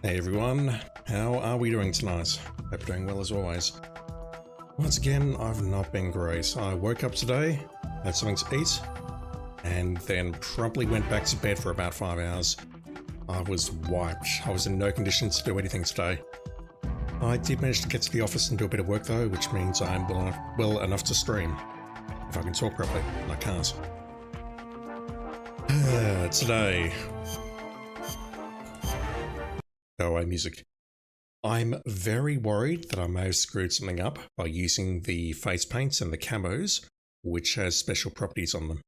Hey everyone, how are we doing tonight? Hope you're doing well as always. Once again, I've not been great. I woke up today, had something to eat, and then promptly went back to bed for about 5 hours. I was wiped. I was in no condition to do anything today. I did manage to get to the office and do a bit of work though, which means I'm well enough to stream. If I can talk properly, and I can't. Today... Go away music. I'm very worried that I may have screwed something up by using the face paints and the camos, which has special properties on them.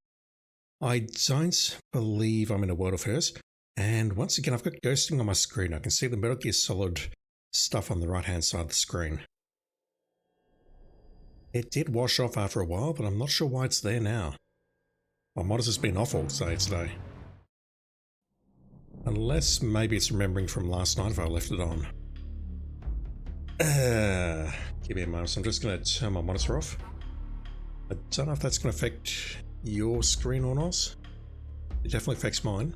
I don't believe I'm in a world of hurt, and once again I've got ghosting on my screen. I can see the Metal Gear Solid stuff on the right hand side of the screen. It did wash off after a while, but I'm not sure why it's there now. My monitor's been off all day today. Unless maybe it's remembering from last night if I left it on. Give me a moment. So I'm just going to turn my monitor off. I don't know if that's going to affect your screen or not. It definitely affects mine.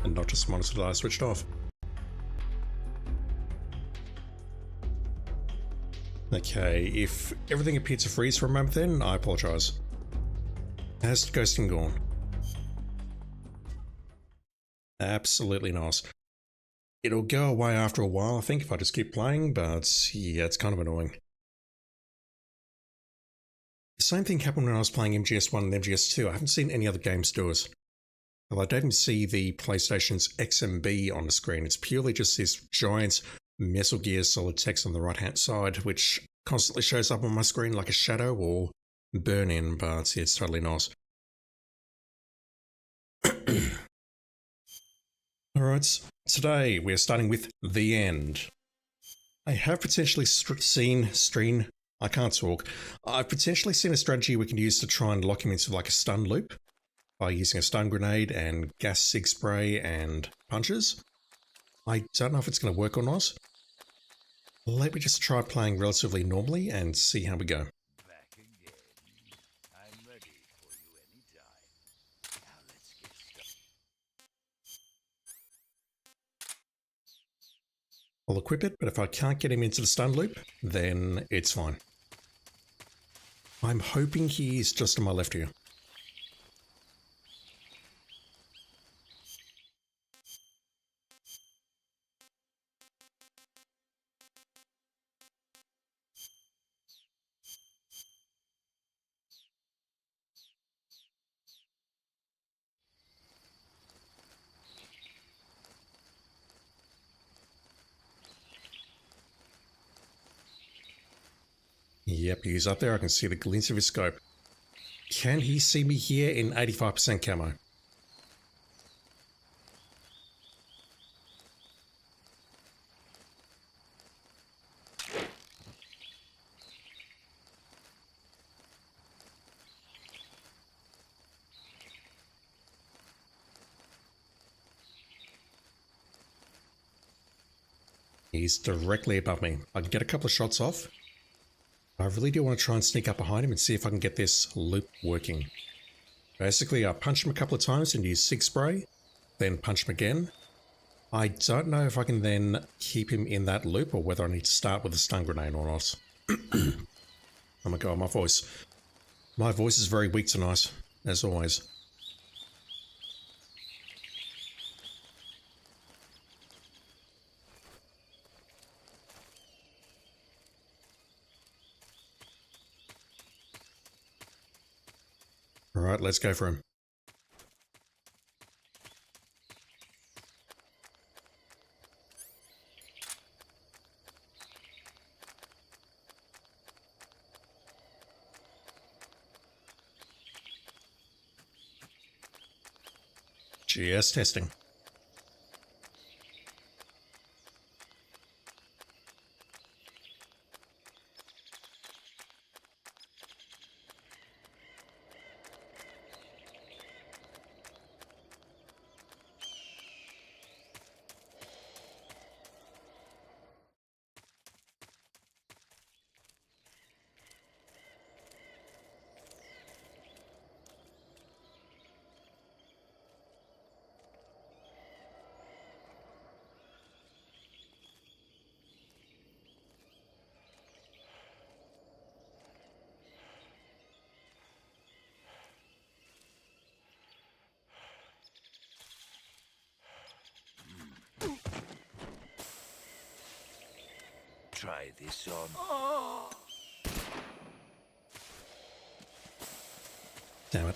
And not just the monitor that I switched off. Okay, if everything appeared to freeze for a moment then, I apologise. Has ghosting gone? Absolutely not. It'll go away after a while, I think, if I just keep playing, but yeah, it's kind of annoying. The same thing happened when I was playing MGS1 and MGS2. I haven't seen any other games do it. Well, I don't even see the PlayStation's XMB on the screen. It's purely just this giant Metal Gear Solid text on the right-hand side, which constantly shows up on my screen like a shadow or burn-in, but it's totally not. Alright, today we're starting with The End. I have potentially I've potentially seen a strategy we can use to try and lock him into like a stun loop by using a stun grenade and gas sig spray and punches. I don't know if it's going to work or not. Let me just try playing relatively normally and see how we go. I'll equip it, but if I can't get him into the stun loop, then it's fine. I'm hoping he's just on my left here. Yep, he's up there. I can see the glints of his scope. Can he see me here in 85% camo? He's directly above me. I can get a couple of shots off. I really do want to try and sneak up behind him and see if I can get this loop working. Basically, I punch him a couple of times and use sig spray, then punch him again. I don't know if I can then keep him in that loop or whether I need to start with a stun grenade or not. Oh my god, my voice. My voice is very weak tonight, as always. Alright, let's go for him. GS testing. try this on. Damn it.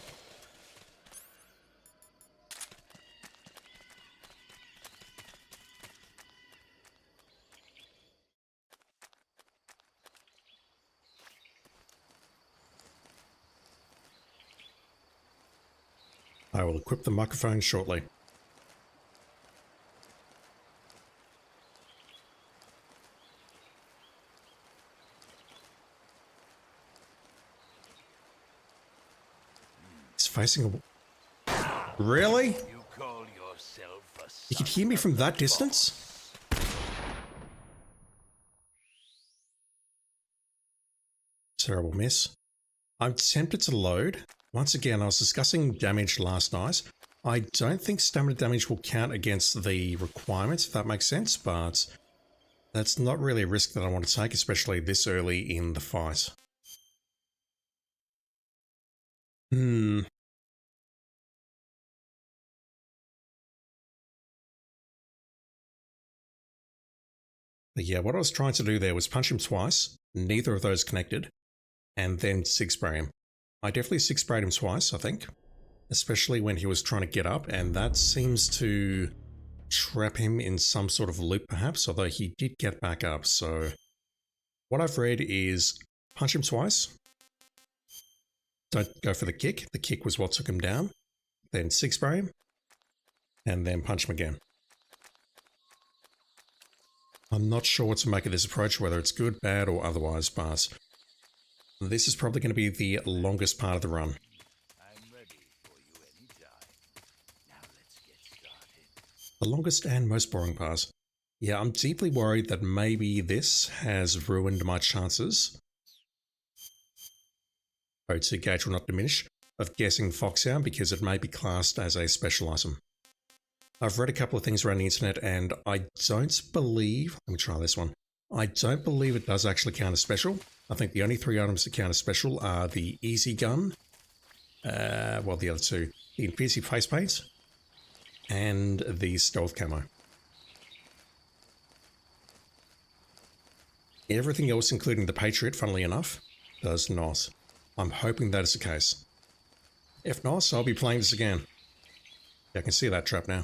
I will equip the microphone shortly. He's facing a... Really? You call yourself a You can hear me from that distance? Terrible miss. I'm tempted to load. Once again, I was discussing damage last night. I don't think stamina damage will count against the requirements, if that makes sense, but that's not really a risk that I want to take, especially this early in the fight. But yeah, what I was trying to do there was punch him twice, neither of those connected, and then sig spray him. I definitely sig sprayed him twice, I think, especially when he was trying to get up, and that seems to trap him in some sort of loop perhaps, although he did get back up. So what I've read is punch him twice, don't go for the kick. The kick was what took him down. Then sig spray him, and then punch him again. I'm not sure what to make of this approach, whether it's good, bad, or otherwise, but this is probably going to be the longest part of the run. I'm ready for you anytime. Now let's get started. The longest and most boring part. Yeah, I'm deeply worried that maybe this has ruined my chances. OT gauge will not diminish, of guessing Foxhound because it may be classed as a special item. I've read a couple of things around the internet and I don't believe, let me try this one. I don't believe it does actually count as special. I think the only 3 items that count as special are the Easy Gun, well the other 2, the Infinity Face Paint, and the Stealth Camo. Everything else, including the Patriot, funnily enough, does not. I'm hoping that is the case. If not, I'll be playing this again. Yeah, I can see that trap now.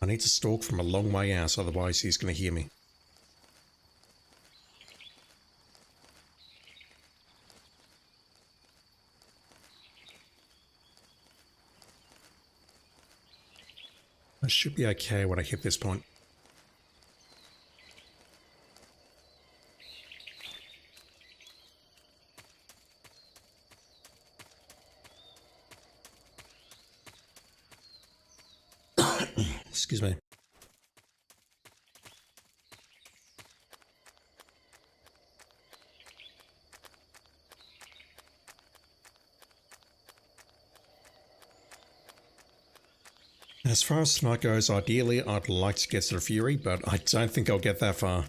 I need to stalk from a long way out, otherwise he's going to hear me. I should be okay when I hit this point. Excuse me. As far as tonight goes, ideally I'd like to get to the Fury, but I don't think I'll get that far.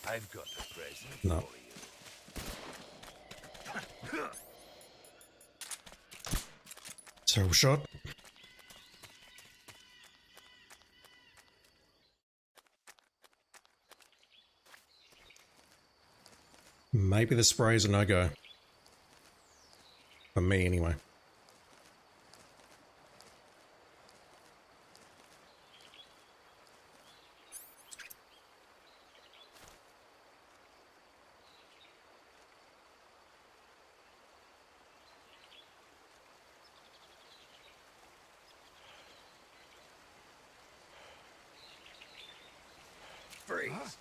I've got a present No. for you. Terrible shot. Maybe the spray is a no-go. For me, anyway. freeze.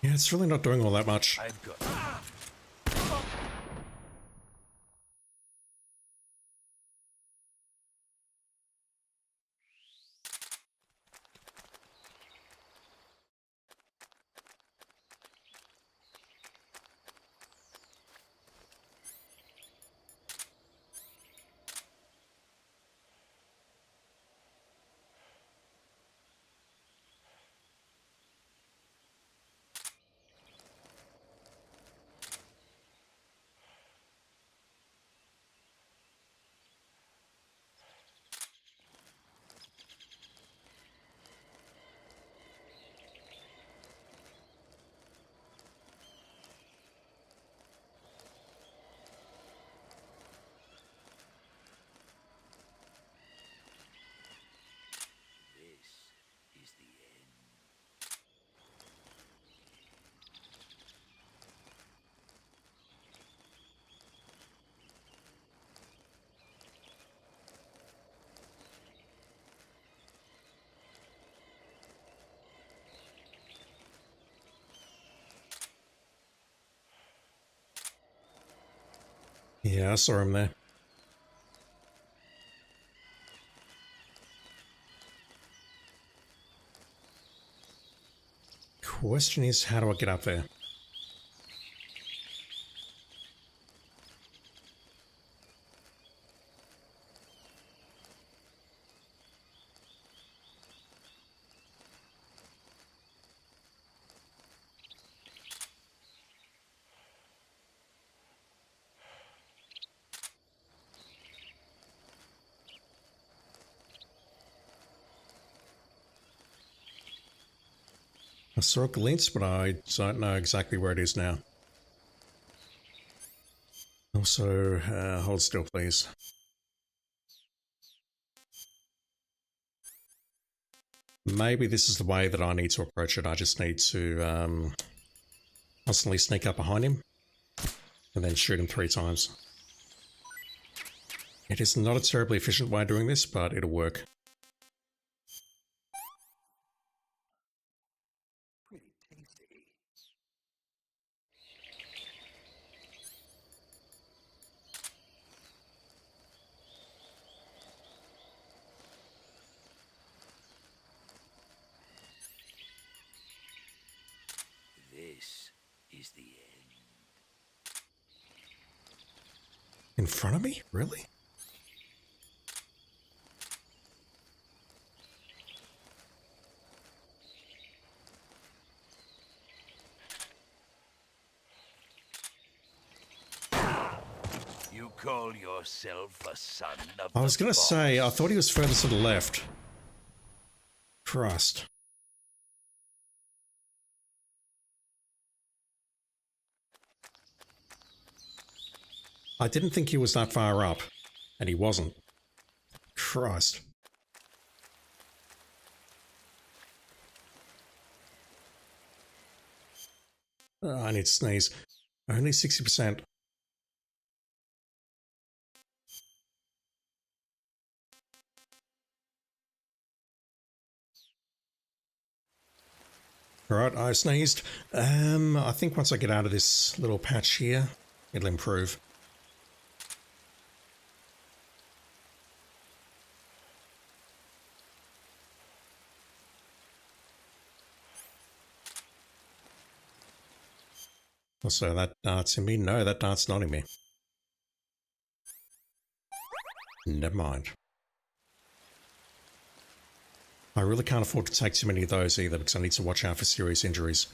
Yeah, it's really not doing all that much. I've got. This is the end. Yeah, I saw him there. Question is, how do I get up there? I saw a glimpse, but I don't know exactly where it is now. Also, hold still, please. Maybe this is the way that I need to approach it. I just need to constantly sneak up behind him and then shoot him 3 times. It is not a terribly efficient way of doing this, but it'll work. Pretty tasty. This is the end. In front of me? Really? You call yourself a son of I was the going to boss? say, I thought he was further to the left. Christ. I didn't think he was that far up, and he wasn't. Christ. I need to sneeze. Only 60%. Alright, I sneezed. I think once I get out of this little patch here, it'll improve. Also, that dart's in me. No, that dart's not in me. Never mind. I really can't afford to take too many of those either because I need to watch out for serious injuries.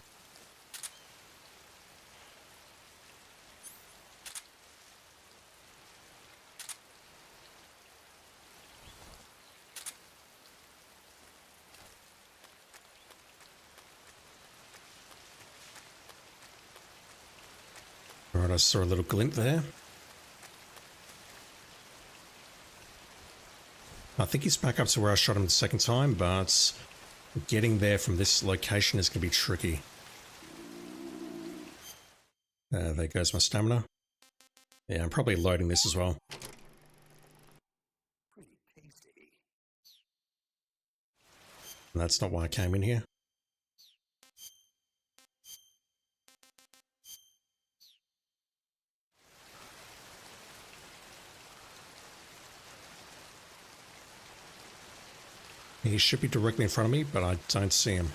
Alright, I saw a little glint there. I think he's back up to where I shot him the second time, but getting there from this location is going to be tricky. There goes my stamina. Yeah, I'm probably loading this as well. Pretty tasty. And that's not why I came in here. He should be directly in front of me, but I don't see him.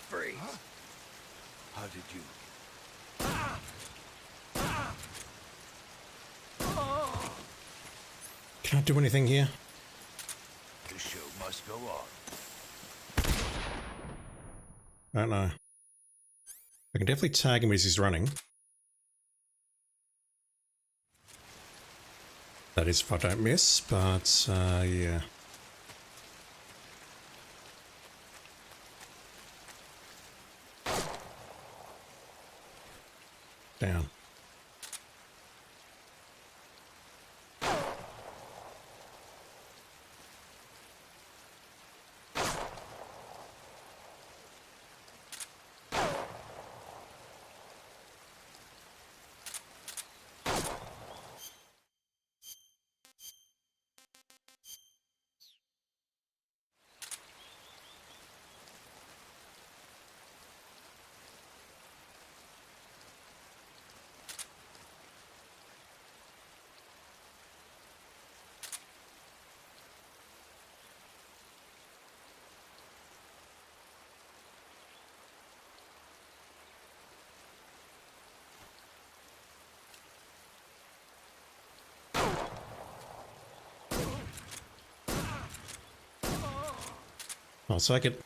Freeze. How did you? Can't do anything here. The show must go on. I don't know. I can definitely tag him as he's running. That is if I don't miss, but yeah. Down. I'll take it.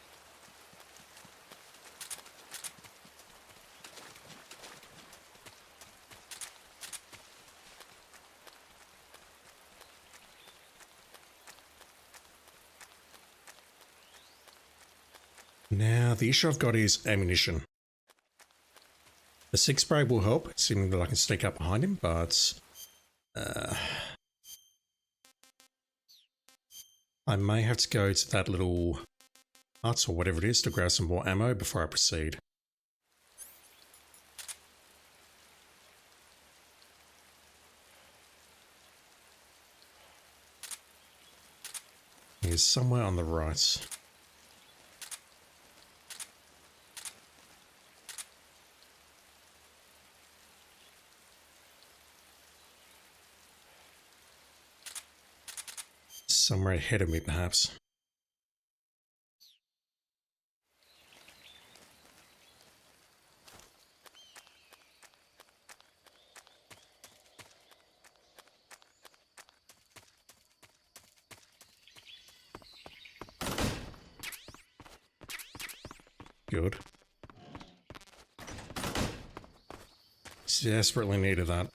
Now, the issue I've got is ammunition. The six spray will help, assuming that I can sneak up behind him, but I may have to go to that little hut or whatever it is to grab some more ammo before I proceed. He's somewhere on the right. Somewhere ahead of me, perhaps. Good. Desperately needed that.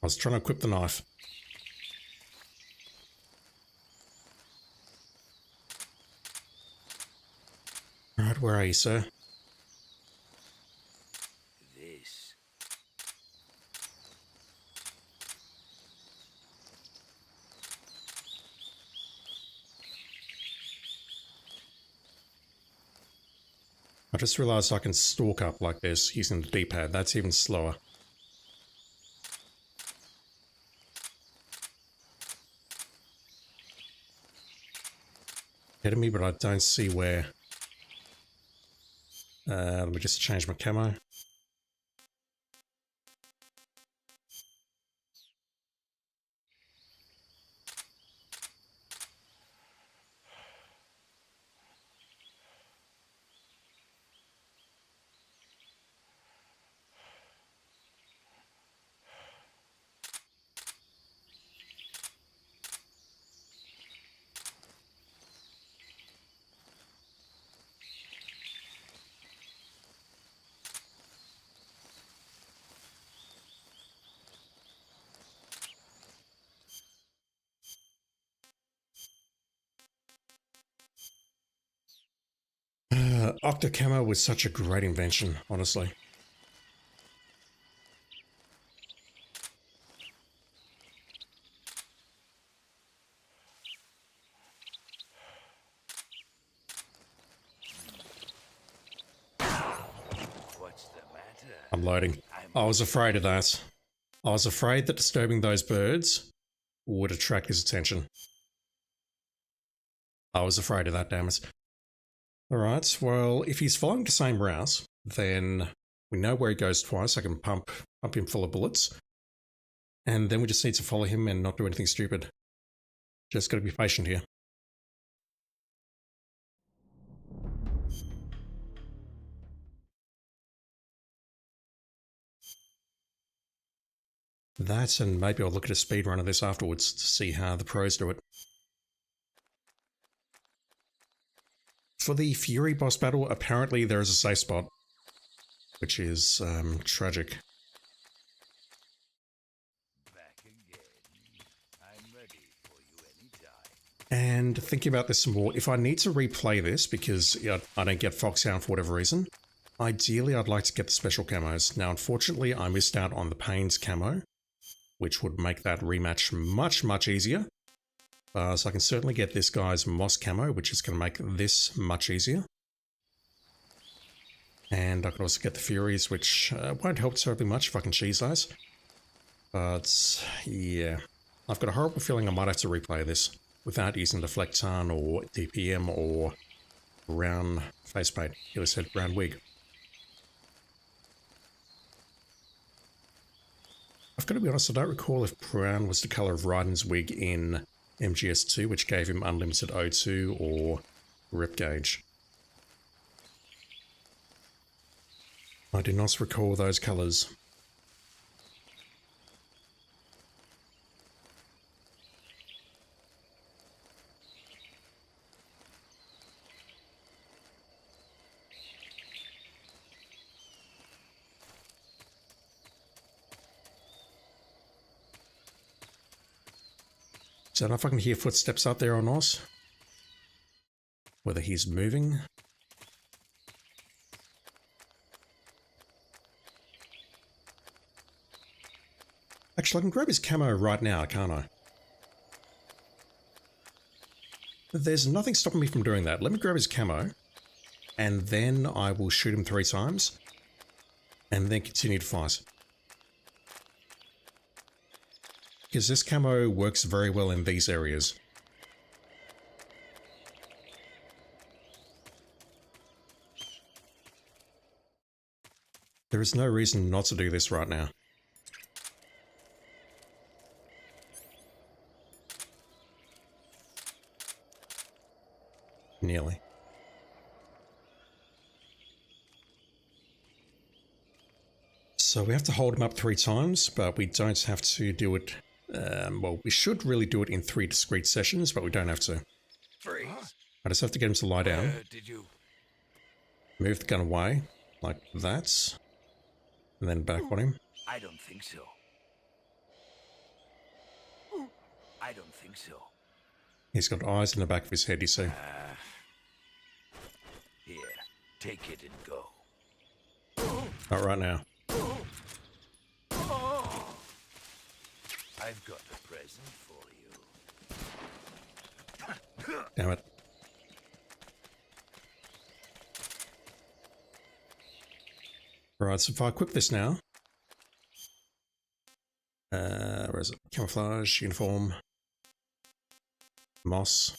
I was trying to equip the knife. Alright, where are you, sir? This. I just realized I can stalk up like this using the D-pad. That's even slower. Ahead of me, but I don't see where. Let me just change my camo. Octocamo was such a great invention, honestly. What's the matter? I'm loading. I was afraid of that. I was afraid that disturbing those birds would attract his attention. I was afraid of that, damn it. Alright, well, if he's following the same route, then we know where he goes twice. I can pump him full of bullets. And then we just need to follow him and not do anything stupid. Just gotta be patient here. That, and maybe I'll look at a speedrun of this afterwards to see how the pros do it. For the Fury boss battle, apparently there is a safe spot, which is tragic. Back again. I'm ready for you anytime. And thinking about this some more, if I need to replay this because I don't get Foxhound for whatever reason, ideally I'd like to get the special camos. Now, unfortunately, I missed out on the Pains camo, which would make that rematch much, much easier. So I can certainly get this guy's Moss camo, which is going to make this much easier. And I can also get the Furies, which won't help terribly much if I can cheese those. But yeah, I've got a horrible feeling I might have to replay this without using the Flecton or DPM or brown facepaint. You said brown wig. I've got to be honest, I don't recall if brown was the colour of Raiden's wig in MGS2, which gave him unlimited O2 or rip gauge. I do not recall those colours. So I don't know if I can hear footsteps out there or not. Whether he's moving. Actually, I can grab his camo right now, can't I? There's nothing stopping me from doing that. Let me grab his camo. And then I will shoot him 3 times. And then continue to fight. Because this camo works very well in these areas. There is no reason not to do this right now. Nearly. So we have to hold him up 3 times, but we don't have to do it. Well, we should really do it in 3 discrete sessions, but we don't have to. Freeze. I just have to get him to lie down. Did you? Move the gun away, like that. And then back on him. I don't think so. I don't think so. He's got eyes in the back of his head, you see. Here, take it and go. Not right now. I've got a present for you. Damn it. Right, so if I equip this now. Where is it? Camouflage, uniform. Moss.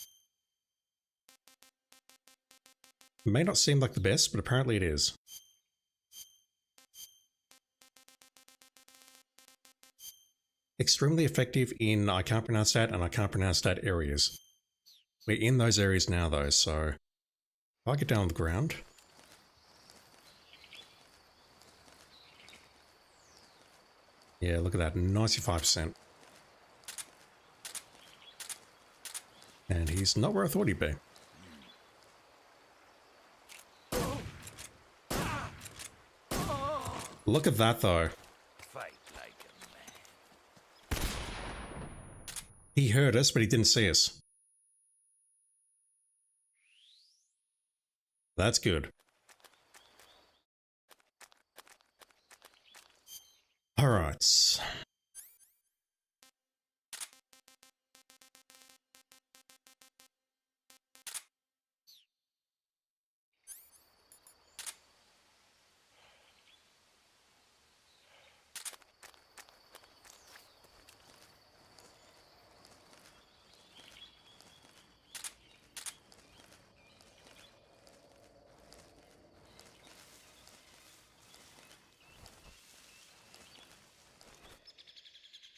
May not seem like the best, but apparently it is. Extremely effective in I can't pronounce that and I can't pronounce that areas. We're in those areas now though, so if I get down on the ground. Yeah, look at that, 95%. And he's not where I thought he'd be. Look at that though. Fight like a man. He heard us, but he didn't see us. That's good. Alright.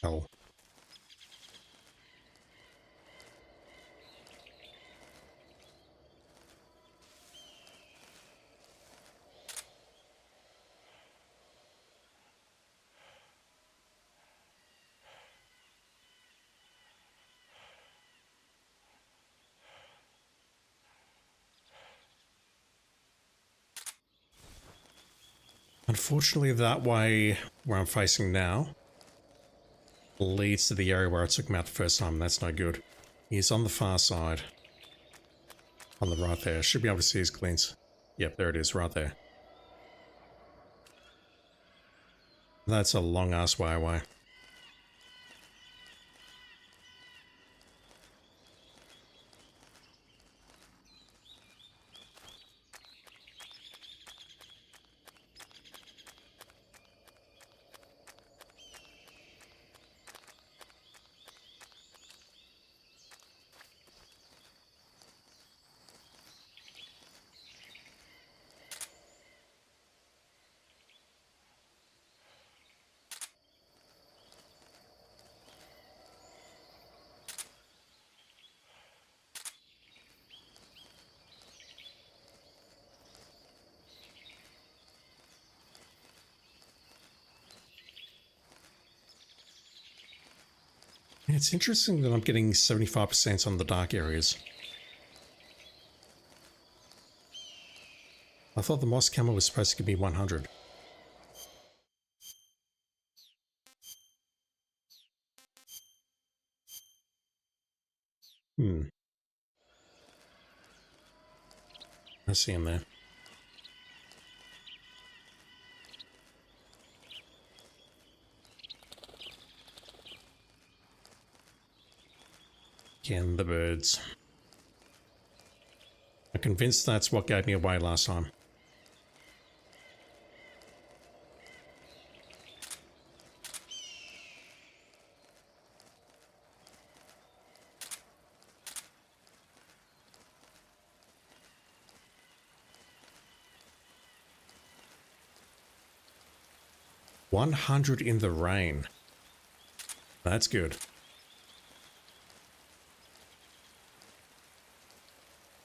Oh. Unfortunately, that way where I'm facing now leads to the area where I took him out the first time. That's no good. He's on the far side. On the right there. Should be able to see his glints. Yep, there it is, right there. That's a long ass way away. It's interesting that I'm getting 75% on the dark areas. I thought the moss camera was supposed to give me 100. I see him there. Again, the birds. I'm convinced that's what gave me away last time. $100 in the rain. That's good.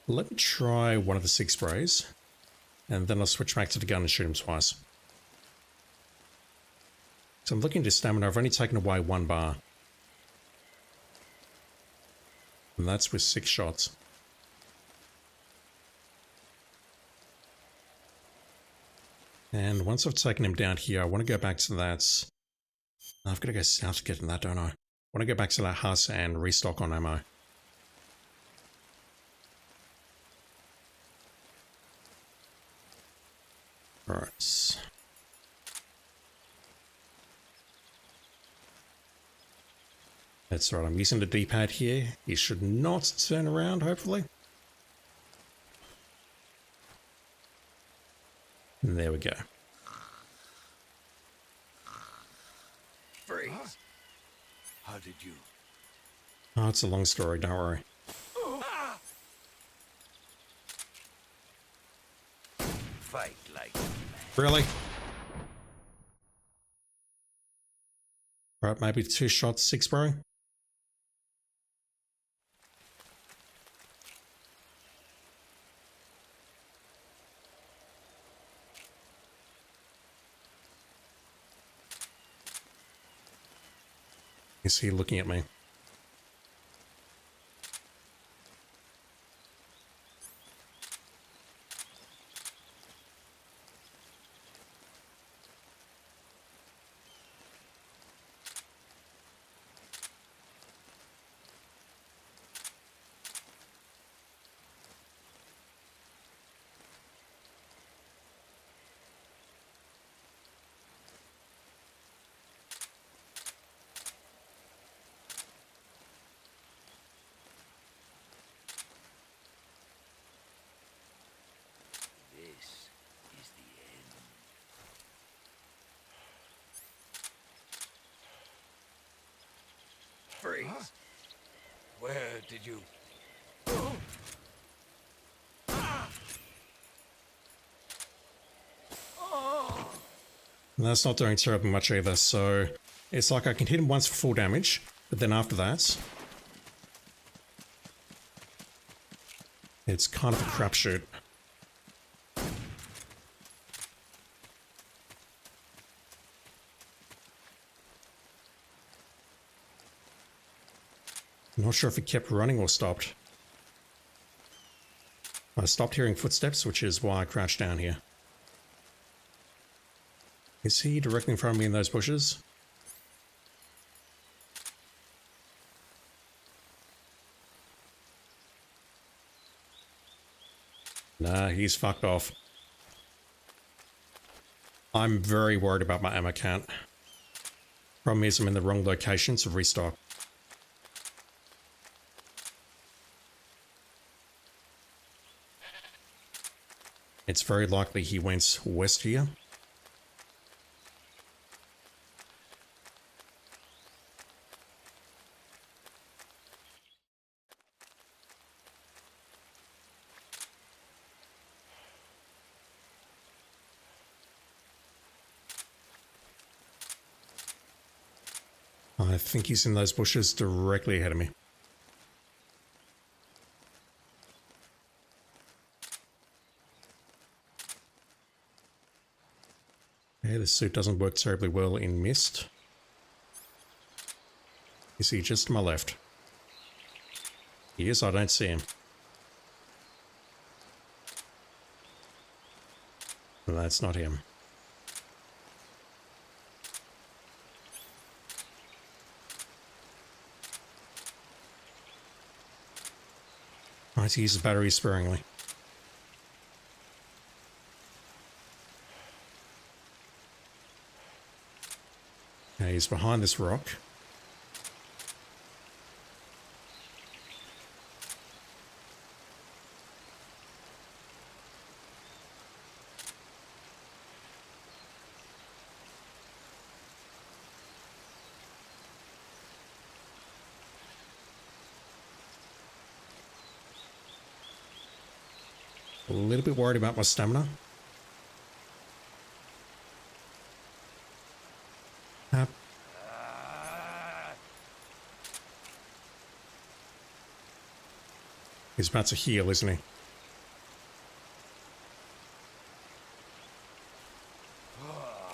Let me try one of the 6 sprays, and then I'll switch back to the gun and shoot him twice. So I'm looking at his stamina. I've only taken away 1 bar. And that's with 6 shots. And once I've taken him down here, I want to go back to that. I've got to go south to get to that, don't I? I want to go back to that hut and restock on ammo. Alright. That's right, I'm using the D-pad here. He should not turn around, hopefully. And there we go. Freeze! How did you... Oh, it's a long story, don't worry. Fight like... Really? Right, maybe 2 shots, 6 spray. Is he looking at me? did you? And that's not doing terribly much either, so it's like I can hit him once for full damage, but then after that, it's kind of a crapshoot. I'm not sure if it kept running or stopped. I stopped hearing footsteps, which is why I crouched down here. Is he directly in front of me in those bushes? Nah, he's fucked off. I'm very worried about my ammo count. Problem is I'm in the wrong location to restock. It's very likely he went west here. I think he's in those bushes directly ahead of me. Okay, this suit doesn't work terribly well in mist. Is he just to my left? He is, I don't see him. No, that's not him. I need to use the battery sparingly. Okay, he's behind this rock. A little bit worried about my stamina. He's about to heal, isn't he?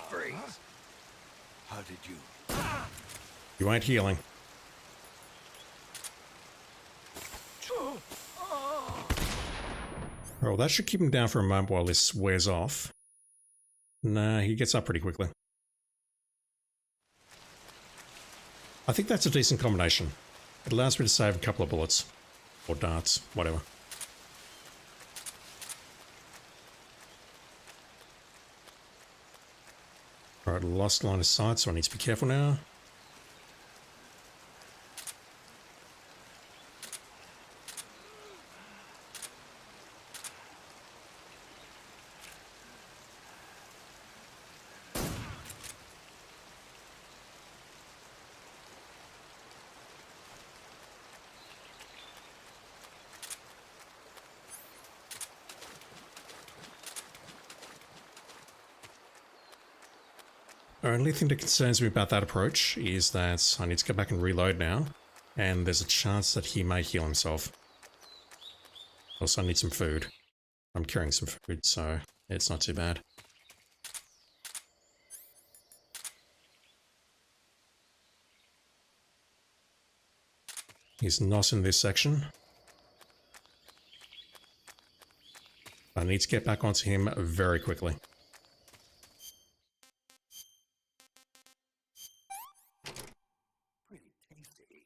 Freeze. How did you? You ain't healing. Oh, that should keep him down for a moment while this wears off. Nah, he gets up pretty quickly. I think that's a decent combination. It allows me to save a couple of bullets. Or darts, whatever. Alright, lost line of sight, so I need to be careful now. The only thing that concerns me about that approach is that I need to go back and reload now, and there's a chance that he may heal himself. Also, I need some food. I'm carrying some food, so it's not too bad. He's not in this section. I need to get back onto him very quickly. Pretty tasty.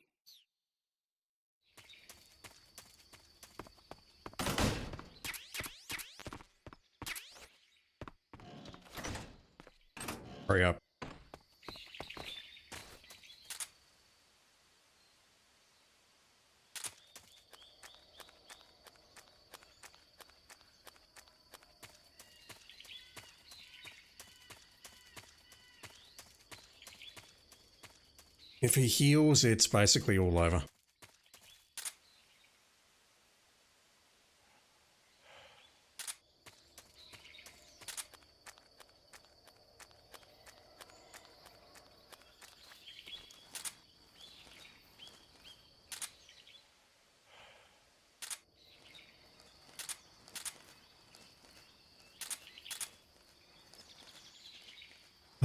Hurry up. If he heals, it's basically all over.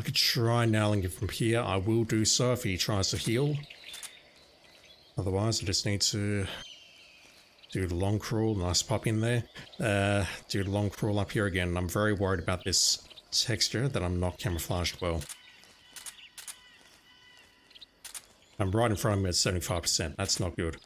could try nailing him from here. I will do so if he tries to heal. Otherwise, I just need to do the long crawl. Nice pop in there. Do the long crawl up here again. I'm very worried about this texture that I'm not camouflaged well. I'm right in front of him at 75%. That's not good.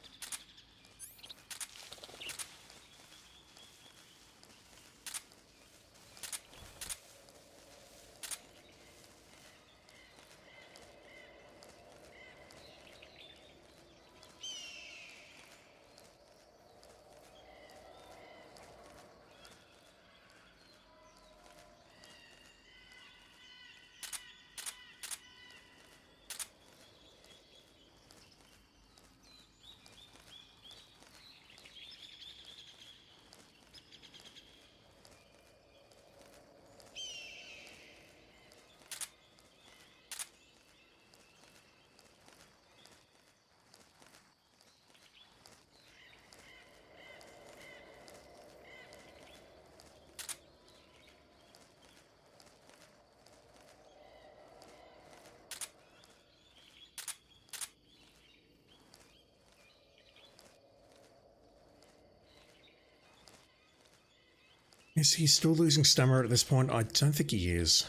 Is he still losing stamina at this point? I don't think he is.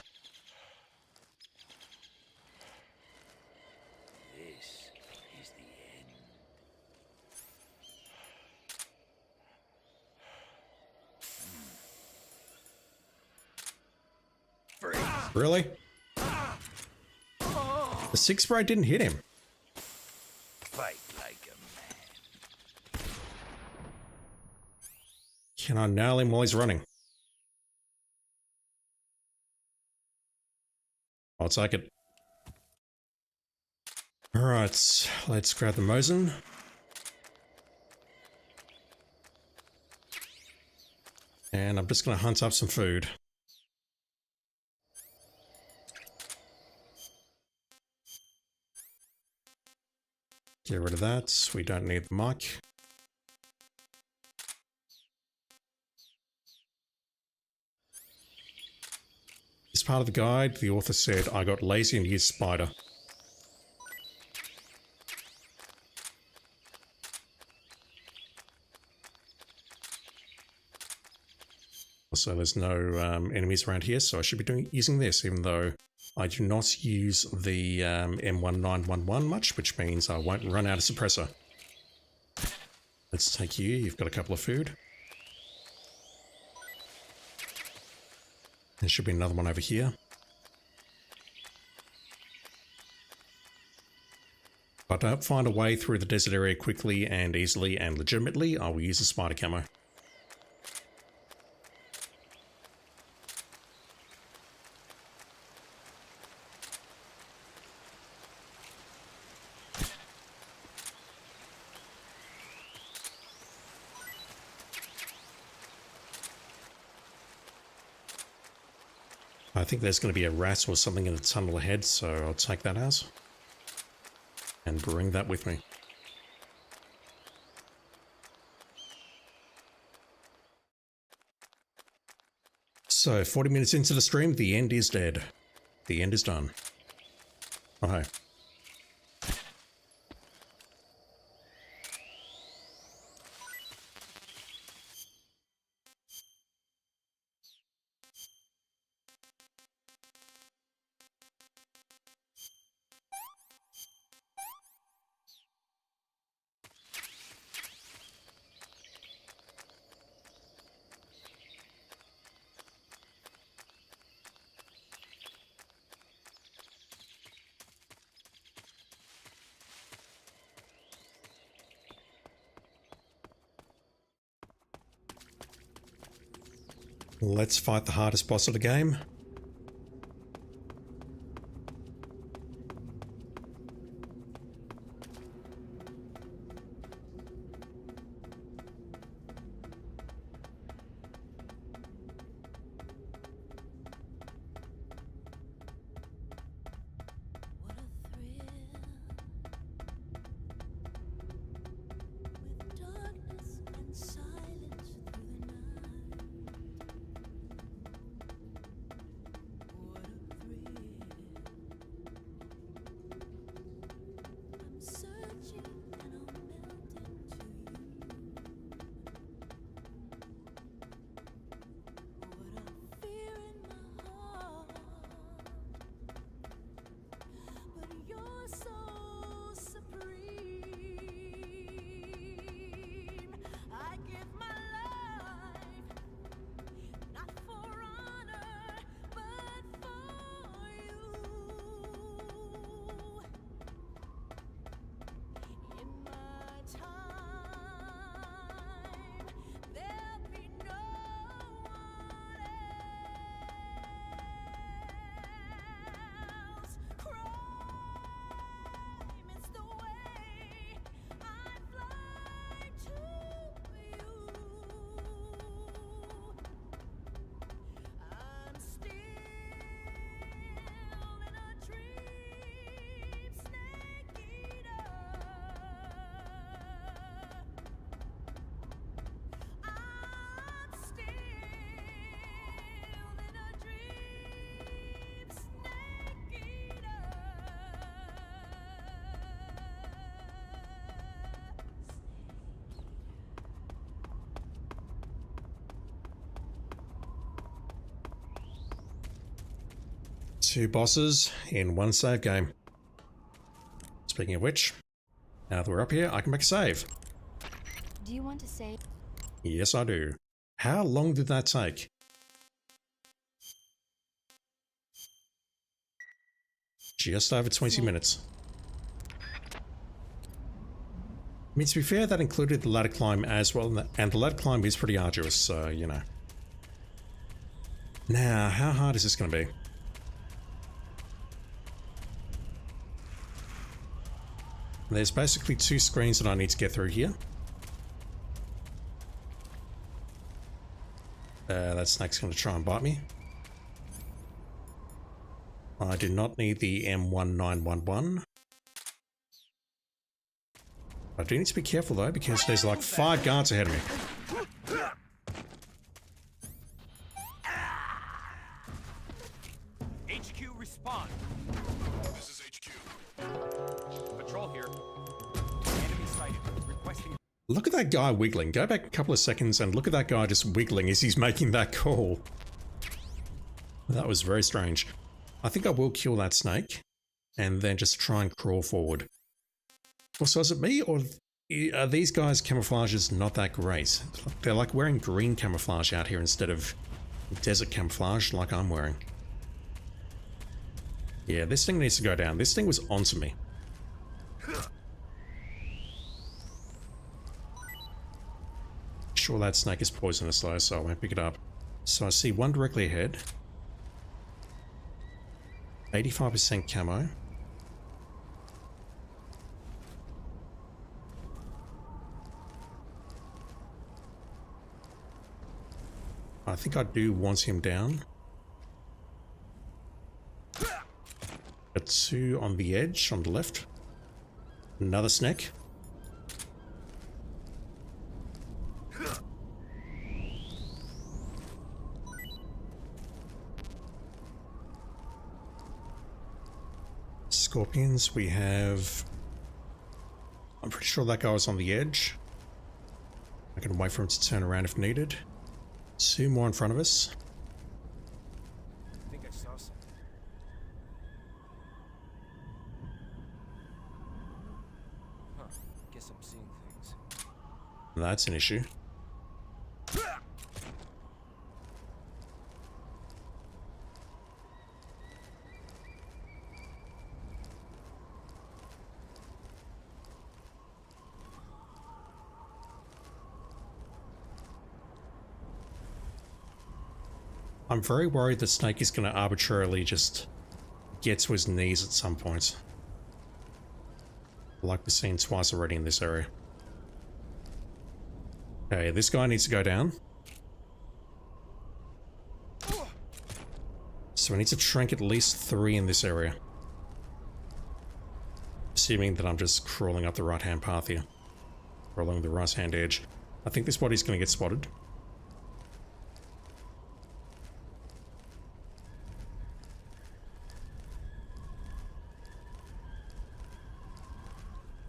This is the end. Freeze! Really? The six spray didn't hit him. Fight like a man. Can I nail him while he's running? I'll take it. Alright, let's grab the Mosin. And I'm just going to hunt up some food. Get rid of that. We don't need the mic. As part of the guide, the author said I got lazy and used spider. Also, there's no enemies around here, so I should be using this, even though I do not use the M1911 much, which means I won't run out of suppressor. Let's take you. You've got a couple of food. There should be another one over here. If I don't find a way through the desert area quickly and easily and legitimately, I will use a spider camo. I think there's going to be a rat or something in the tunnel ahead, so I'll take that as. And bring that with me. So, 40 minutes into the stream, the end is dead. The end is done. Oh, hey. Let's fight the hardest boss of the game. 2 bosses in 1 save game. Speaking of which, now that we're up here, I can make a save. Do you want to say? Yes, I do. How long did that take? Just over 20 minutes. I mean, to be fair, that included the ladder climb as well, and the ladder climb is pretty arduous, so, you know. Now, how hard is this going to be? There's basically 2 screens that I need to get through here. That snake's going to try and bite me. I do not need the M1911. I do need to be careful though, because there's like 5 guards ahead of me. HQ respond. This is HQ. Patrol here. Enemy sighted. Requesting. Look at that guy wiggling. Go back a couple of seconds and look at that guy just wiggling as he's making that call. That was very strange. I think I will kill that snake and then just try and crawl forward. So is it me, or are these guys' camouflages not that great? They're like wearing green camouflage out here instead of desert camouflage like I'm wearing. Yeah, this thing needs to go down. This thing was onto me. Sure, that snake is poisonous though, so I won't pick it up. So I see one directly ahead. 85% camo. I think I do want him down. A 2 on the edge, on the left. Another snake. Scorpions, we have... I'm pretty sure that guy was on the edge. I can wait for him to turn around if needed. 2 more in front of us. I think I saw something. Huh. Guess I'm seeing things. That's an issue. I'm very worried the snake is going to arbitrarily just get to his knees at some point. Like we've seen twice already in this area. Okay, this guy needs to go down. So we need to trank at least 3 in this area. Assuming that I'm just crawling up the right-hand path here. Or along the right-hand edge. I think this body's going to get spotted.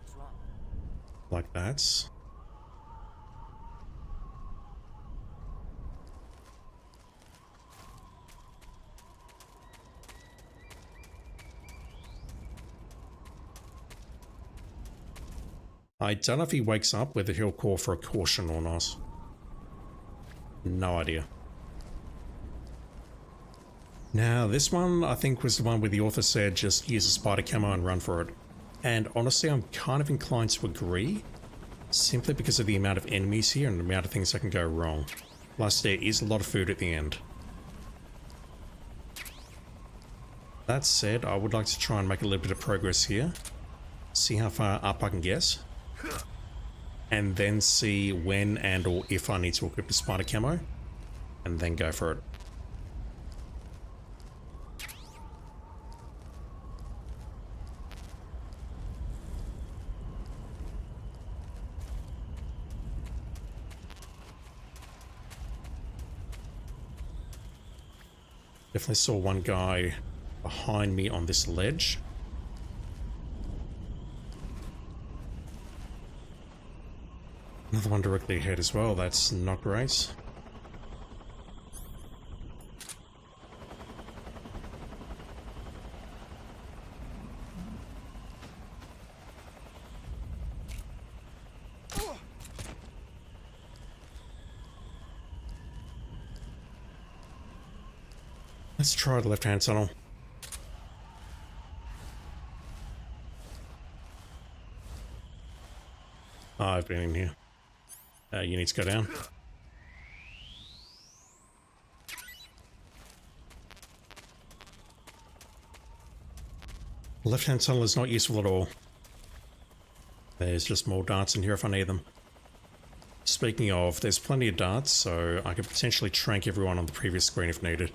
What's wrong? Like that. I don't know if he wakes up, whether he'll call for a caution or not. No idea. Now, this one, I think, was the one where the author said just use a spider camo and run for it. And honestly, I'm kind of inclined to agree, simply because of the amount of enemies here and the amount of things that can go wrong. Plus, there is a lot of food at the end. That said, I would like to try and make a little bit of progress here. See how far up I can get. And then see when and or if I need to equip the spider camo. And then go for it. Definitely saw one guy behind me on this ledge. Another one directly ahead as well, that's not great. Let's try the left-hand tunnel. Oh, I've been in here. You need to go down. Left-hand tunnel is not useful at all. There's just more darts in here if I need them. Speaking of, there's plenty of darts, so I could potentially trank everyone on the previous screen if needed.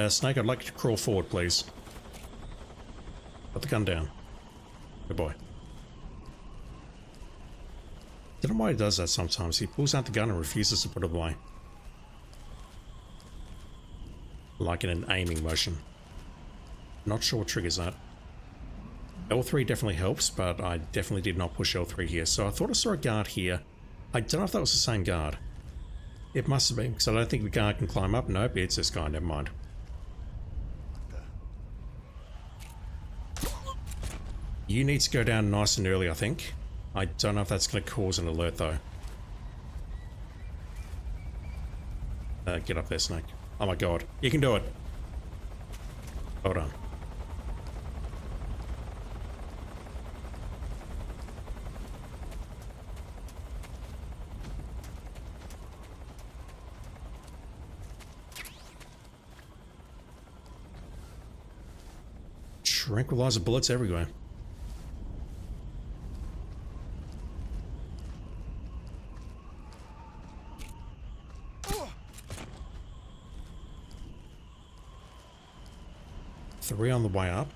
Snake, I'd like you to crawl forward, please. Put the gun down. Good boy. I don't know why he does that sometimes. He pulls out the gun and refuses to put it away. Like in an aiming motion. Not sure what triggers that. L3 definitely helps, but I definitely did not push L3 here. So I thought I saw a guard here. I don't know if that was the same guard. It must have been, because I don't think the guard can climb up. Nope, it's this guy, never mind. You need to go down nice and early, I think. I don't know if that's going to cause an alert, though. Get up there, Snake. Oh my god. You can do it. Hold on. Tranquilizer bullets everywhere. Three on the way up.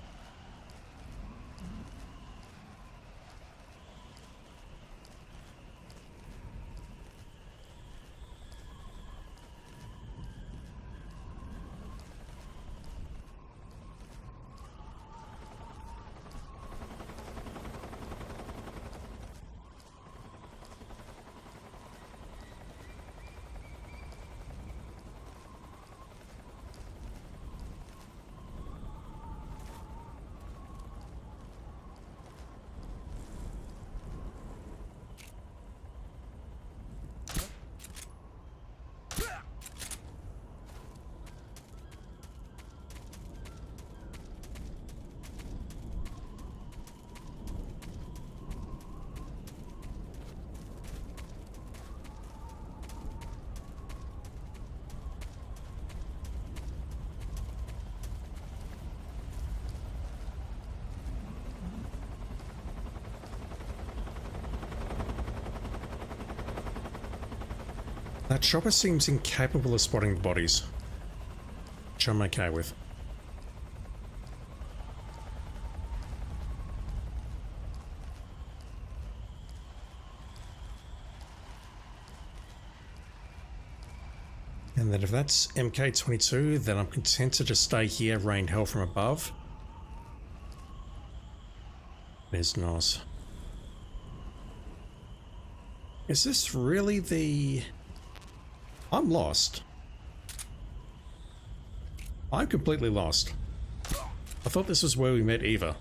That chopper seems incapable of spotting the bodies, which I'm okay with. And then if that's MK22, then I'm content to just stay here, rain hell from above. There's Nos. Is this really the... I'm lost. I'm completely lost. I thought this was where we met Eva.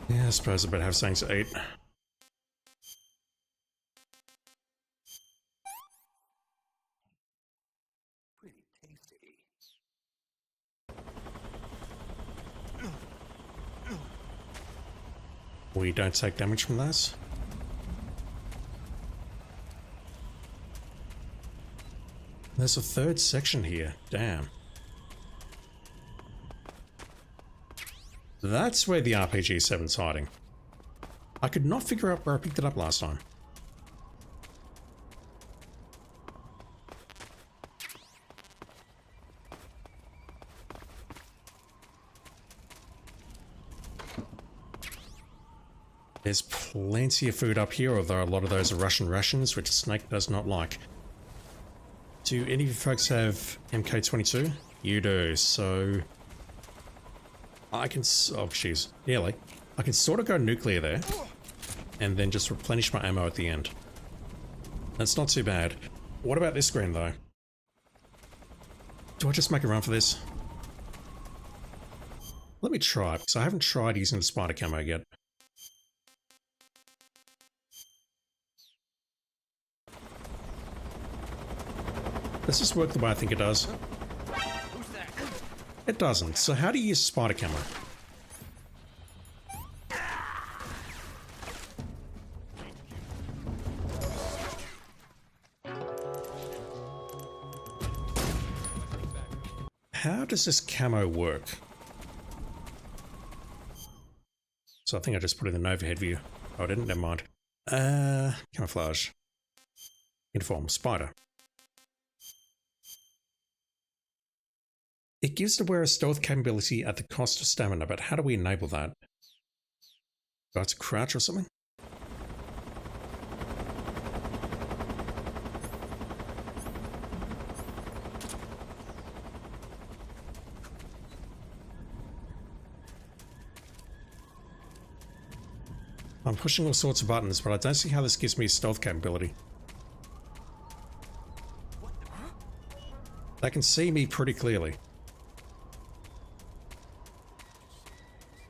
Yeah, I suppose I better have something to eat. Pretty tasty. We don't take damage from this. There's a third section here. Damn. That's where the RPG-7's hiding. I could not figure out where I picked it up last time. There's plenty of food up here, although a lot of those are Russian rations, which Snake does not like. Do any of you folks have MK22? You do, so... I can... oh, jeez. Nearly. I can sort of go nuclear there, and then just replenish my ammo at the end. That's not too bad. What about this screen, though? Do I just make a run for this? Let me try, because I haven't tried using the spider camo yet. Does this work the way I think it does? Who's that? It doesn't. So how do you use spider camo? How does this camo work? So I think I just put it in an overhead view. Oh, I didn't. Never mind. Camouflage. Uniform. Spider. It gives the wearer stealth capability at the cost of stamina, but how do we enable that? Do I have to crouch or something? I'm pushing all sorts of buttons, but I don't see how this gives me stealth capability. They can see me pretty clearly.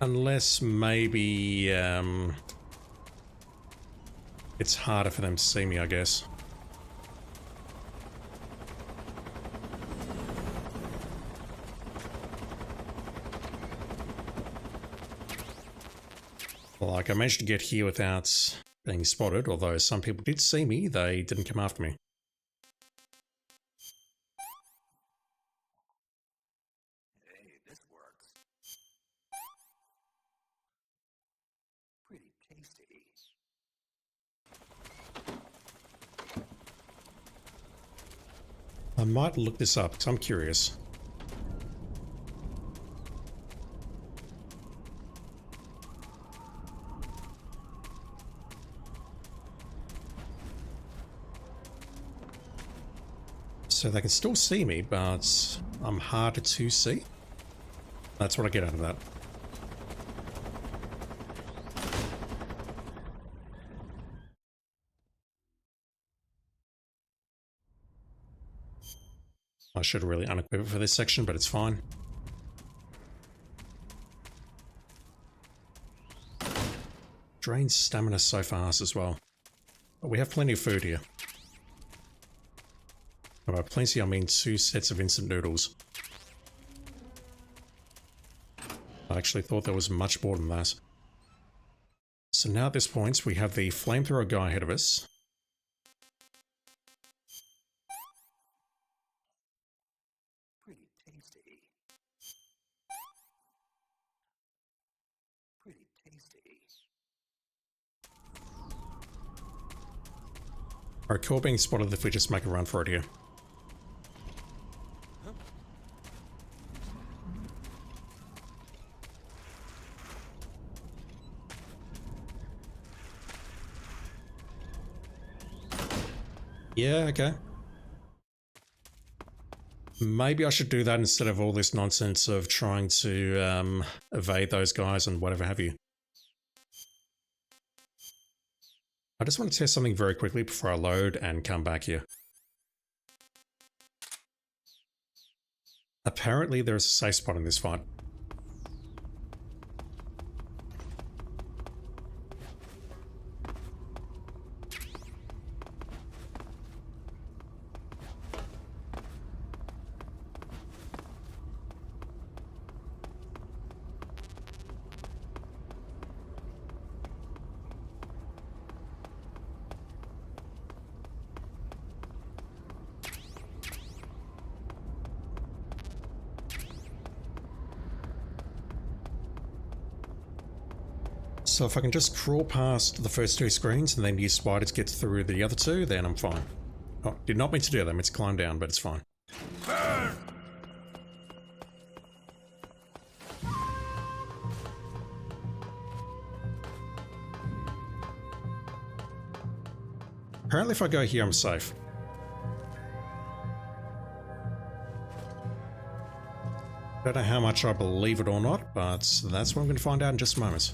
Unless maybe it's harder for them to see me, I guess. Like, I managed to get here without being spotted, although some people did see me, they didn't come after me. Hey, this works. Pretty tasty. I might look this up, because I'm curious. So they can still see me, but I'm harder to see. That's what I get out of that. I should really unequip it for this section, but it's fine. Drains stamina so fast as well. But we have plenty of food here. And by plenty, I mean 2 sets of instant noodles. I actually thought there was much more than that. So now at this point, we have the flamethrower guy ahead of us. Pretty tasty. Pretty tasty. Our core being spotted if we just make a run for it here. Yeah, okay. Maybe I should do that instead of all this nonsense of trying to evade those guys and whatever have you. I just want to test something very quickly before I load and come back here. Apparently there is a safe spot in this fight. So if I can just crawl past the first 2 screens and then use spider to get through the other 2, then I'm fine. Oh, did not mean to do that. I meant to climb down, but it's fine. Apparently if I go here, I'm safe. Don't know how much I believe it or not, but that's what I'm going to find out in just a moment.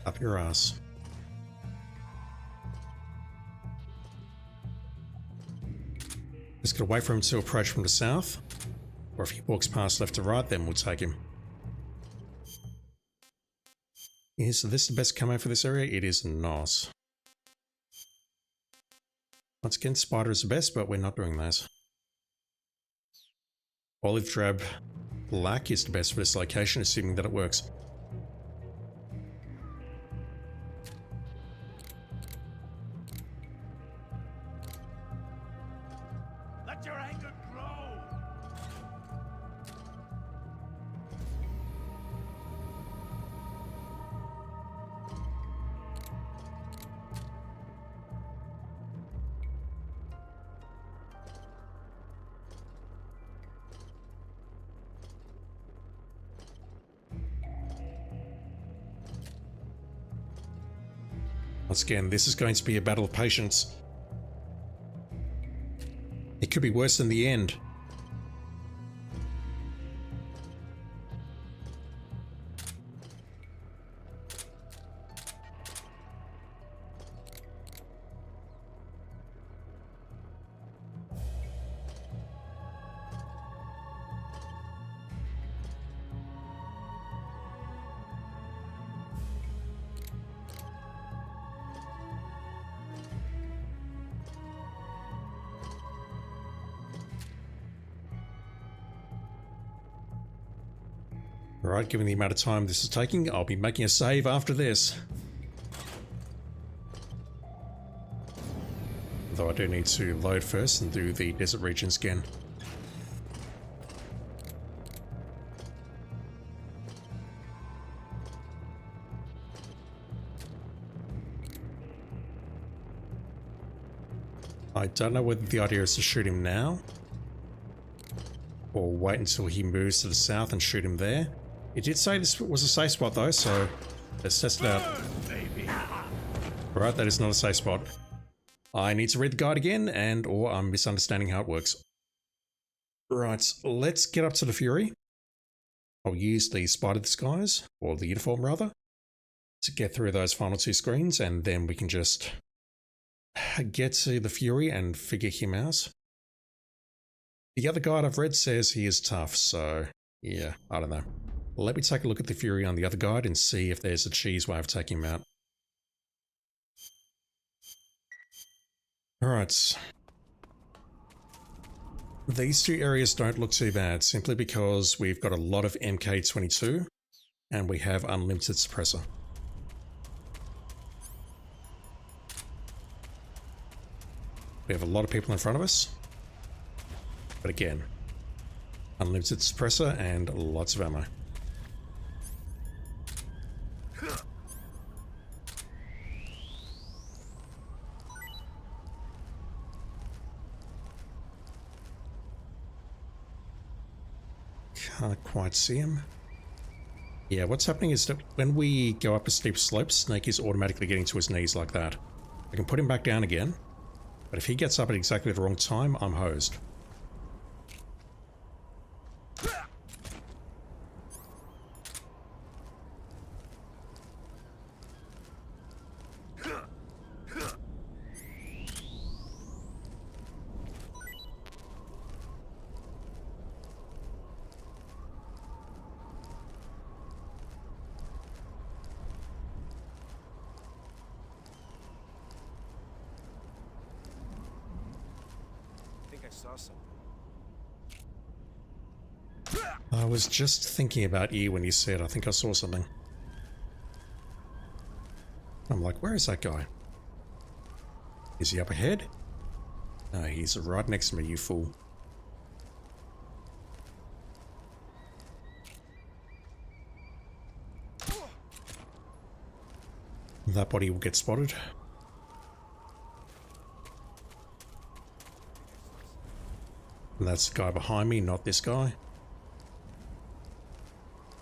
Up your ass. Just gotta wait for him to approach from the south, or if he walks past left to right, then we'll take him. Is this the best camo for this area? It is not. Once again, spider is the best, but we're not doing that. Olive drab black is the best for this location, assuming that it works. Let your anger grow. Once again, this is going to be a battle of patience. It could be worse than the end. Alright, given the amount of time this is taking, I'll be making a save after this. Though I do need to load first and do the desert region scan. I don't know whether the idea is to shoot him now or wait until he moves to the south and shoot him there. It did say this was a safe spot though, so let's test it out. Alright, that is not a safe spot. I need to read the guide again, and or I'm misunderstanding how it works. Right, let's get up to the Fury. I'll use the Spider Disguise, or the uniform rather, to get through those final two screens, and then we can just get to the Fury and figure him out. The other guide I've read says he is tough, so yeah, I don't know. Let me take a look at the Fury on the other guide and see if there's a cheese way of taking him out. Alright. These two areas don't look too bad, simply because we've got a lot of MK22 and we have unlimited suppressor. We have a lot of people in front of us, but again, unlimited suppressor and lots of ammo. Can't quite see him. Yeah, what's happening is that when we go up a steep slope, Snake is automatically getting to his knees like that. I can put him back down again, but if he gets up at exactly the wrong time, I'm hosed. Saw something. I was just thinking about you when you said, I think I saw something. I'm like, where is that guy? Is he up ahead? No, he's right next to me, you fool. That body will get spotted. And that's the guy behind me, not this guy.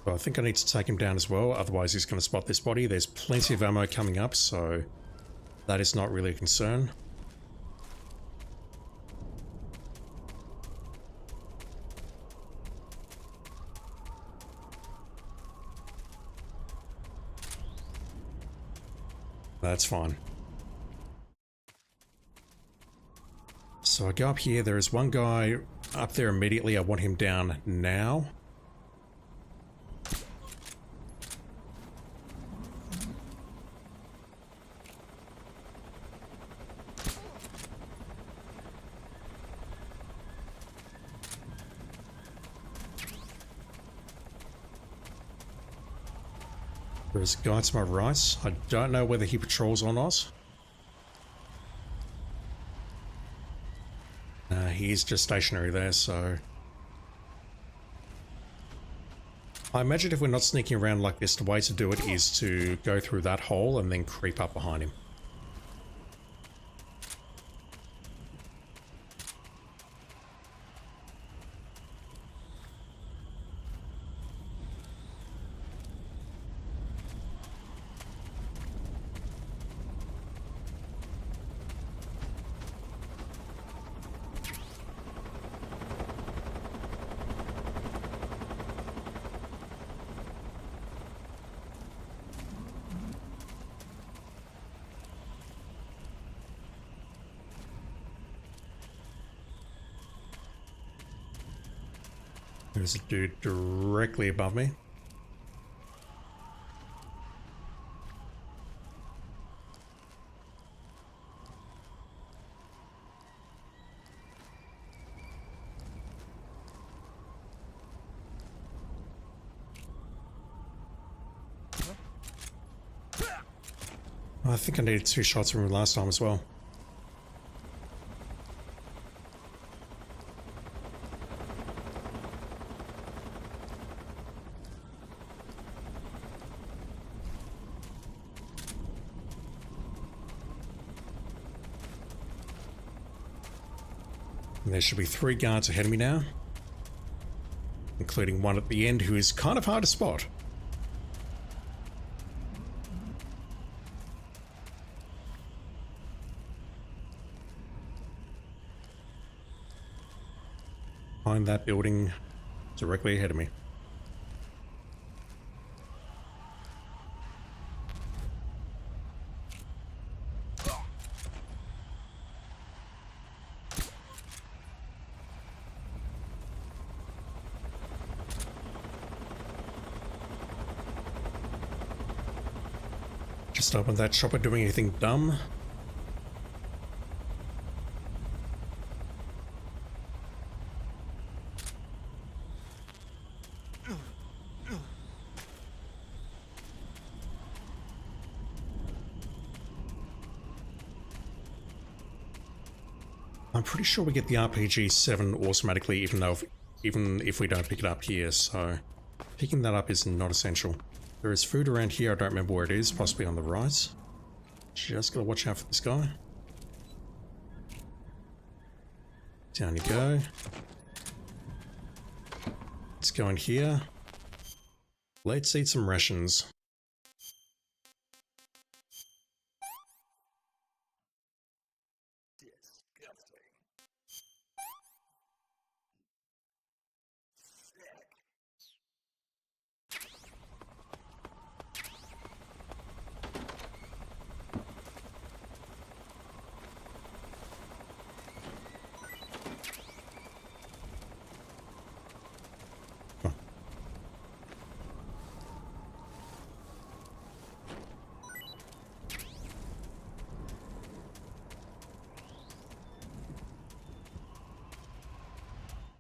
So I think I need to take him down as well, otherwise he's going to spot this body. There's plenty of ammo coming up, so that is not really a concern. That's fine. So I go up here, there is one guy up there immediately, I want him down now. There's a guy to my right. I don't know whether he patrols or not. He's just stationary there, so... I imagine if we're not sneaking around like this, the way to do it is to go through that hole and then creep up behind him. There's a dude directly above me. I think I needed 2 shots from him last time as well. And there should be 3 guards ahead of me now, including one at the end who is kind of hard to spot. Behind that building directly ahead of me. Just open that shopper doing anything dumb. I'm pretty sure we get the RPG-7 automatically, even if we don't pick it up here, so picking that up is not essential. There is food around here, I don't remember where it is, possibly on the right. Just gotta watch out for this guy. Down you go. Let's go in here. Let's eat some rations.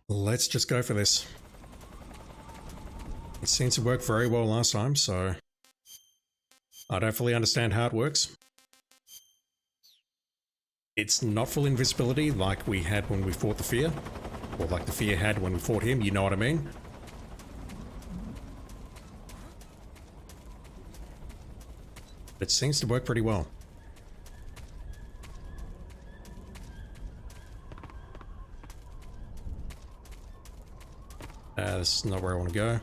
Let's just go for this. It seemed to work very well last time, so I don't fully understand how it works. It's not full invisibility like we had when we fought the Fear, or like the Fear had when we fought him, you know what I mean? It seems to work pretty well. This is not where I want to go.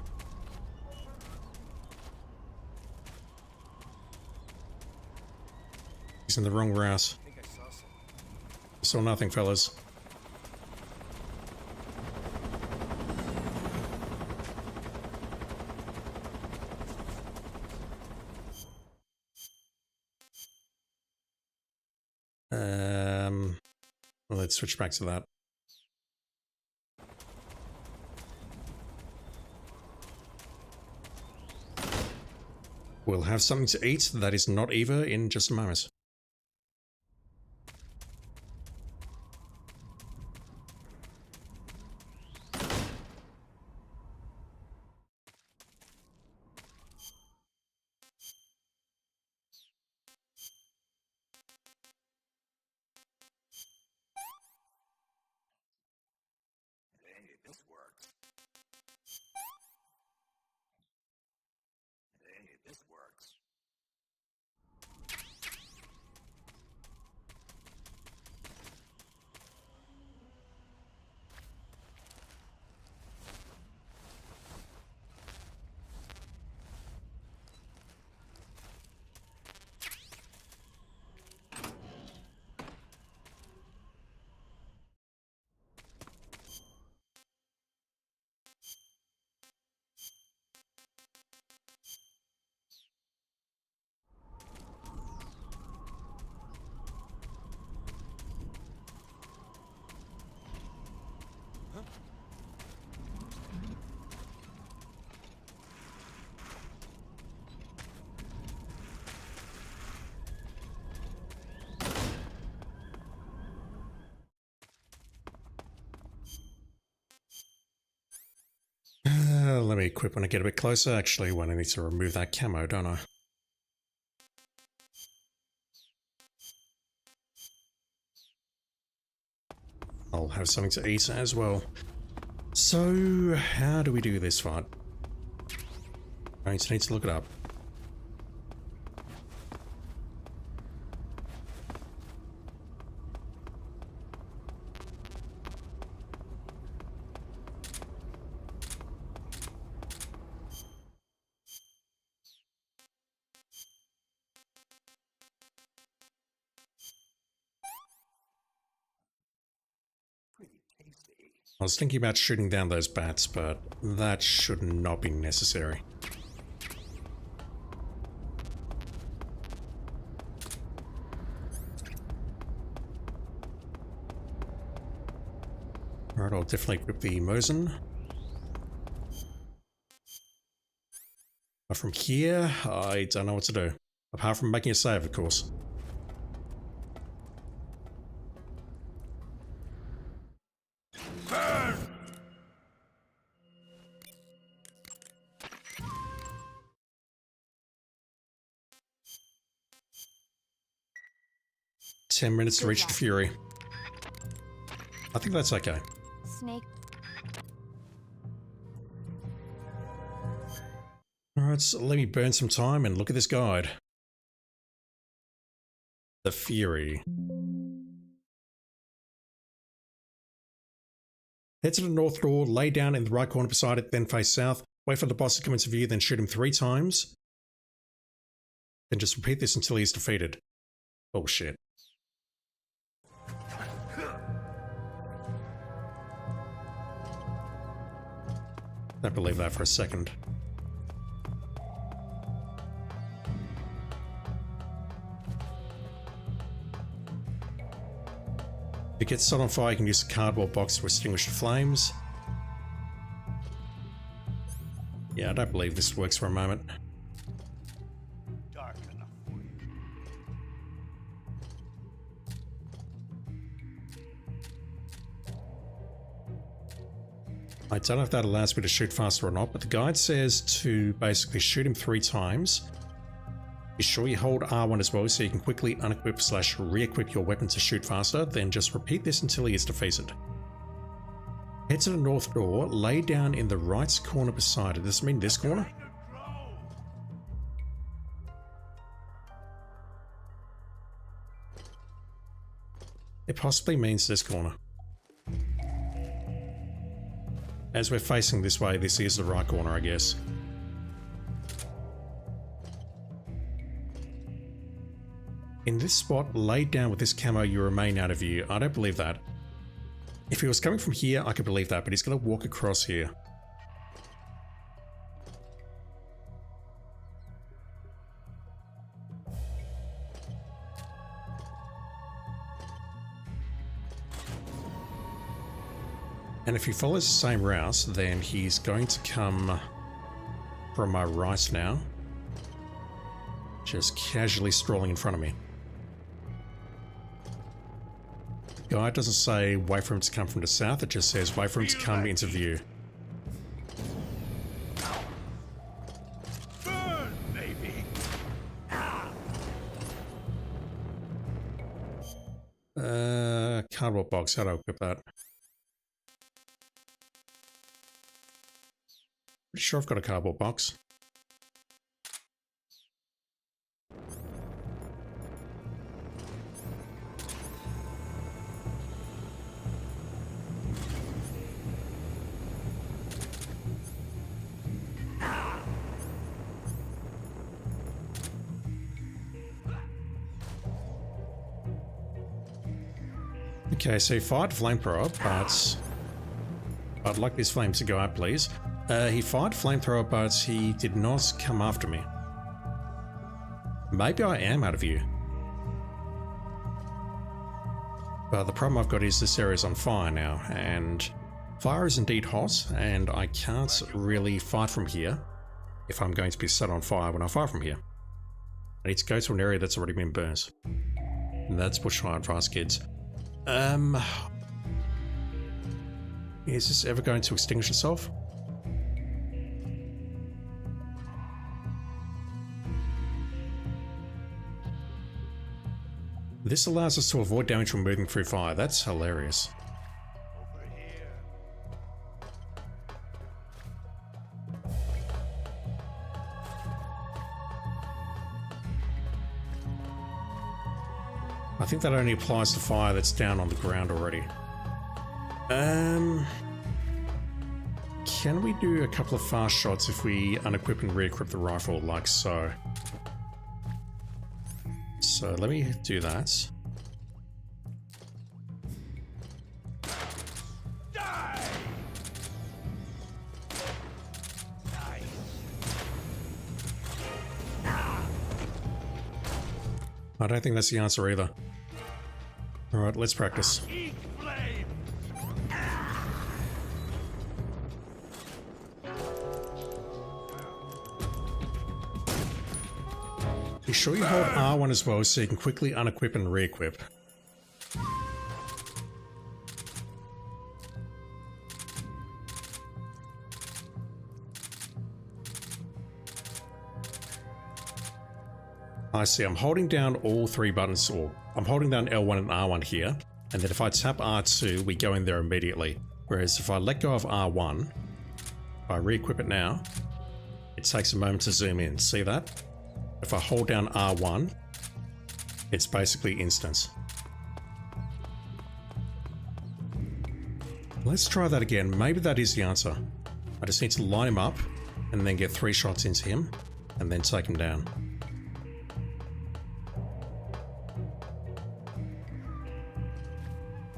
He's in the wrong route. I think I saw something. Saw nothing, fellas. Let's switch back to that. We'll have something to eat that is not Eva in just a moment. Let me equip when I get a bit closer. Actually, when I need to remove that camo, don't I? I'll have something to eat as well. So, how do we do this fight? I need to look it up. I was thinking about shooting down those bats, but that should not be necessary. Alright, I'll definitely equip the Mosin. But from here, I don't know what to do. Apart from making a save, of course. Burn! 10 minutes to Good reach luck. the Fury. I think that's okay. Snake. Alright, so let me burn some time and look at this guide. The Fury. Head to the north door, lay down in the right corner beside it, then face south. Wait for the boss to come into view, then shoot him 3 times. Then just repeat this until he is defeated. Oh shit. Don't believe that for a second. If it gets set on fire, you can use a cardboard box to extinguish the flames. Yeah, I don't believe this works for a moment. Dark enough for you. I don't know if that allows me to shoot faster or not, but the guide says to basically shoot him 3 times. Be sure you hold R1 as well so you can quickly unequip / re-equip your weapon to shoot faster, then just repeat this until he is defeated. Head to the north door, lay down in the right corner beside it. Does this mean this corner? It possibly means this corner. As we're facing this way, this is the right corner, I guess. In this spot, laid down with this camo, you remain out of view. I don't believe that. If he was coming from here, I could believe that, but he's going to walk across here. And if he follows the same route, then he's going to come from my right now. Just casually strolling in front of me. The guide doesn't say wait for him to come from the south, it just says wait for him to come into view. Burn, baby! Cardboard box, how do I equip that? Pretty sure I've got a cardboard box. Okay, so he fired flamethrower, but I'd like these flames to go out, please. He fired flamethrower, but he did not come after me. Maybe I am out of view. But the problem I've got is this area is on fire now, and fire is indeed hot, and I can't really fight from here if I'm going to be set on fire when I fire from here. I need to go to an area that's already been burnt. And that's bushfire for us kids. Is this ever going to extinguish itself? This allows us to avoid damage from moving through fire. That's hilarious. Over here. I think that only applies to fire that's down on the ground already. Can we do a couple of fast shots if we unequip and re-equip the rifle like so? So let me do that. Die! I don't think that's the answer either. Alright, let's practice. Eat flame! Be sure you hold R1 as well so you can quickly unequip and re-equip. I see, I'm holding down all three buttons, or I'm holding down L1 and R1 here, and then if I tap R2, we go in there immediately. Whereas if I let go of R1, if I re-equip it now, it takes a moment to zoom in. See that? If I hold down R1, it's basically instant. Let's try that again. Maybe that is the answer. I just need to line him up and then get 3 shots into him and then take him down.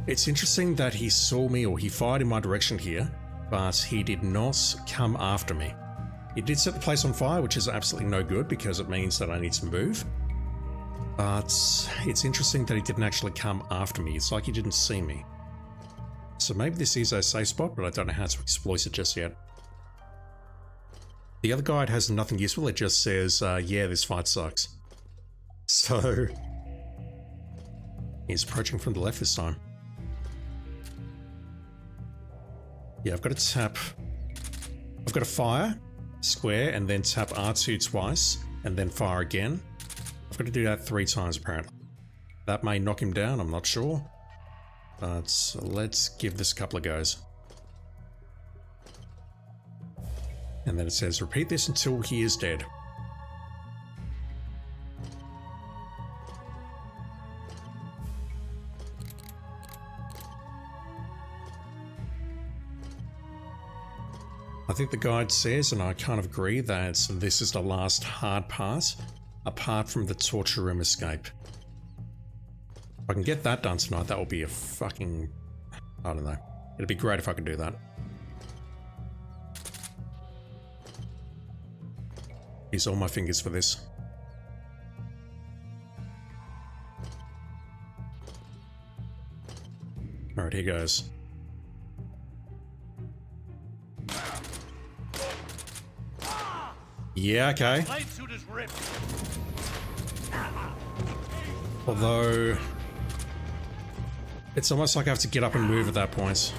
It's interesting that he saw me, or he fired in my direction here, but he did not come after me. He did set the place on fire, which is absolutely no good because it means that I need to move. But it's interesting that he didn't actually come after me. It's like he didn't see me. So maybe this is a safe spot, but I don't know how to exploit it just yet. The other guide has nothing useful. It just says, yeah, this fight sucks. So he's approaching from the left this time. Yeah, I've got to tap. I've got to fire, square, and then tap R2 twice, and then fire again. I've got to do that 3 times apparently. That may knock him down, I'm not sure. But let's give this a couple of goes. And then it says, repeat this until he is dead. I think the guide says, and I kind of agree, that this is the last hard part, apart from the torture room escape. If I can get that done tonight, that will be a fucking... I don't know. It'd be great if I could do that. Use all my fingers for this. Alright, here goes. Yeah, okay. Although, it's almost like I have to get up and move at that point.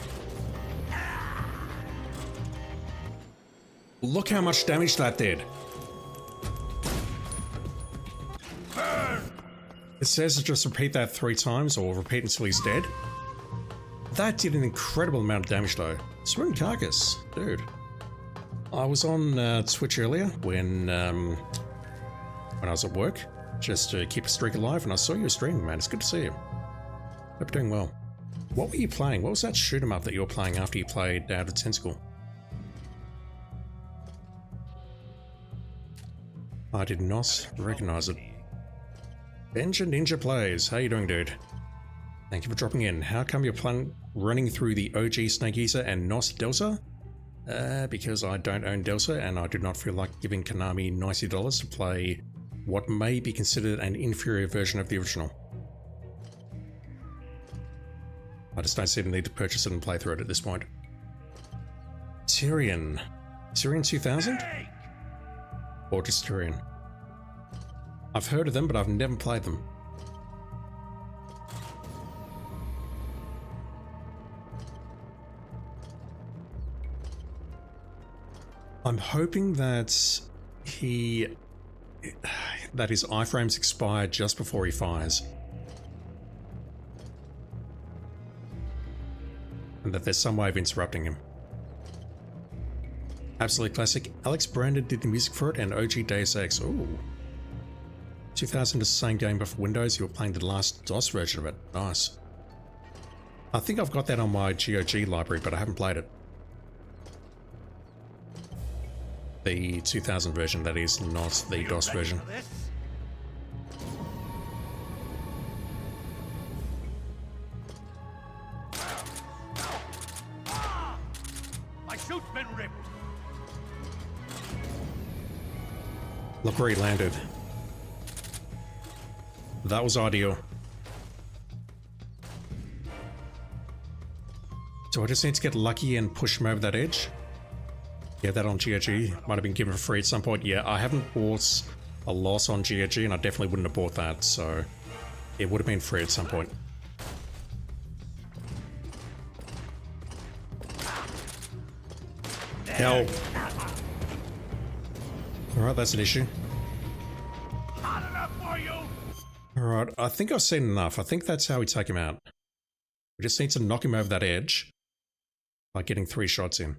Look how much damage that did. It says to just repeat that 3 times, or repeat until he's dead. That did an incredible amount of damage though. Swing carcass, dude. I was on Twitch earlier when I was at work, just to keep a streak alive, and I saw you streaming, man. It's good to see you. Hope you're doing well. What were you playing? What was that shoot 'em up that you were playing after you played Out of Tentacle? I did not recognize it. Benja Ninja Plays. How you doing, dude? Thank you for dropping in. How come you're running through the OG Snake Eater and not Delta? Because I don't own Delta and I do not feel like giving Konami $90 to play what may be considered an inferior version of the original. I just don't see the need to purchase it and play through it at this point. Tyrion. Tyrion 2000? Or just Tyrion? I've heard of them, but I've never played them. I'm hoping that his iframes expire just before he fires. and that there's some way of interrupting him. Absolute classic. Alex Brandon did the music for it, and OG Deus Ex. Ooh. 2000 is the same game but for Windows. You were playing the last DOS version of it. Nice. I think I've got that on my GOG library, but I haven't played it. The 2000 version, that is, not the DOS version. My chute's been ripped. Look where he landed. That was ideal. So I just need to get lucky and push him over that edge. Yeah, that on GOG might have been given for free at some point. Yeah, I haven't bought a loss on GOG, and I definitely wouldn't have bought that, so it would have been free at some point. Hell. Alright, that's an issue. Hot enough for you. Alright, I think I've seen enough. I think that's how we take him out. We just need to knock him over that edge by getting 3 shots in.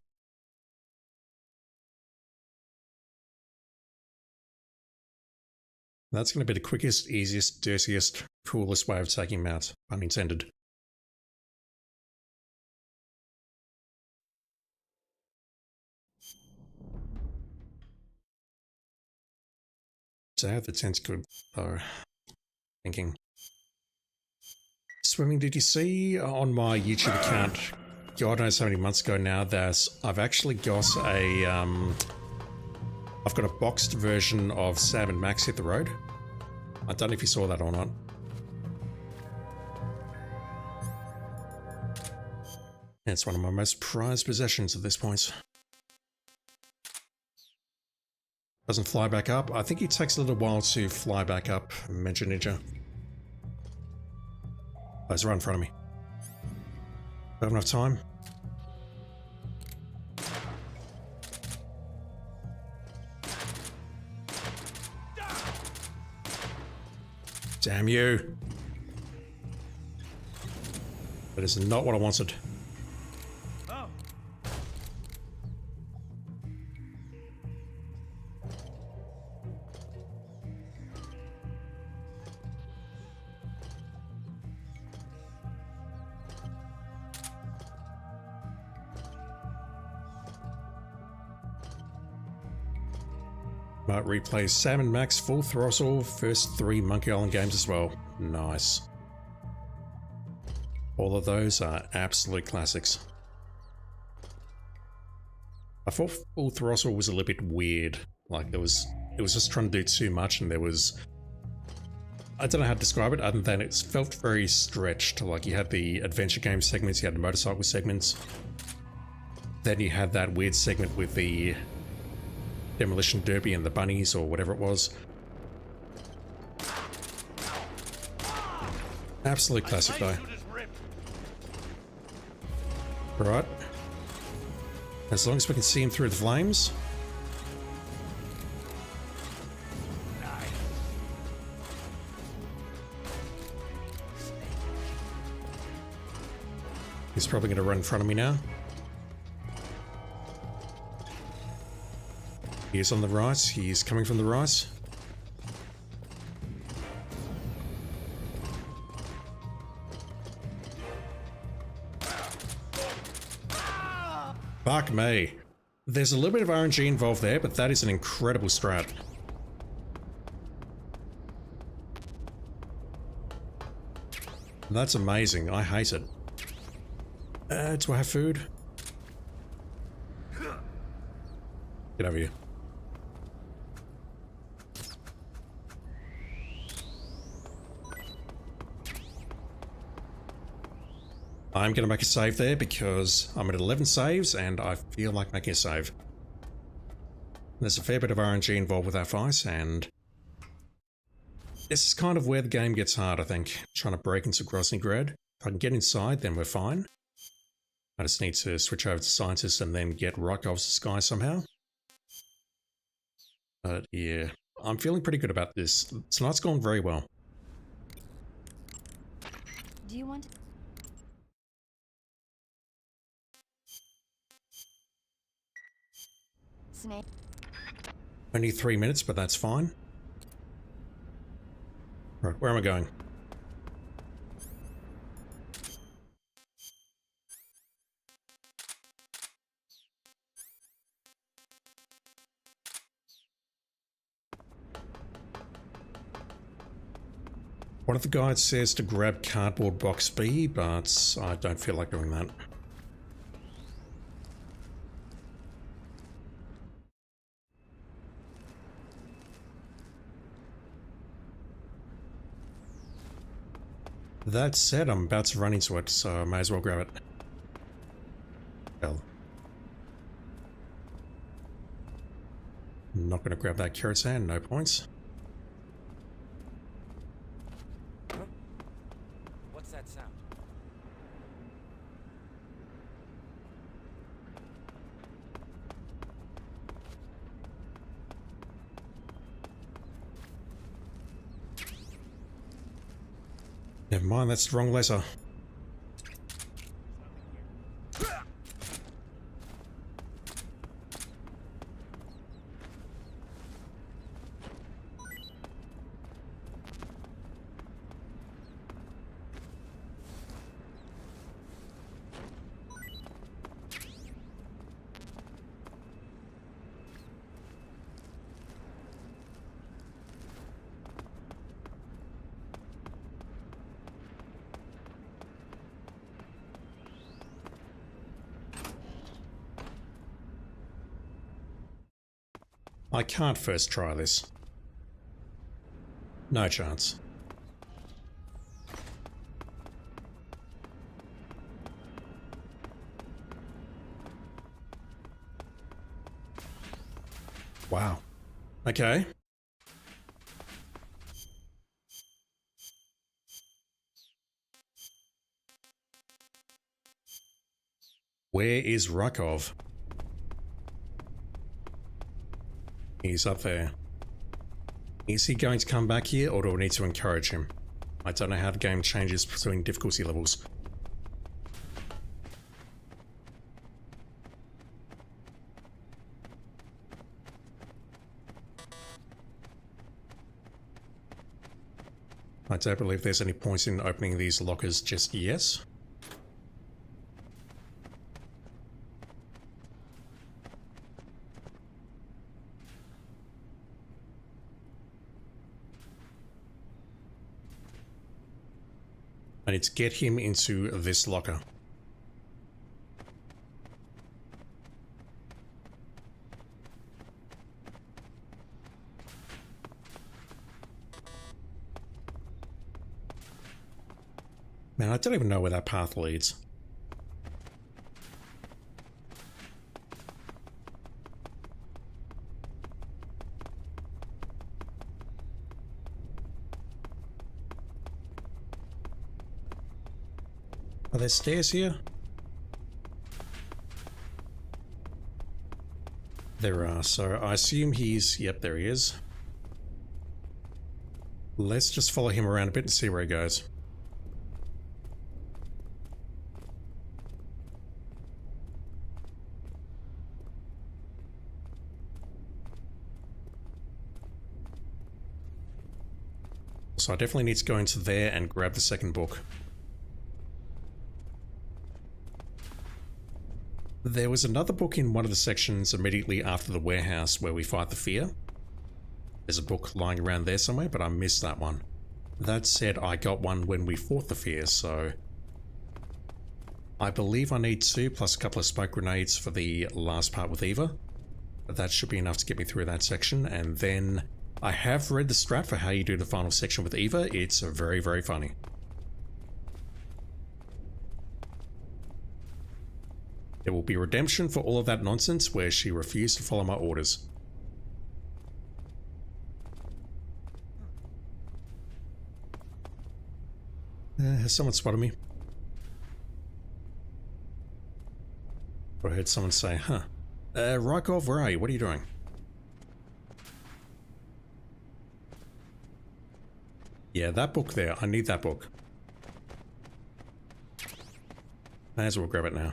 That's going to be the quickest, easiest, dirtiest, coolest way of taking him out, pun intended. So the tent's good, though. Thinking. Swimming, did you see on my YouTube account, God knows how many months ago now, that I've actually got a, I've got a boxed version of Sam & Max Hit the Road. I don't know if you saw that or not. It's one of my most prized possessions at this point. Doesn't fly back up. I think it takes a little while to fly back up, Major Ninja. Oh, he's right in front of me. Do I have enough time? Damn you. That is not what I wanted. Oh. Might replay Sam & Max Full Throttle, first 3 Monkey Island games as well. Nice. All of those are absolute classics. I thought Full Throttle was a little bit weird. Like it was just trying to do too much, and there was, I don't know how to describe it other than it felt very stretched. Like you had the adventure game segments, you had the motorcycle segments. Then you had that weird segment with the Demolition Derby and the bunnies or whatever it was. Absolute classic though. Right. As long as we can see him through the flames. He's probably going to run in front of me now. He is on the right. He's coming from the right. Fuck me. There's a little bit of RNG involved there, but that is an incredible strat. That's amazing. I hate it. Do I have food? Get over here. I'm going to make a save there because I'm at 11 saves and I feel like making a save. There's a fair bit of RNG involved with that fight, and this is kind of where the game gets hard, I think. Trying to break into Groznyj. If I can get inside, then we're fine. I just need to switch over to Scientist and then get Rykov's Sky somehow. But yeah, I'm feeling pretty good about this. Tonight's gone very well. Do you want to Snake. Only 3 minutes, but that's fine. Right, where am I going? One of the guides says to grab cardboard box B, but I don't feel like doing that. That said, I'm about to run into it, so I may as well grab it. Well. I'm not going to grab that kerosene, no points. What's that sound? Never mind, that's the wrong letter. I can't first try this. No chance. Wow. Okay. Where is Rykov? He's up there. Is he going to come back here, or do I need to encourage him? I don't know how the game changes between difficulty levels. I don't believe there's any point in opening these lockers just yet. I need to get him into this locker. Man, I don't even know where that path leads. Are there stairs here? There are, so I assume he's... Yep, there he is. Let's just follow him around a bit and see where he goes. So I definitely need to go into there and grab the second book. There was another book in one of the sections immediately after the warehouse where we fight the fear. There's a book lying around there somewhere, but I missed that one. That said, I got one when we fought the fear, so... I believe I need 2 plus a couple of smoke grenades for the last part with Eva. But that should be enough to get me through that section, and then... I have read the strat for how you do the final section with Eva. It's very, very funny. There will be redemption for all of that nonsense where she refused to follow my orders. Has someone spotted me? I heard someone say, huh. Rykov, where are you? What are you doing? Yeah, that book there. I need that book. May as well grab it now.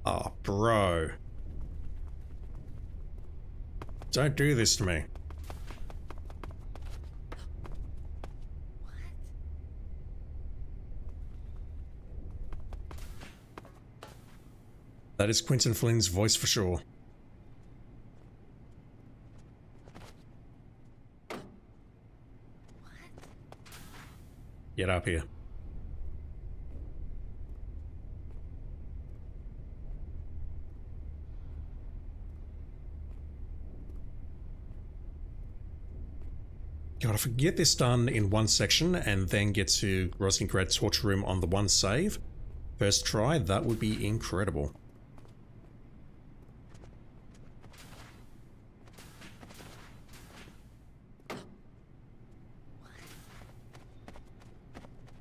Oh, bro. Don't do this to me. That is Quentin Flynn's voice for sure. Get up here. God, if I can get this done in one section and then get to Rosengard Torture Room on the one save, first try, that would be incredible.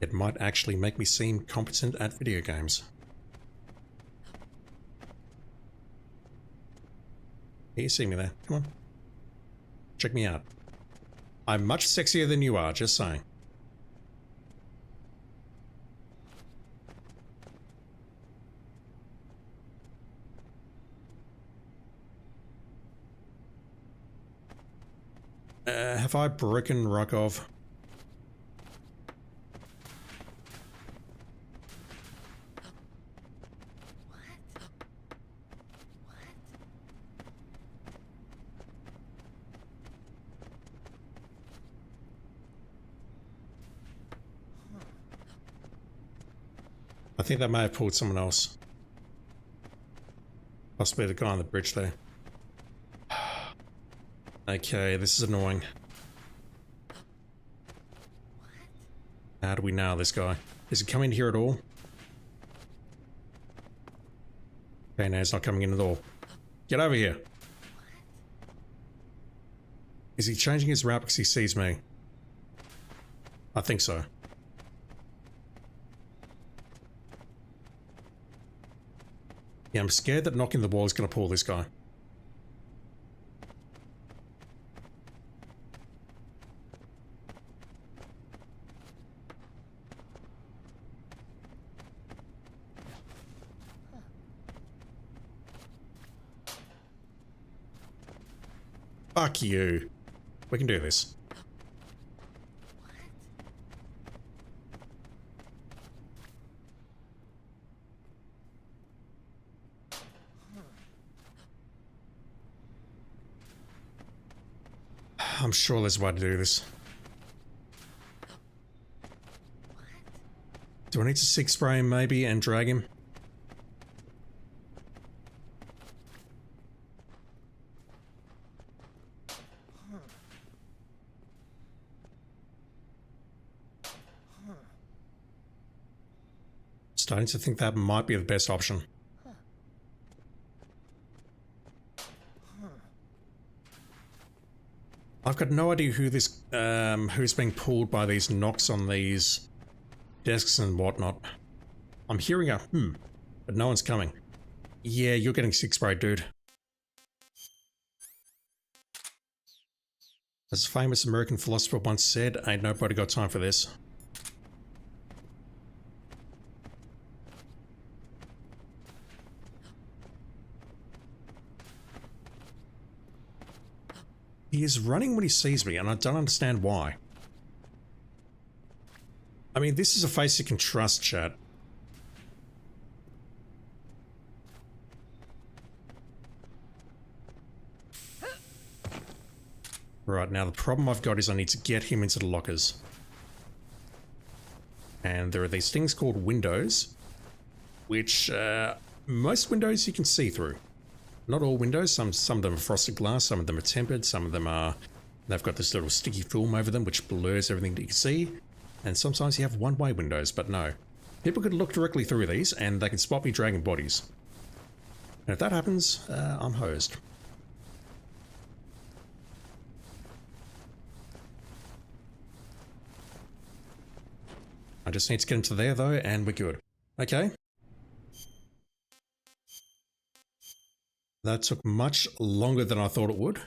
It might actually make me seem competent at video games. You see me there. Come on. Check me out. I'm much sexier than you are, just saying. Have I broken Rokov? I think that may have pulled someone else. Possibly the guy on the bridge there. Okay, this is annoying. How do we nail this guy? Is he coming here at all? Okay, no, he's not coming in at all. Get over here. Is he changing his route because he sees me? I think so. Yeah, I'm scared that knocking the wall is going to pull this guy. Fuck you. We can do this. I'm sure there's a way to do this. Do I need to Sig Spray him maybe and drag him? Starting to think that might be the best option. I've got no idea who this, who's being pulled by these knocks on these desks and whatnot. I'm hearing a but no one's coming. Yeah, you're getting Sig Spray, dude. As a famous American philosopher once said, ain't nobody got time for this. He is running when he sees me, and I don't understand why. I mean, this is a face you can trust, chat. Right, now the problem I've got is I need to get him into the lockers. And there are these things called windows, which most windows you can see through. Not all windows, some of them are frosted glass, some of them are tempered, some of them are... They've got this little sticky film over them which blurs everything that you can see. And sometimes you have one-way windows, but no. People could look directly through these and they can spot me dragging bodies. And if that happens, I'm hosed. I just need to get into there though and we're good. Okay. That took much longer than I thought it would.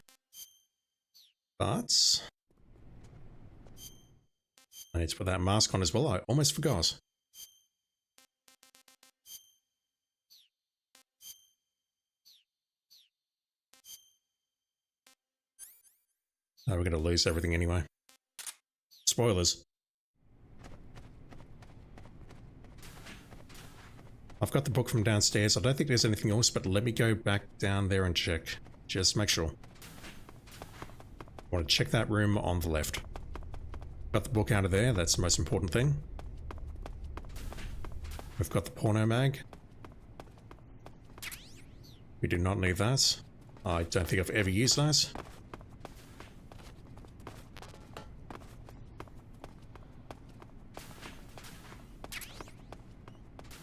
But I need to put that mask on as well. I almost forgot. No, we're going to lose everything anyway. Spoilers. I've got the book from downstairs. I don't think there's anything else, but let me go back down there and check. Just make sure. I want to check that room on the left. Got the book out of there. That's the most important thing. We've got the porno mag. We do not need that. I don't think I've ever used that.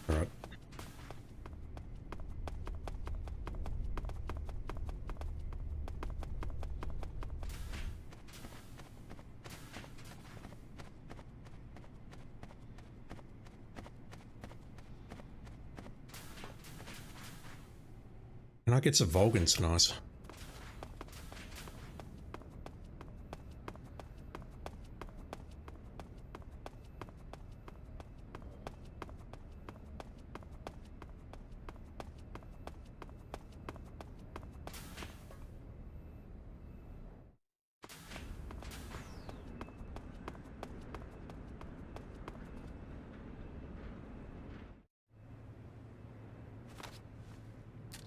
Alright. Can I get some Vulcan tonight?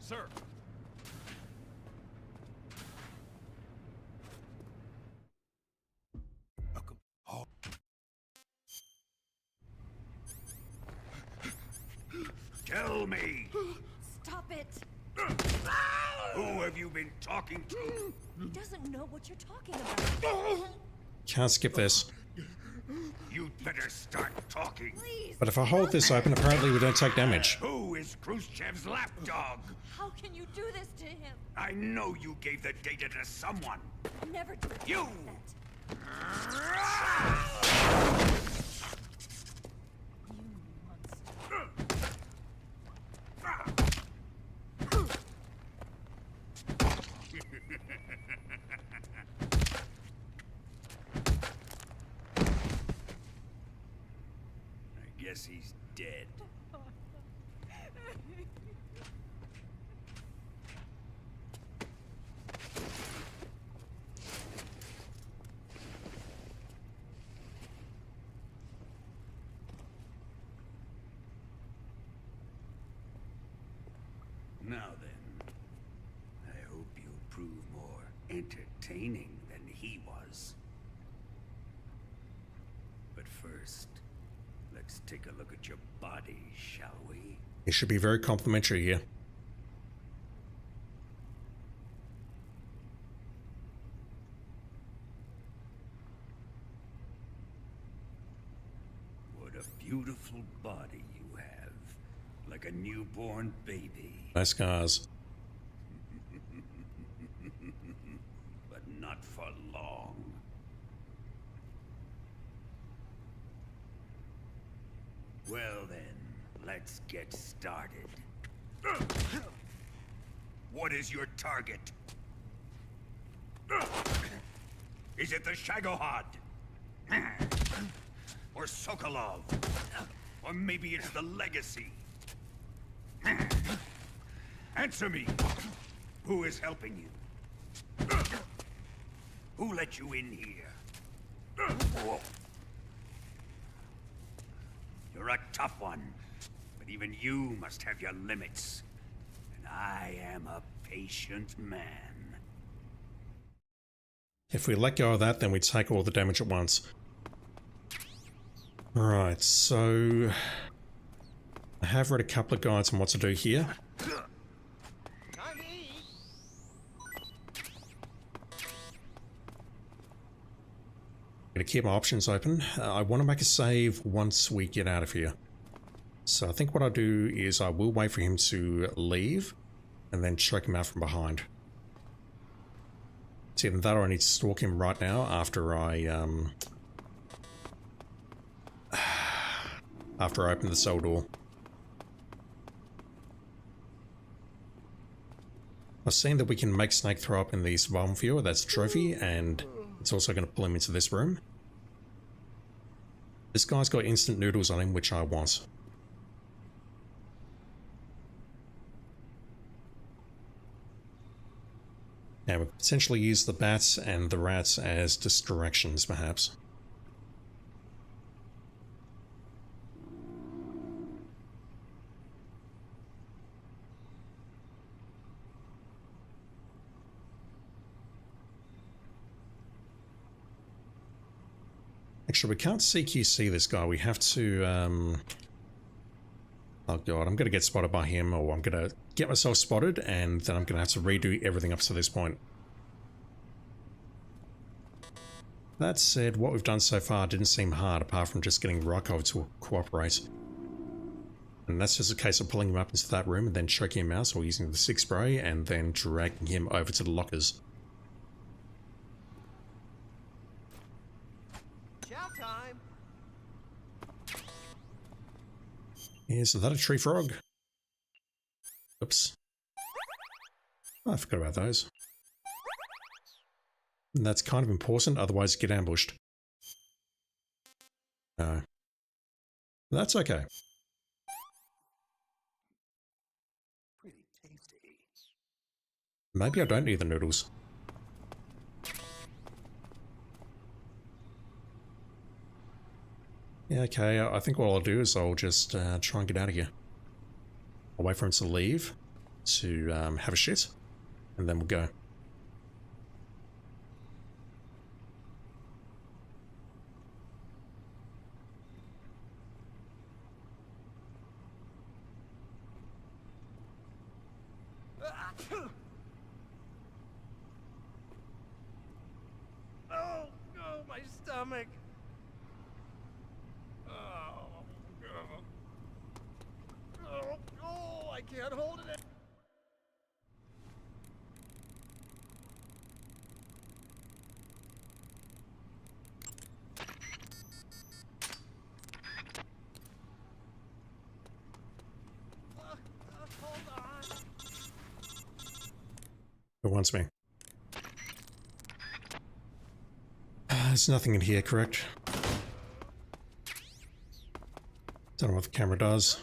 Sir. Tell me, Stop it! who have you been talking to? He doesn't know what you're talking about. Can't skip this. You'd better start talking. Please! But if I hold this open, apparently we don't take damage. Who is Khrushchev's lapdog? How can you do this to him? I know you gave the data to someone. Never do You! that. You monster. I guess he's dead. Now then, I hope you prove more entertaining than he was. But first, let's take a look at your body, shall we? It should be very complimentary here. What a beautiful body you have, like a newborn baby. No scars. But not for long. Well then, let's get started. What is your target? Is it the Shagohod? Or Sokolov? Or maybe it's the Legacy? Answer me! Who is helping you? Who let you in here? You're a tough one, but even you must have your limits. And I am a patient man. If we let go of that, then we take all the damage at once. Right, so I have read a couple of guides on what to do here. Gonna keep my options open. I want to make a save once we get out of here. So I think what I'll do is I will wait for him to leave and then choke him out from behind. It's either that or I need to stalk him right now after I open the cell door. I've seen that we can make Snake throw up in the survival viewer, that's a trophy, and it's also going to pull him into this room. This guy's got instant noodles on him, which I want. Now we potentially use the bats and the rats as distractions, perhaps. Actually, we can't CQC this guy. We have to, oh god, I'm going to get spotted by him, or I'm going to get myself spotted, and then I'm going to have to redo everything up to this point. That said, what we've done so far didn't seem hard, apart from just getting Rykov to cooperate. And that's just a case of pulling him up into that room and then choking him out, or using the sick spray, and then dragging him over to the lockers. Is that a tree frog? Oops. Oh, I forgot about those. And that's kind of important, otherwise get ambushed. No. That's okay. Pretty tasty. Maybe I don't need the noodles. Yeah, okay, I think what I'll do is I'll just try and get out of here. I'll wait for him to leave, to have a shit, and then we'll go. Oh, no, my stomach. Oh, I can't hold it. Hold on. Who wants me? There's nothing in here, correct? Don't know what the camera does.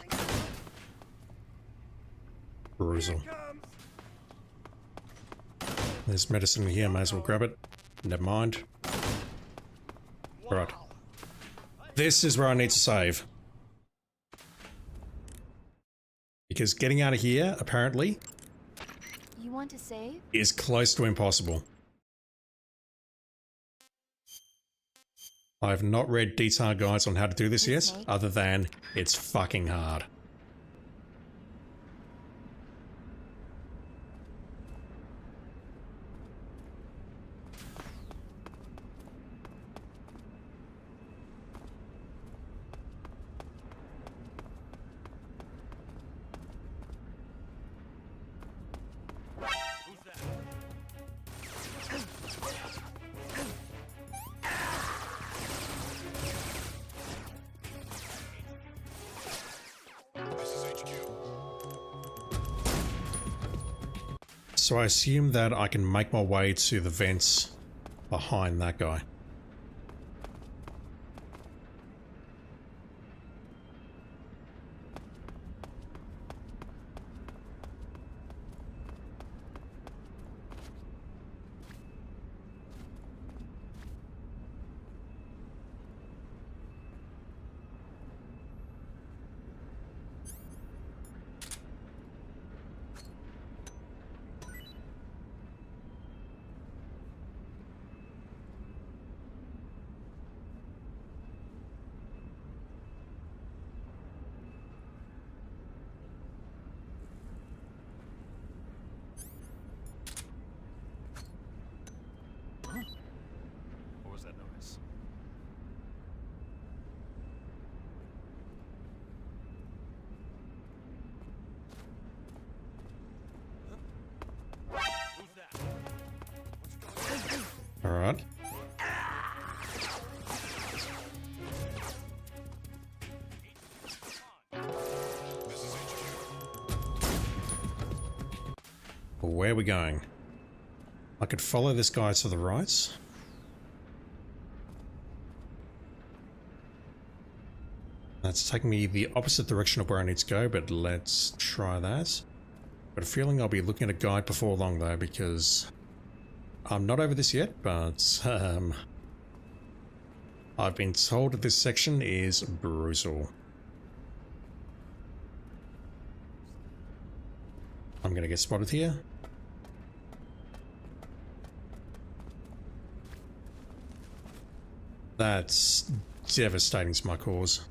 Brutal. There's medicine in here, might as well grab it. Never mind. Right. This is where I need to save. Because getting out of here, apparently, You want to save? is close to impossible. I have not read detailed guides on how to do this yet, other than it's fucking hard. This is HQ. So I assume that I can make my way to the vents behind that guy. What was that noise? Who's that? Alright. This is HQ. Where are we going? I could follow this guy to the right. That's taking me the opposite direction of where I need to go, but let's try that. Got a feeling I'll be looking at a guide before long though, because I'm not over this yet, but I've been told that this section is brutal. I'm gonna get spotted here. That's devastating to my cause.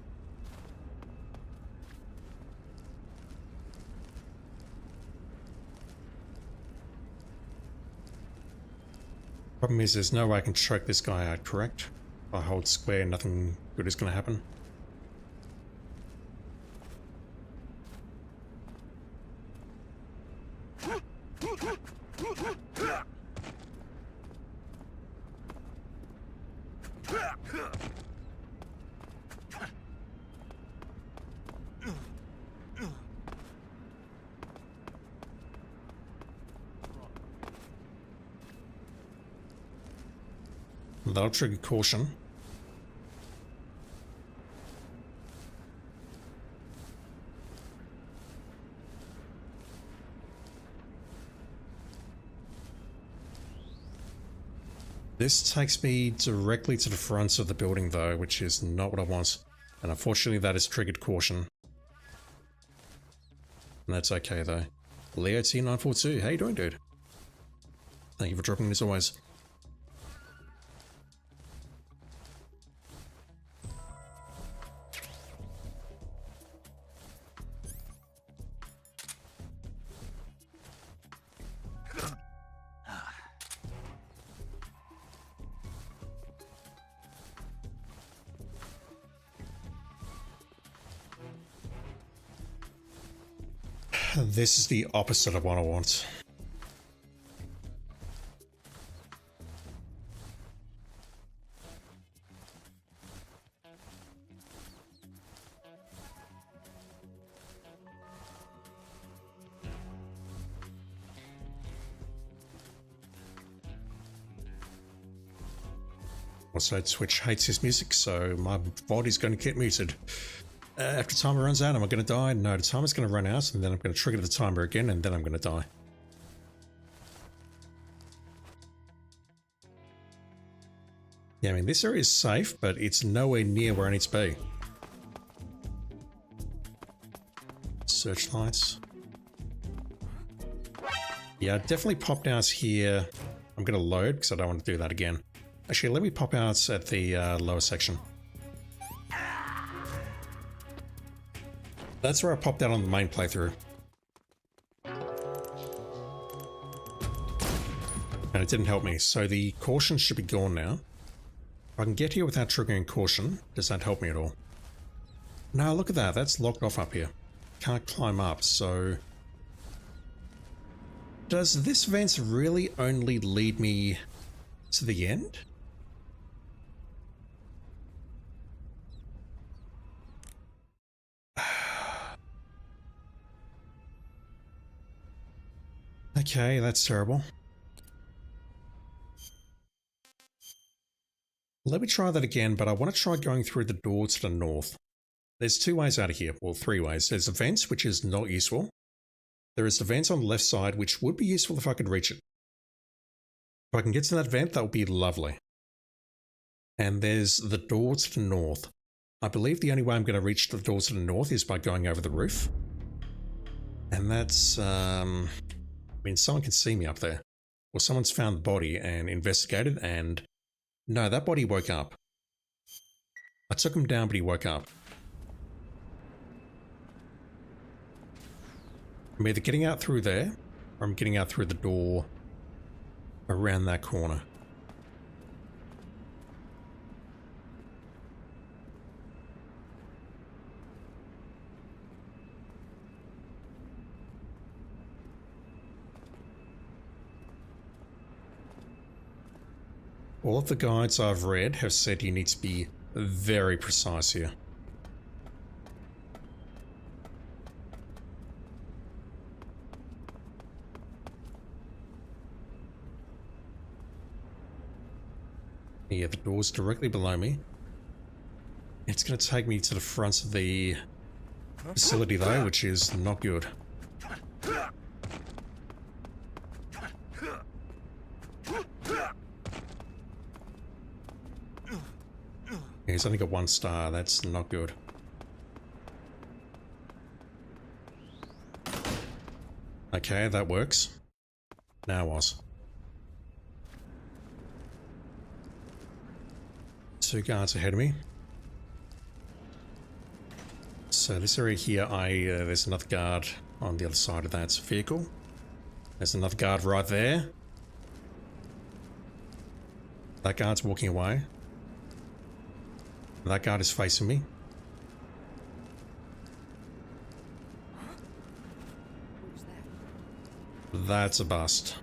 Problem is, there's no way I can choke this guy out, correct? If I hold square, nothing good is going to happen. That'll trigger caution. This takes me directly to the front of the building though, which is not what I want. And unfortunately that has triggered caution. And that's okay though. Leo T942, how you doing, dude? Thank you for dropping as always. This is the opposite of what I want. Also, Twitch hates his music, so my body's going to get muted. After the timer runs out, am I going to die? No, the timer's going to run out, and then I'm going to trigger the timer again, and then I'm going to die. Yeah, I mean, this area is safe, but it's nowhere near where I need to be. Searchlights. Yeah, I definitely popped out here. I'm going to load, because I don't want to do that again. Actually, let me pop out at the lower section. That's where I popped out on the main playthrough. And it didn't help me, so the caution should be gone now. If I can get here without triggering caution, does that help me at all? No, look at that, that's locked off up here. Can't climb up, so... Does this vent really only lead me to the end? Okay, that's terrible. Let me try that again, but I want to try going through the door to the north. There's two ways out of here, well, three ways. There's a vent, which is not useful. There is the vent on the left side, which would be useful if I could reach it. If I can get to that vent, that would be lovely. And there's the door to the north. I believe the only way I'm going to reach the door to the north is by going over the roof. And that's, I mean, someone can see me up there. Or someone's found the body and investigated, and no, that body woke up. I took him down, but he woke up. I'm either getting out through there, or I'm getting out through the door around that corner. All of the guides I've read have said you need to be very precise here. Yeah, the door's directly below me. It's going to take me to the front of the facility though, which is not good. He's only got 1 star. That's not good. Okay, that works. Now what? 2 guards ahead of me. So this area here, there's another guard on the other side of that vehicle. There's another guard right there. That guard's walking away. That guard is facing me. That's a bust.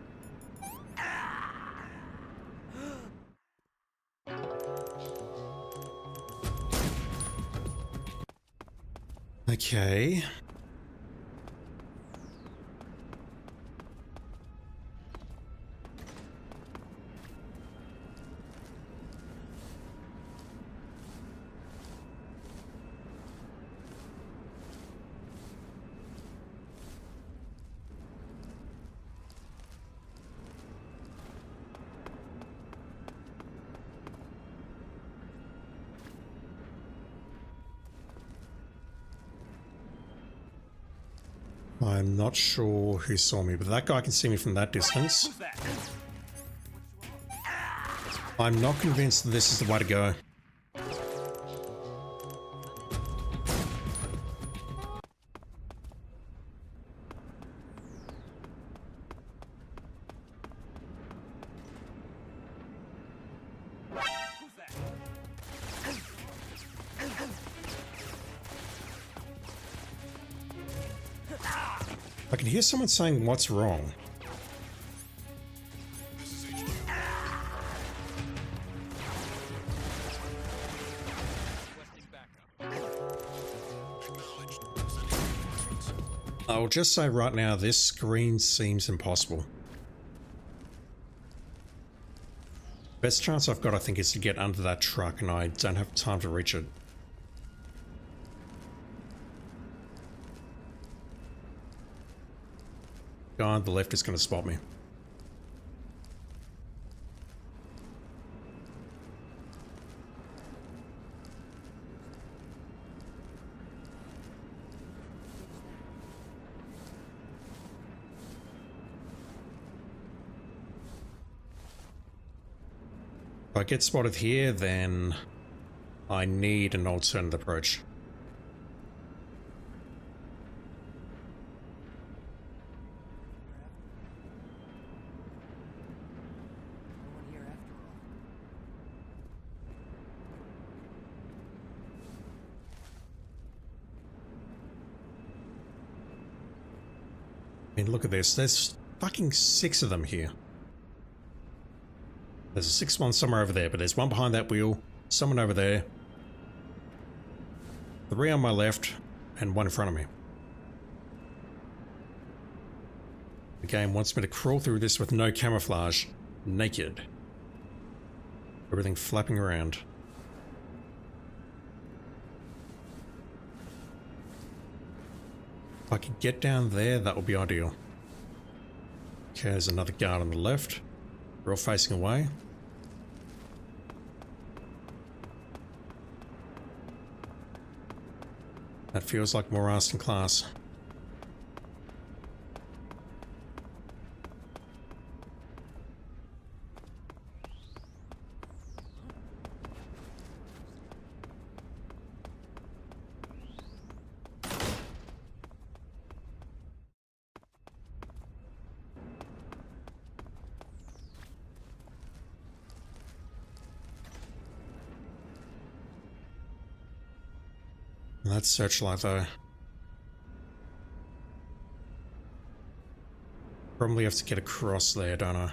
Okay. I'm not sure who saw me, but that guy can see me from that distance. Who's that? I'm not convinced that this is the way to go. Who's that? I can hear someone saying, "What's wrong?" This is HQ. Requesting backup. Acknowledged. Sending reinforcements. I'll just say right now, this screen seems impossible. Best chance I've got, I think, is to get under that truck, and I don't have time to reach it. Guy on the left is going to spot me. If I get spotted here, then I need an alternate approach. I mean, look at this. There's fucking 6 of them here. There's a 6th one somewhere over there, but there's one behind that wheel, someone over there, 3 on my left, and 1 in front of me. The game wants me to crawl through this with no camouflage, naked. Everything flapping around. If I could get down there, that would be ideal. Okay, there's another guard on the left. We're all facing away. That feels like more Aston class. That's Searchlight though. Probably have to get across there, don't I?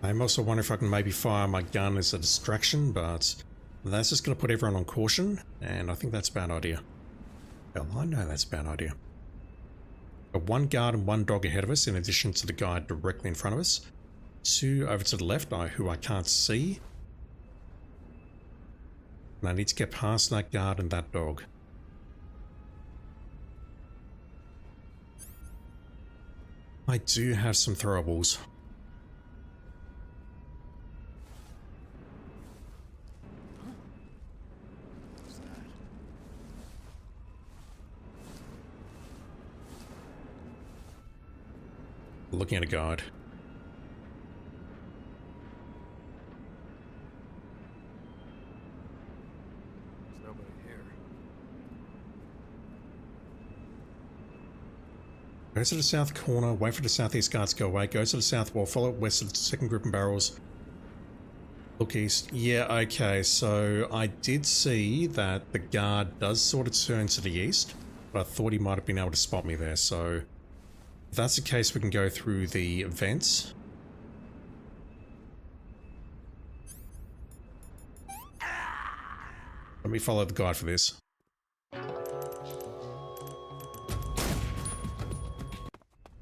I'm also wondering if I can maybe fire my gun as a distraction, but that's just going to put everyone on caution, and I think that's a bad idea. Well, I know that's a bad idea. Got one guard and one dog ahead of us in addition to the guy directly in front of us. Two over to the left, who I can't see. And I need to get past that guard and that dog. I do have some throwables. Looking at a guard. There's nobody here. Go to the south corner, wait for the southeast guards to go away, go to the south wall, follow west of the second group of barrels. Look east. Yeah, okay, so I did see that the guard does sort of turn to the east, but I thought he might have been able to spot me there, so if that's the case, we can go through the vents. Let me follow the guide for this.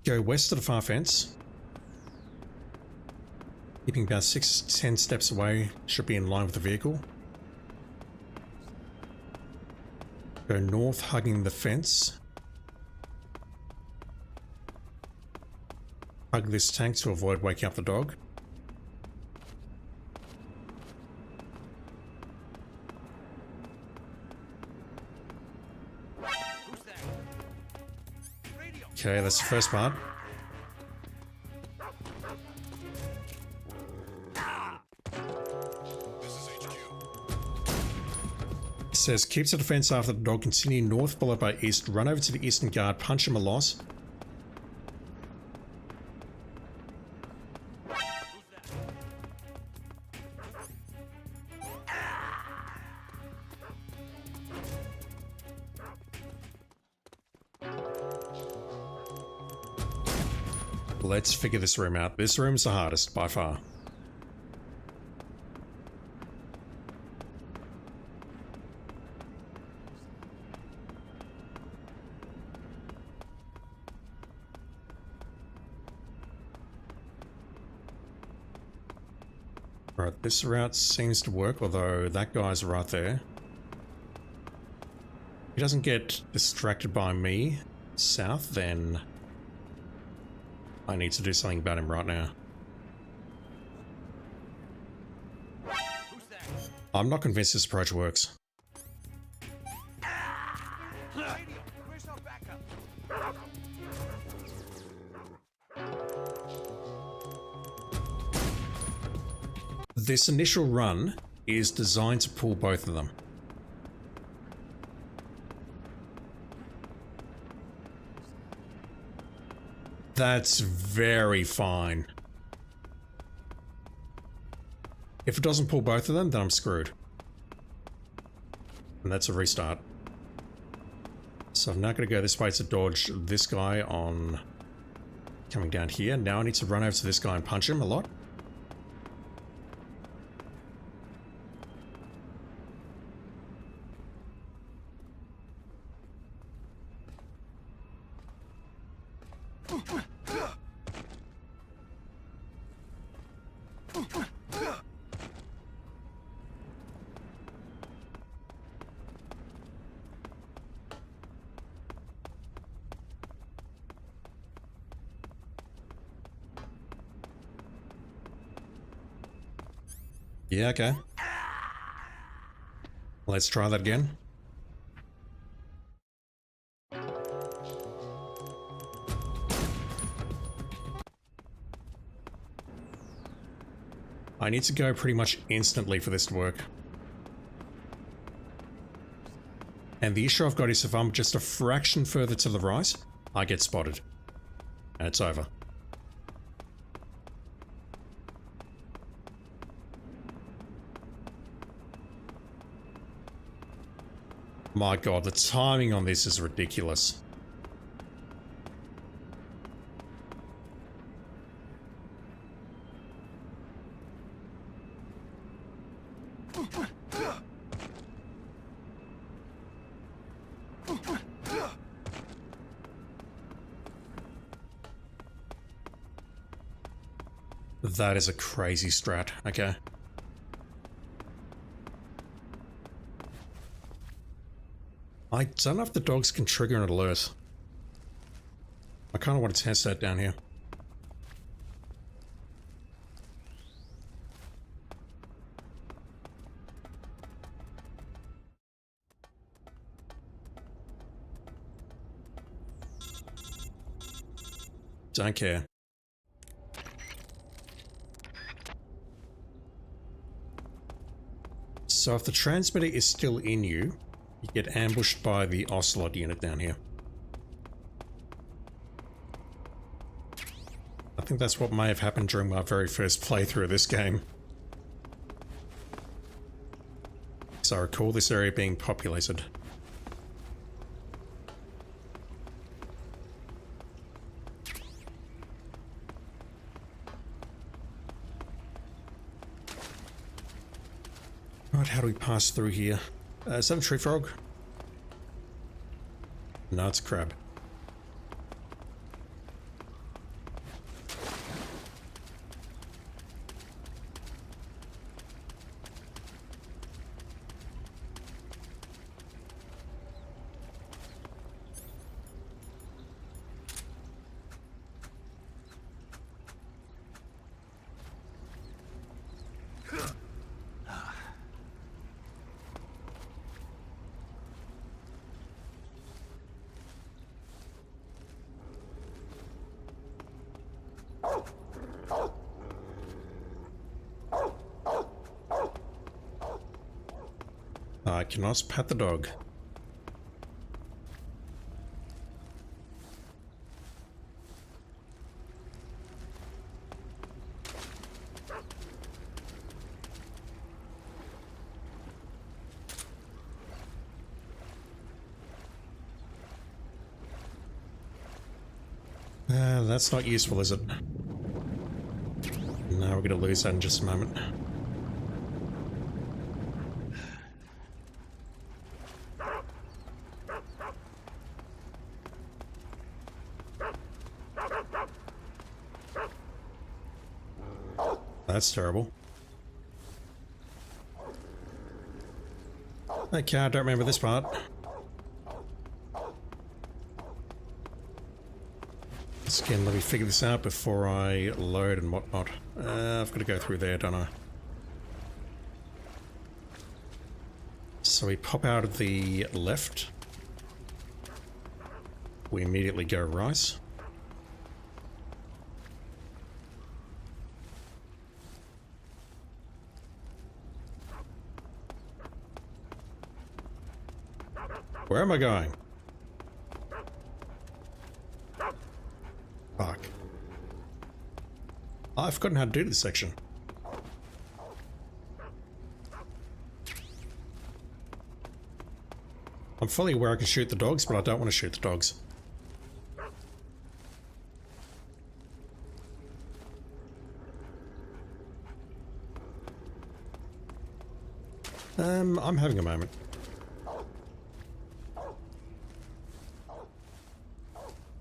Go west of the far fence. Keeping about 6 to 10 steps away, should be in line with the vehicle. Go north, hugging the fence. Hug this tank to avoid waking up the dog. Who's that? Radio. Okay, that's the first part. This is HQ. It says, keep to the fence after the dog, continue north followed by east, run over to the eastern guard, punch him a loss. Let's figure this room out. This room's the hardest, by far. Right, this route seems to work, although that guy's right there. If he doesn't get distracted by me south, then I need to do something about him right now. Who's that? I'm not convinced this approach works. Radio. Where's our backup? This initial run is designed to pull both of them. That's very fine. If it doesn't pull both of them, then I'm screwed. And that's a restart. So I'm now going to go this way to dodge this guy on coming down here. Now I need to run over to this guy and punch him a lot. Yeah, okay. Let's try that again. I need to go pretty much instantly for this to work. And the issue I've got is if I'm just a fraction further to the right, I get spotted. And it's over. My god, the timing on this is ridiculous. That is a crazy strat. Okay. I don't know if the dogs can trigger an alert. I kind of want to test that down here. Don't care. So if the transmitter is still in you, you get ambushed by the Ocelot unit down here. I think that's what may have happened during my very first playthrough of this game. So I recall this area being populated. Right, how do we pass through here? Is that a tree frog? No, it's a crab. I cannot pet the dog. That's not useful, is it? No, we're going to lose that in just a moment. That's terrible. Okay, I don't remember this part. Again, let me figure this out before I load and whatnot. I've got to go through there, don't I? So we pop out of the left. We immediately go right. Where am I going? Fuck. I've forgotten how to do this section. I'm fully aware I can shoot the dogs, but I don't want to shoot the dogs. I'm having a moment.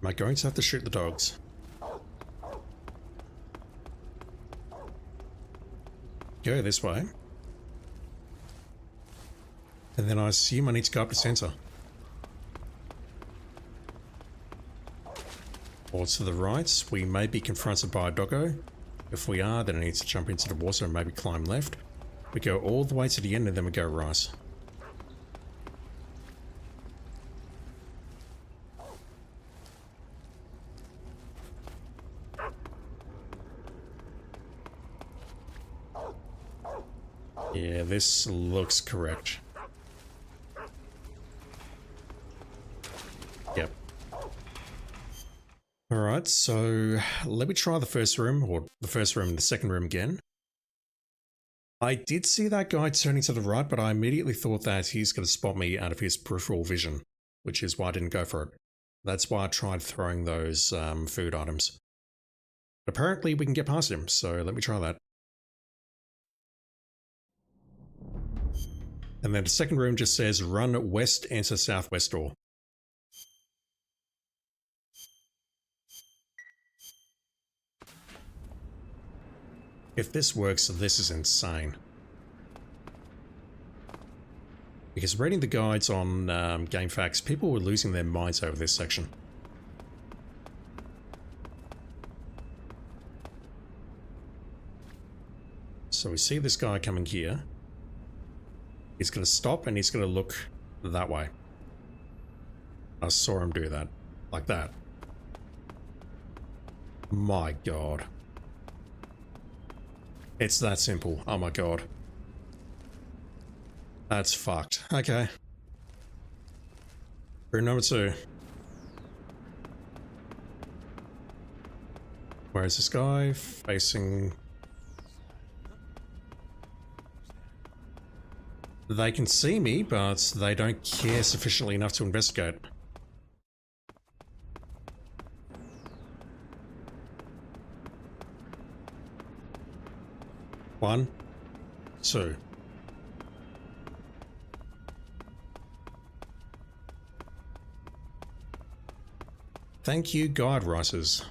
Am I going to have to shoot the dogs? Go this way. And then I assume I need to go up to center. Or to the right, we may be confronted by a doggo. If we are, then I need to jump into the water and maybe climb left. We go all the way to the end and then we go right. Yeah, this looks correct. Yep. Alright, so let me try the first room, or the first room and the second room again. I did see that guy turning to the right, but I immediately thought that he's going to spot me out of his peripheral vision, which is why I didn't go for it. That's why I tried throwing those food items. But apparently we can get past him, so let me try that. And then the second room just says run west, enter southwest door. If this works, this is insane. Because reading the guides on GameFAQs, people were losing their minds over this section. So we see this guy coming here. He's going to stop and he's going to look that way. I saw him do that. Like that. My god. It's that simple. Oh my god. That's fucked. Okay. Room number 2. Where is this guy? Facing... They can see me, but they don't care sufficiently enough to investigate. One, 2. Thank you, guide writers.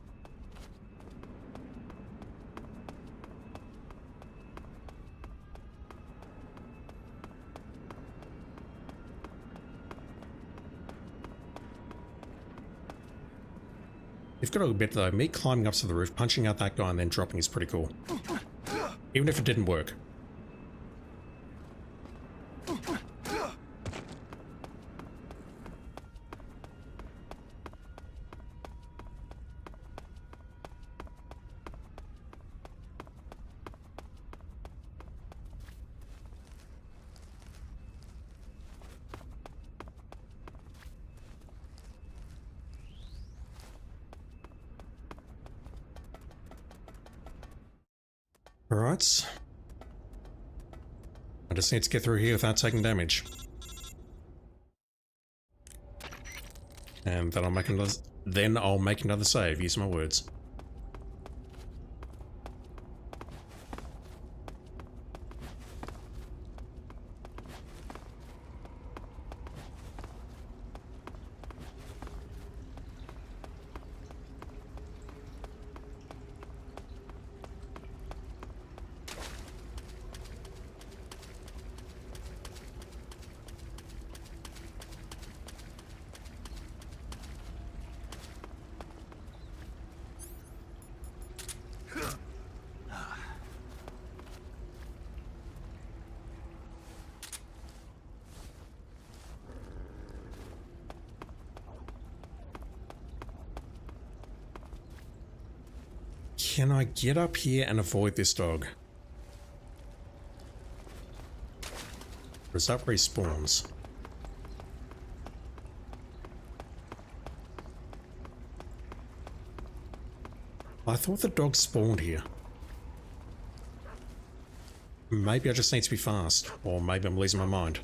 You've got to admit though, me climbing up to the roof, punching out that guy and then dropping is pretty cool. Even if it didn't work. Alright. I just need to get through here without taking damage. And then I'll make another save, use my words. Can I get up here and avoid this dog? Or is that where he spawns? I thought the dog spawned here. Maybe I just need to be fast, or maybe I'm losing my mind.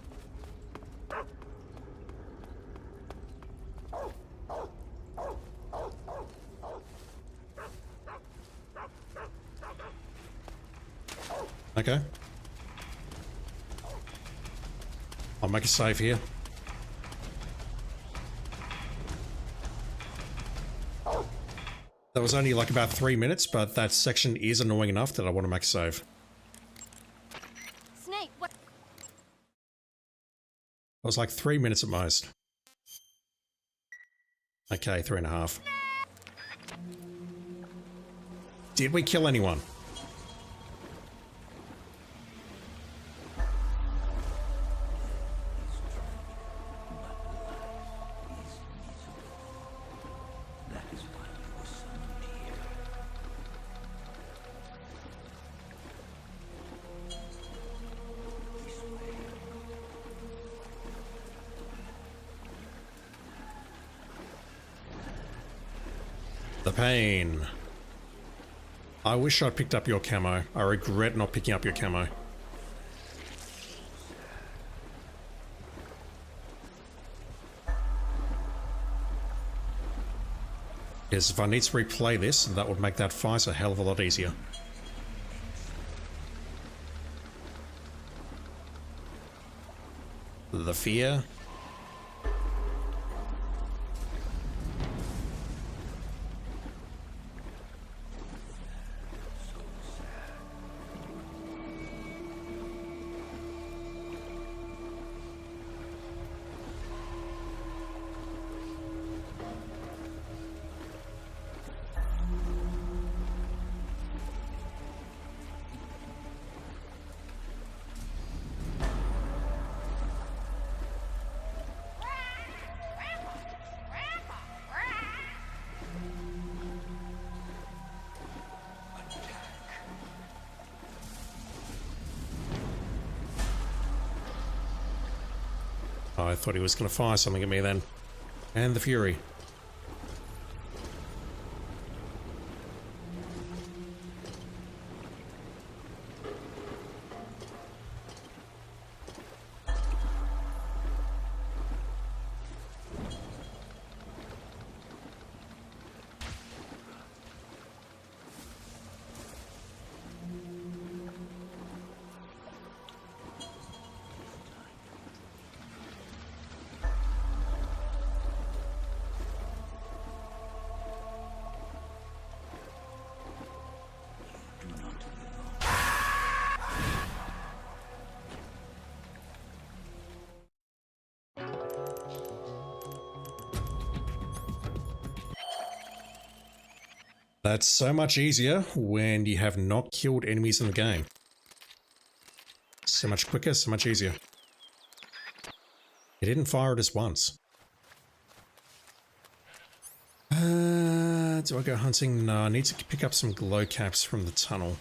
Okay. I'll make a save here. That was only like about 3 minutes, but that section is annoying enough that I want to make a save. Snake, what? That was like 3 minutes at most. Okay, 3.5. Did we kill anyone? The pain. I wish I'd picked up your camo. I regret not picking up your camo. Because if I need to replay this, that would make that fight a hell of a lot easier. The fear. I thought he was going to fire something at me then. And the Fury. That's so much easier when you have not killed enemies in the game. So much quicker, so much easier. He didn't fire at us once. Do I go hunting? No, I need to pick up some glow caps from the tunnel.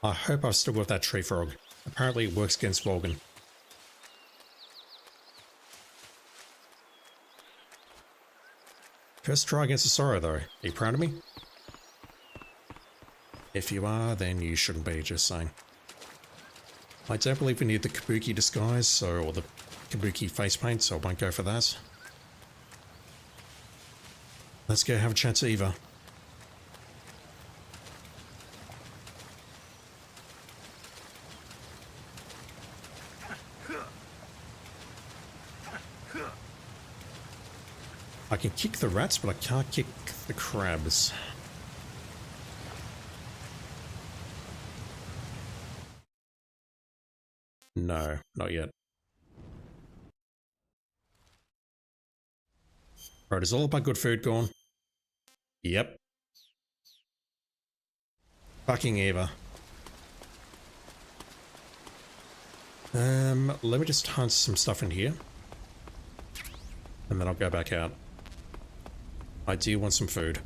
I hope I've still got that tree frog. Apparently it works against Volgan. First try against a Sorrow though. Are you proud of me? If you are, then you shouldn't be, just saying. I don't believe we need the Kabuki disguise, or the Kabuki face paint, so I won't go for that. Let's go have a chat to Eva. I can kick the rats, but I can't kick the crabs. No, not yet. Right, is all of my good food gone? Yep. Fucking Eva. Let me just hunt some stuff in here. And then I'll go back out. I do want some food.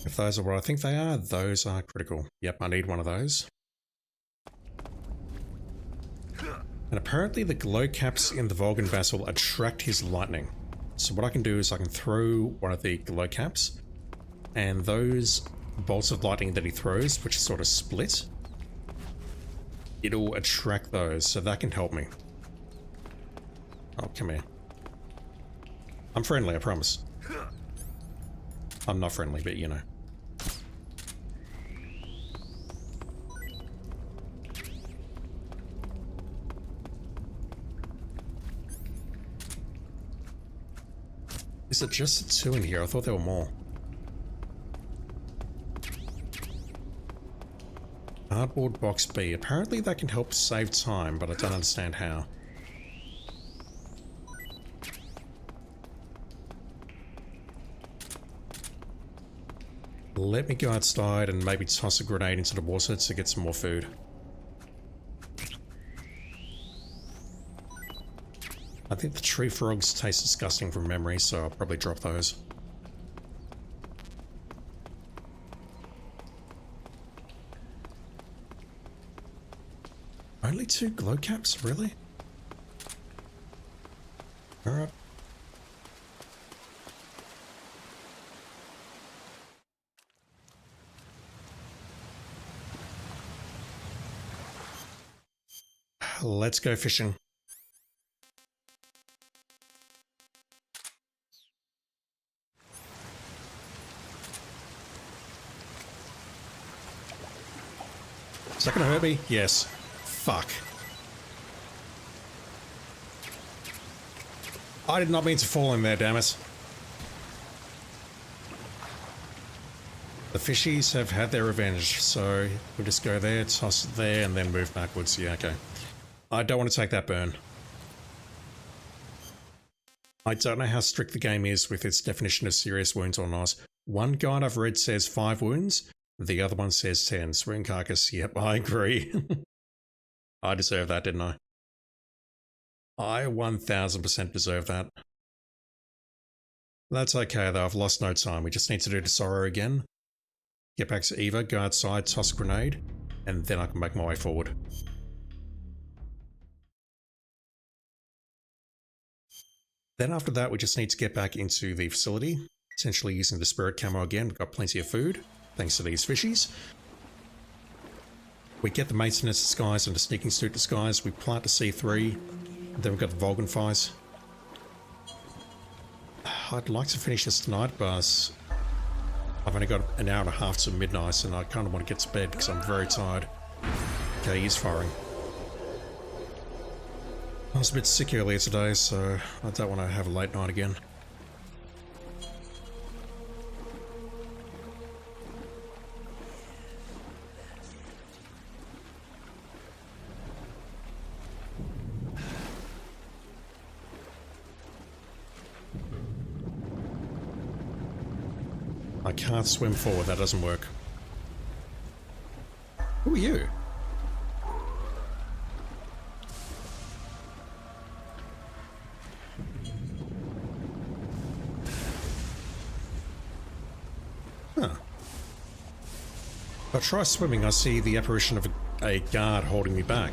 If those are what I think they are, those are critical. Yep, I need one of those. And apparently the glow caps in the Volgan Vassal attract his lightning. So what I can do is I can throw one of the glow caps, and those bolts of lightning that he throws, which sort of split, it'll attract those, so that can help me. Oh, come here. I'm friendly, I promise. I'm not friendly, but you know. Is it just 2 in here? I thought there were more. Cardboard box B. Apparently that can help save time, but I don't understand how. Let me go outside and maybe toss a grenade into the water to get some more food. I think the tree frogs taste disgusting from memory, so I'll probably drop those. Only 2 glow caps? Really? Alright. Let's go fishing. Is that gonna hurt me? Yes. Fuck. I did not mean to fall in there, damn it. The fishies have had their revenge, so we'll just go there, toss it there, and then move backwards. Yeah, okay. I don't want to take that burn. I don't know how strict the game is with its definition of serious wounds or not. One guide I've read says 5 wounds, the other one says 10. Swoon carcass, yep, I agree. I deserve that, didn't I? I 1000% deserve that. That's okay though, I've lost no time. We just need to do the Sorrow again. Get back to Eva, go outside, toss a grenade, and then I can make my way forward. Then after that, we just need to get back into the facility, potentially using the spirit camo again. We've got plenty of food, thanks to these fishies. We get the maintenance disguise and the sneaking suit disguise. We plant the C3, and then we've got the Vulcan fires. I'd like to finish this tonight, but I've only got an hour and a half to midnight, and I kind of want to get to bed because I'm very tired. Okay, he's firing. I was a bit sick earlier today, so I don't want to have a late night again. I can't swim forward, that doesn't work. Who are you? Huh. If I try swimming, I see the apparition of a guard holding me back.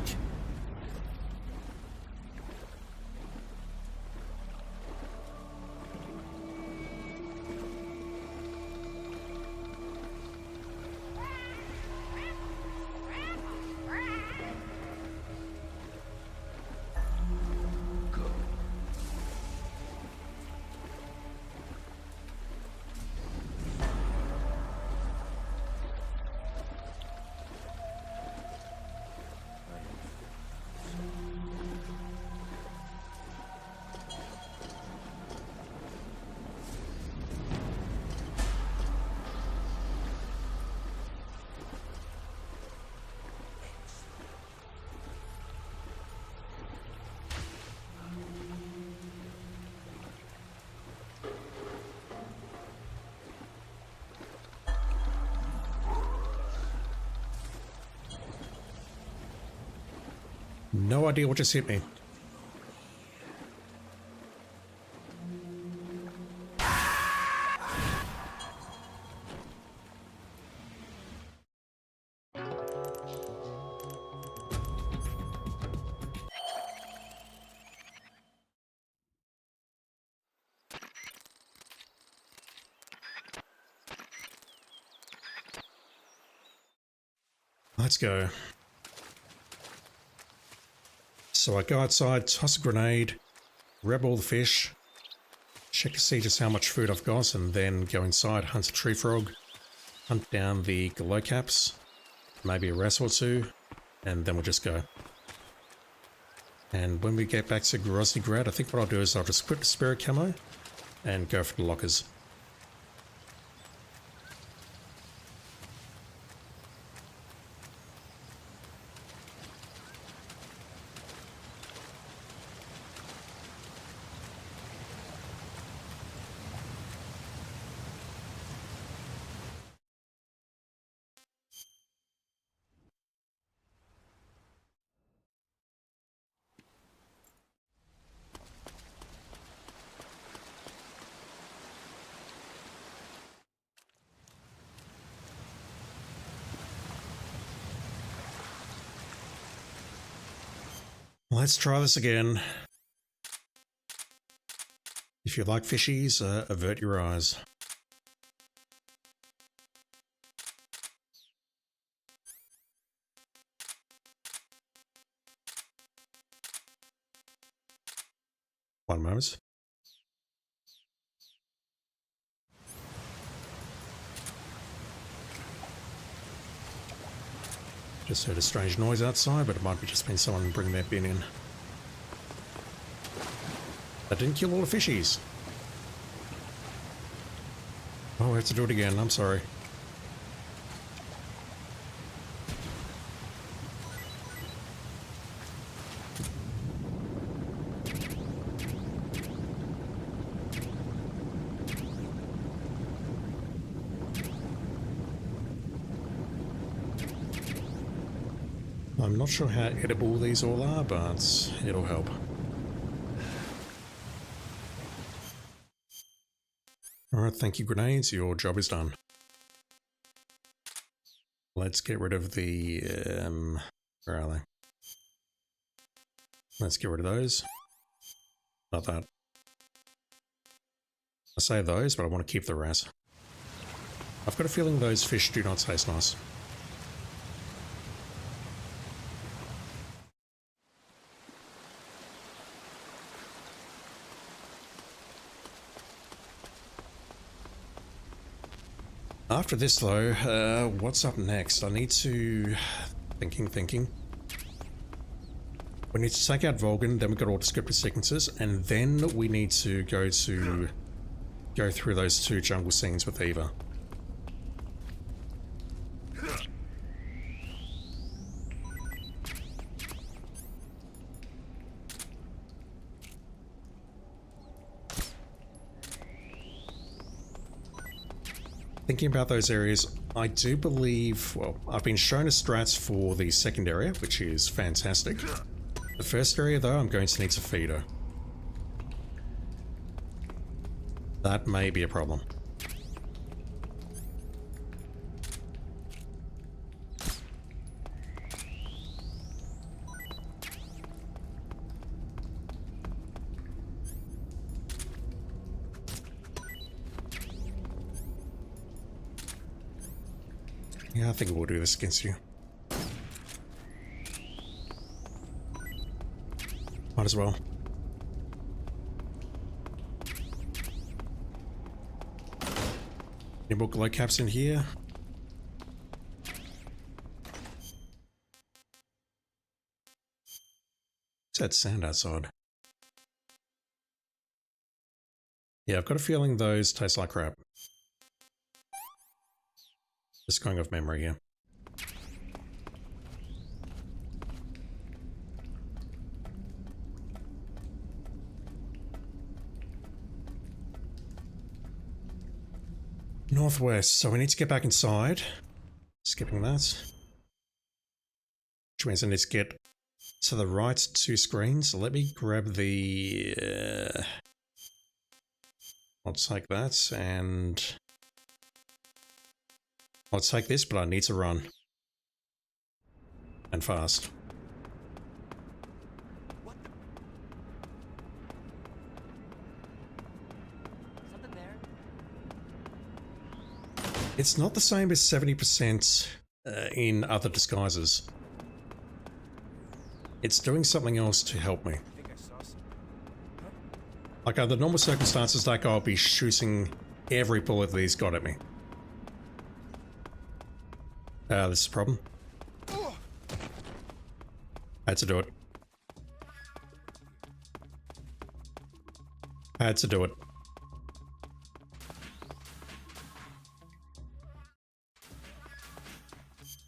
No idea what just hit me. Let's go. So I go outside, toss a grenade, grab all the fish, check to see just how much food I've got, and then go inside, hunt a tree frog, hunt down the glowcaps, maybe a rat or two, and then we'll just go. And when we get back to Grozny Grad, I think what I'll do is I'll just equip the spirit camo and go for the lockers. Let's try this again. If you like fishies, avert your eyes. One moment. Just heard a strange noise outside, but it might be just been someone bringing their bin in. That didn't kill all the fishies. Oh, I have to do it again, I'm sorry. I'm not sure how edible these all are, but it'll help. Alright, thank you, grenades. Your job is done. Let's get rid of the... where are they? Let's get rid of those. Not that. I say those, but I want to keep the rest. I've got a feeling those fish do not taste nice. After this though, what's up next? I need to... Thinking. We need to take out Volgin, then we've got all descriptive sequences, and then we need to go through those 2 jungle scenes with Eva. Thinking about those areas, I do believe, well, I've been shown a strats for the second area, which is fantastic. The first area though, I'm going to need to feed her. That may be a problem. Yeah, I think we'll do this against you. Might as well. Any more glow caps in here? What's that sound outside? Yeah, I've got a feeling those taste like crap. Just going off memory here. Northwest, so we need to get back inside. Skipping that. Which means I need to get to the right 2 screens. So let me grab the... I'll take that and... I'll take this, but I need to run. And fast. Something there? It's not the same as 70% in other disguises. It's doing something else to help me. I think I saw some. Like under normal circumstances, like I'll be shooting every bullet that he's got at me. This is a problem. I had to do it. I had to do it.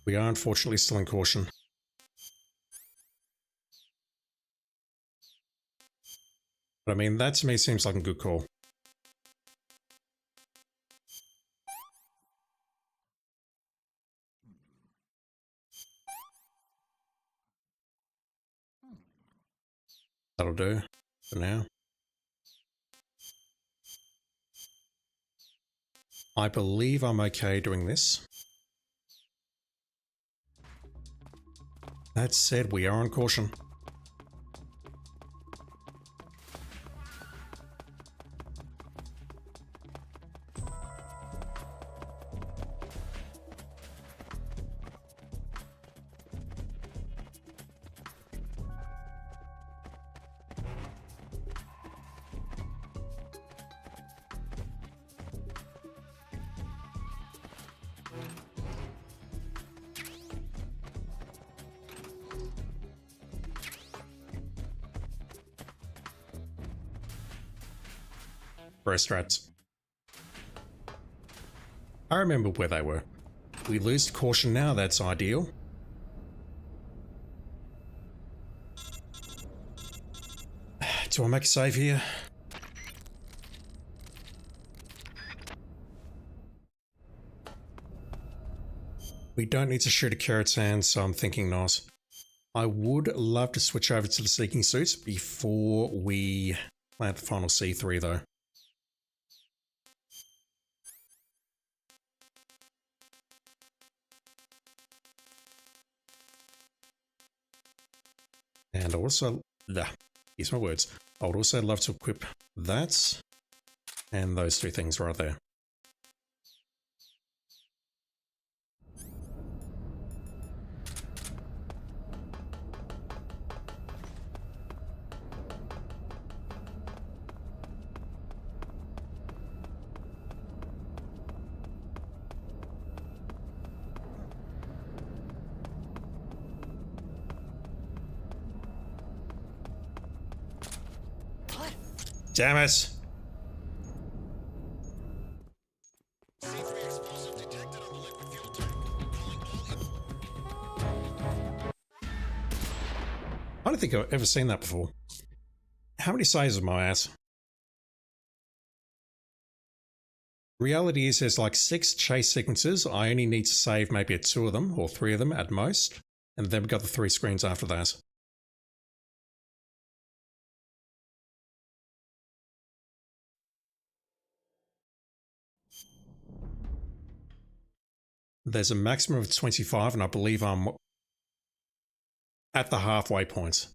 We are unfortunately still in caution. But I mean, that to me seems like a good call. That'll do for now. I believe I'm okay doing this. That said, we are on caution. Strats. I remember where they were. We lose caution now, that's ideal. Do I make a save here? We don't need to shoot a Keratin, so I'm thinking not. I would love to switch over to the Seeking Suits before we plant the final C3 though. And also, here's my words. I would also love to equip that and those two things right there. Damn it! C3 explosive detected on the liquid fuel tank. Calling all I don't think I've ever seen that before. How many saves am I at? Reality is there's like 6 chase sequences. I only need to save maybe at 2 of them or 3 of them at most. And then we've got the 3 screens after that. There's a maximum of 25 and I believe I'm at the halfway point.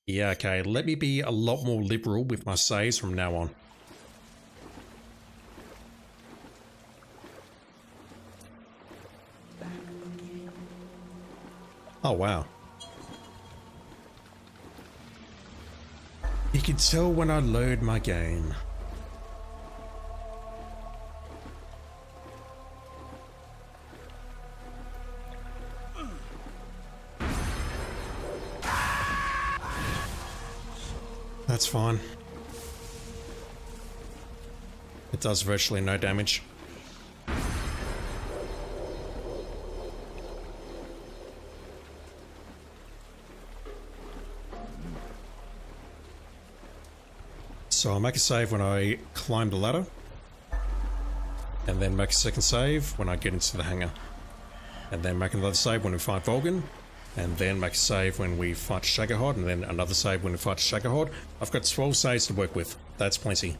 Yeah, okay, let me be a lot more liberal with my saves from now on. Oh, wow. You can tell when I load my game. That's fine. It does virtually no damage. So I'll make a save when I climb the ladder. And then make a second save when I get into the hangar. And then make another save when we fight Volgin. And then make a save when we fight Shagohod, and then another save when we fight Shagohod. I've got 12 saves to work with. That's plenty.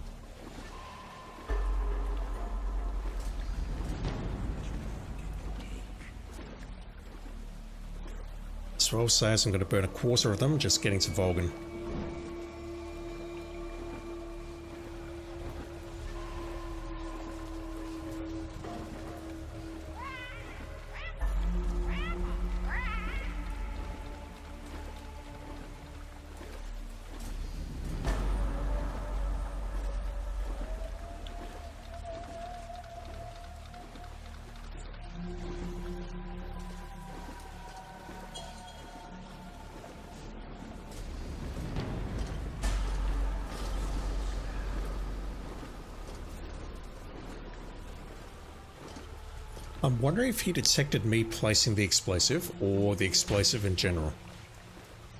Twelve saves, I'm going to burn a quarter of them just getting to Volgin. I'm wondering if he detected me placing the explosive or the explosive in general.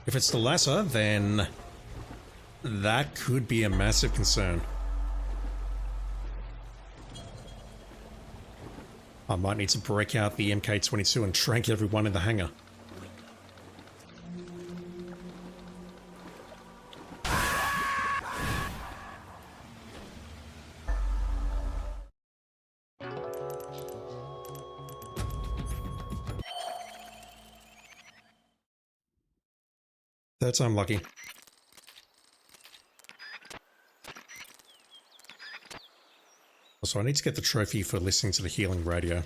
If it's the latter, then that could be a massive concern. I might need to break out the MK22 and trank everyone in the hangar. That's unlucky. Also, I need to get the trophy for listening to the healing radio.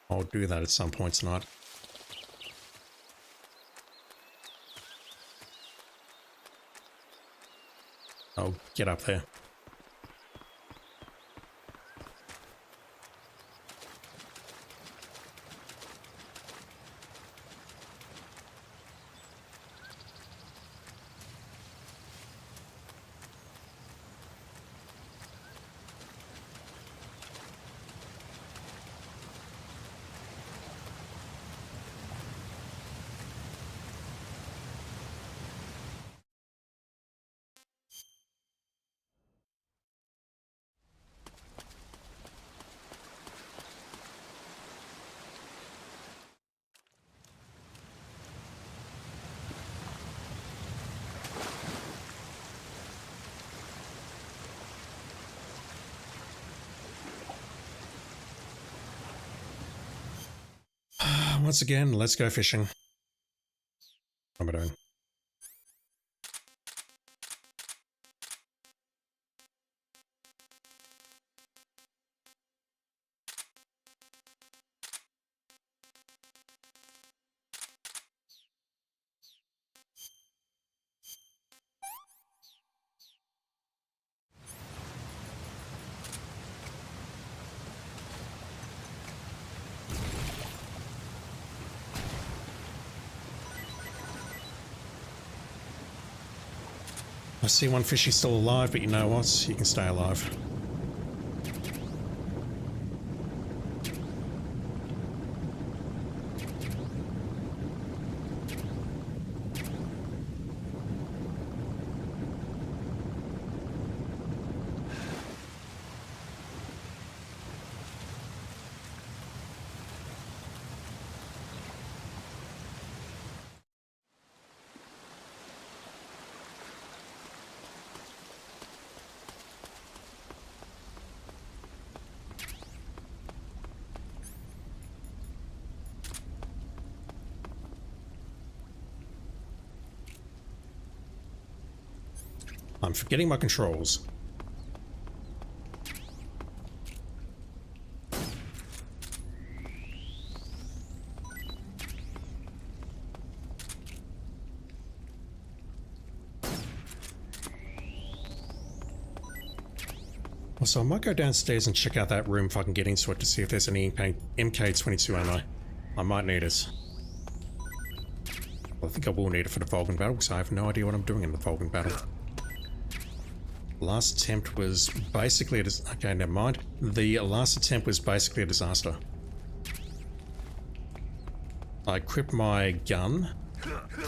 I'll do that at some point tonight. Oh, get up there. Once again, let's go fishing. What am I doing? I see one fishy still alive, but you know what? You can stay alive. I'm forgetting my controls. So I might go downstairs and check out that room if I can get into it to see if there's any MK22 ammo. I might need it. I think I will need it for the Vulcan battle because I have no idea what I'm doing in the Vulcan battle. Last attempt was basically okay, never mind. The last attempt was basically a disaster. I equipped my gun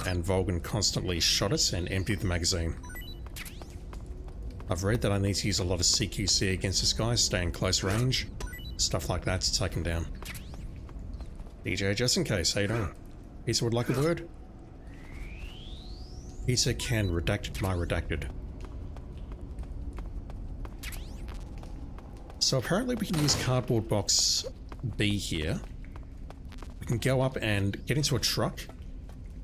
and Vulcan constantly shot it and emptied the magazine. I've read that I need to use a lot of CQC against this guy, stay in close range, stuff like that to take him down. DJ just in case, how you doing? Pizza would like a word? Pizza can redact my redacted. So apparently we can use cardboard box B here. We can go up and get into a truck,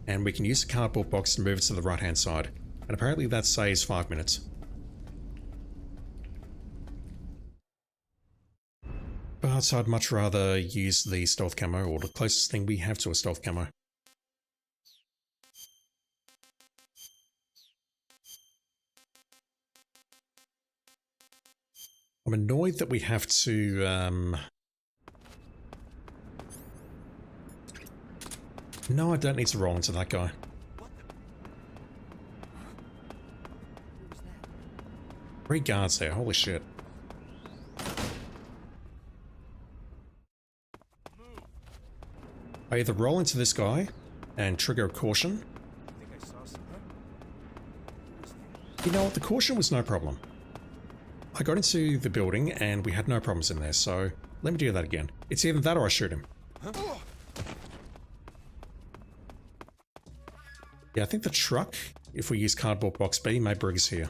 and we can use the cardboard box to move it to the right hand side. And apparently that saves 5 minutes. But I'd much rather use the stealth camo, or the closest thing we have to a stealth camo. I'm annoyed that we have to, No, I don't need to roll into that guy. Three guards there, holy shit. I either roll into this guy and trigger a caution. You know what, the caution was no problem. I got into the building and we had no problems in there, so let me do that again. It's either that or I shoot him. Yeah, I think the truck, if we use cardboard box B, may bring us here.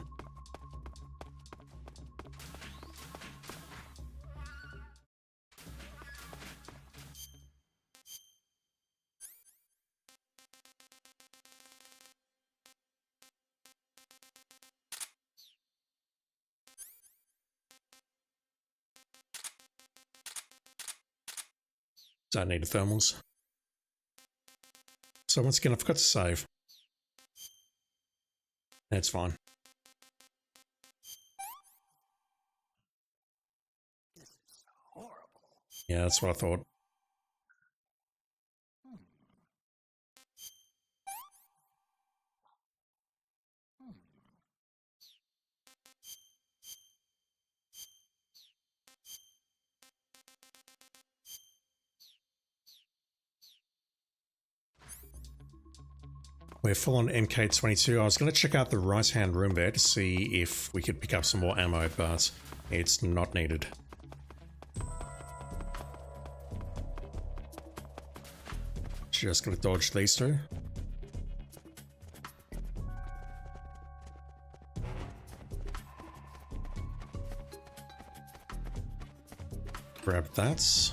Don't need the thermals. So once again, I forgot to save. That's fine. Yeah, that's what I thought. We're full on MK22. I was going to check out the right-hand room there to see if we could pick up some more ammo, but it's not needed. Just going to dodge these two. Grab that.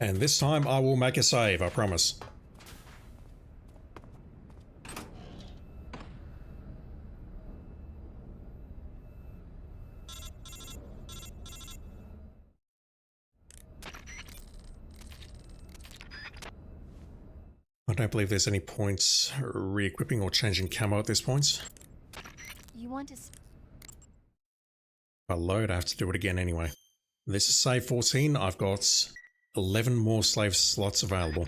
And this time I will make a save, I promise. I don't believe there's any points re-equipping or changing camo at this point. You want to... If I load, I have to do it again anyway. This is save 14. I've got 11 more slave slots available.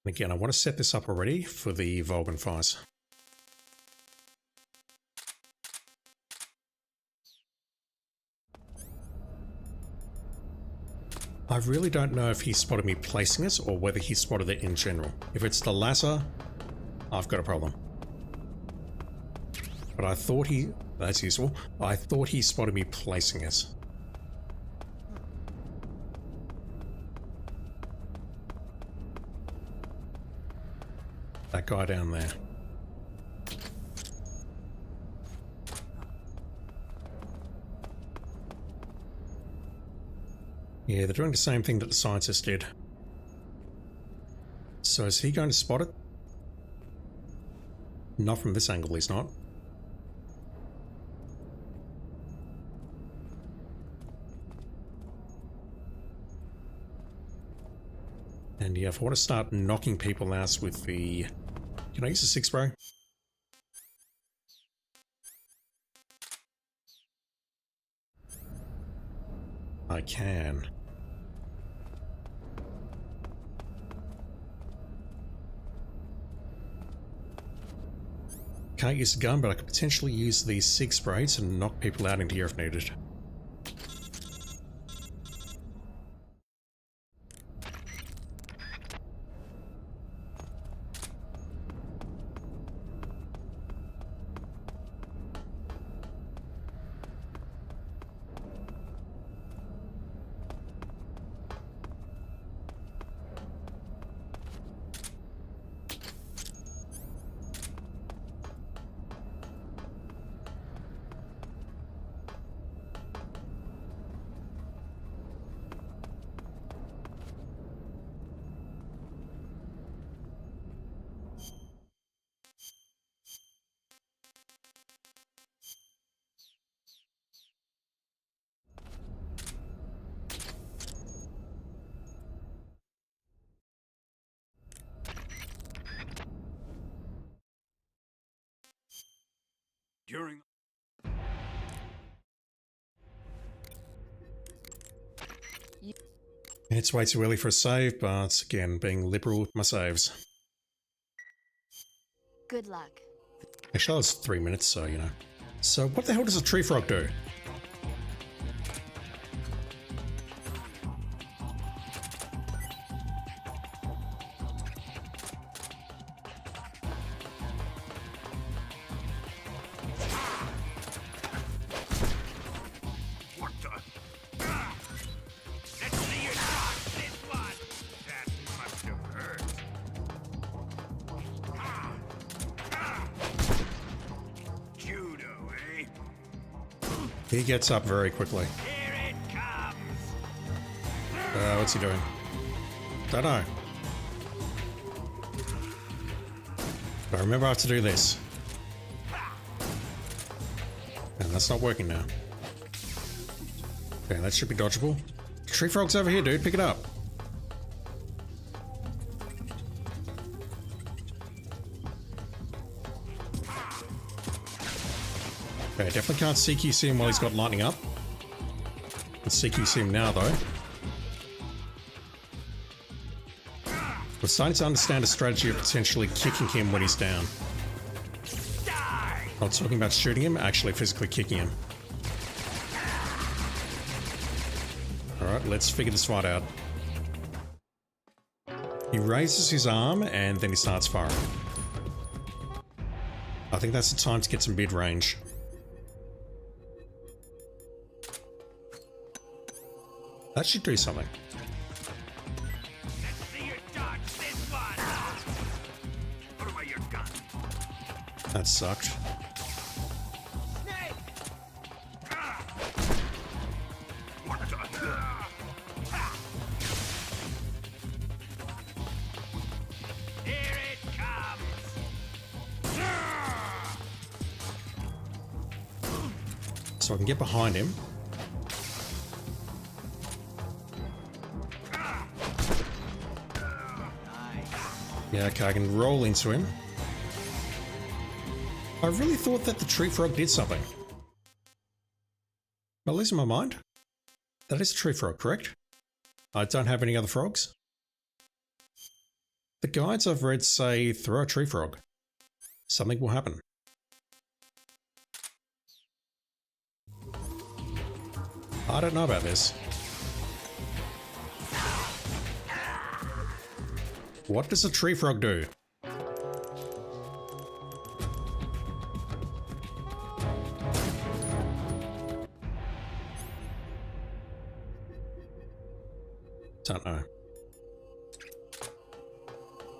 And again, I want to set this up already for the Vulcan fires. I really don't know if he spotted me placing it or whether he spotted it in general. If it's the latter, I've got a problem. But I thought that's useful. I thought he spotted me placing it. That guy down there. Yeah, they're doing the same thing that the scientist did. So is he going to spot it? Not from this angle, he's not. And yeah, if I want to start knocking people out with the... Can I use the 6 spray? I can. Can't use the gun, but I could potentially use the 6 spray to knock people out into here if needed. During It's way too early for a save, but again, being liberal with my saves. Good luck. Actually, it's 3 minutes, so you know. So what the hell does a tree frog do? what the? Let's see you dodge this one. That must have hurt. Judo, eh? He gets up very quickly. Here it comes. What's he doing? Don't know. But I remember I have to do this. And that's not working now. Okay, that should be dodgeable. Tree frog's over here, dude. Pick it up. Okay, definitely can't CQC him while he's got lightning up. Let's CQC him now, though. We're starting to understand a strategy of potentially kicking him when he's down. Not talking about shooting him, actually physically kicking him. Alright, let's figure this fight out. He raises his arm and then he starts firing. I think that's the time to get some mid-range. That should do something. Let's see you dodge this That sucked. Here it comes. So I can get behind him. Yeah, okay, I can roll into him. I really thought that the tree frog did something. Am I losing my mind? That is a tree frog, correct? I don't have any other frogs. The guides I've read say throw a tree frog. Something will happen. I don't know about this. What does a tree frog do? Don't know.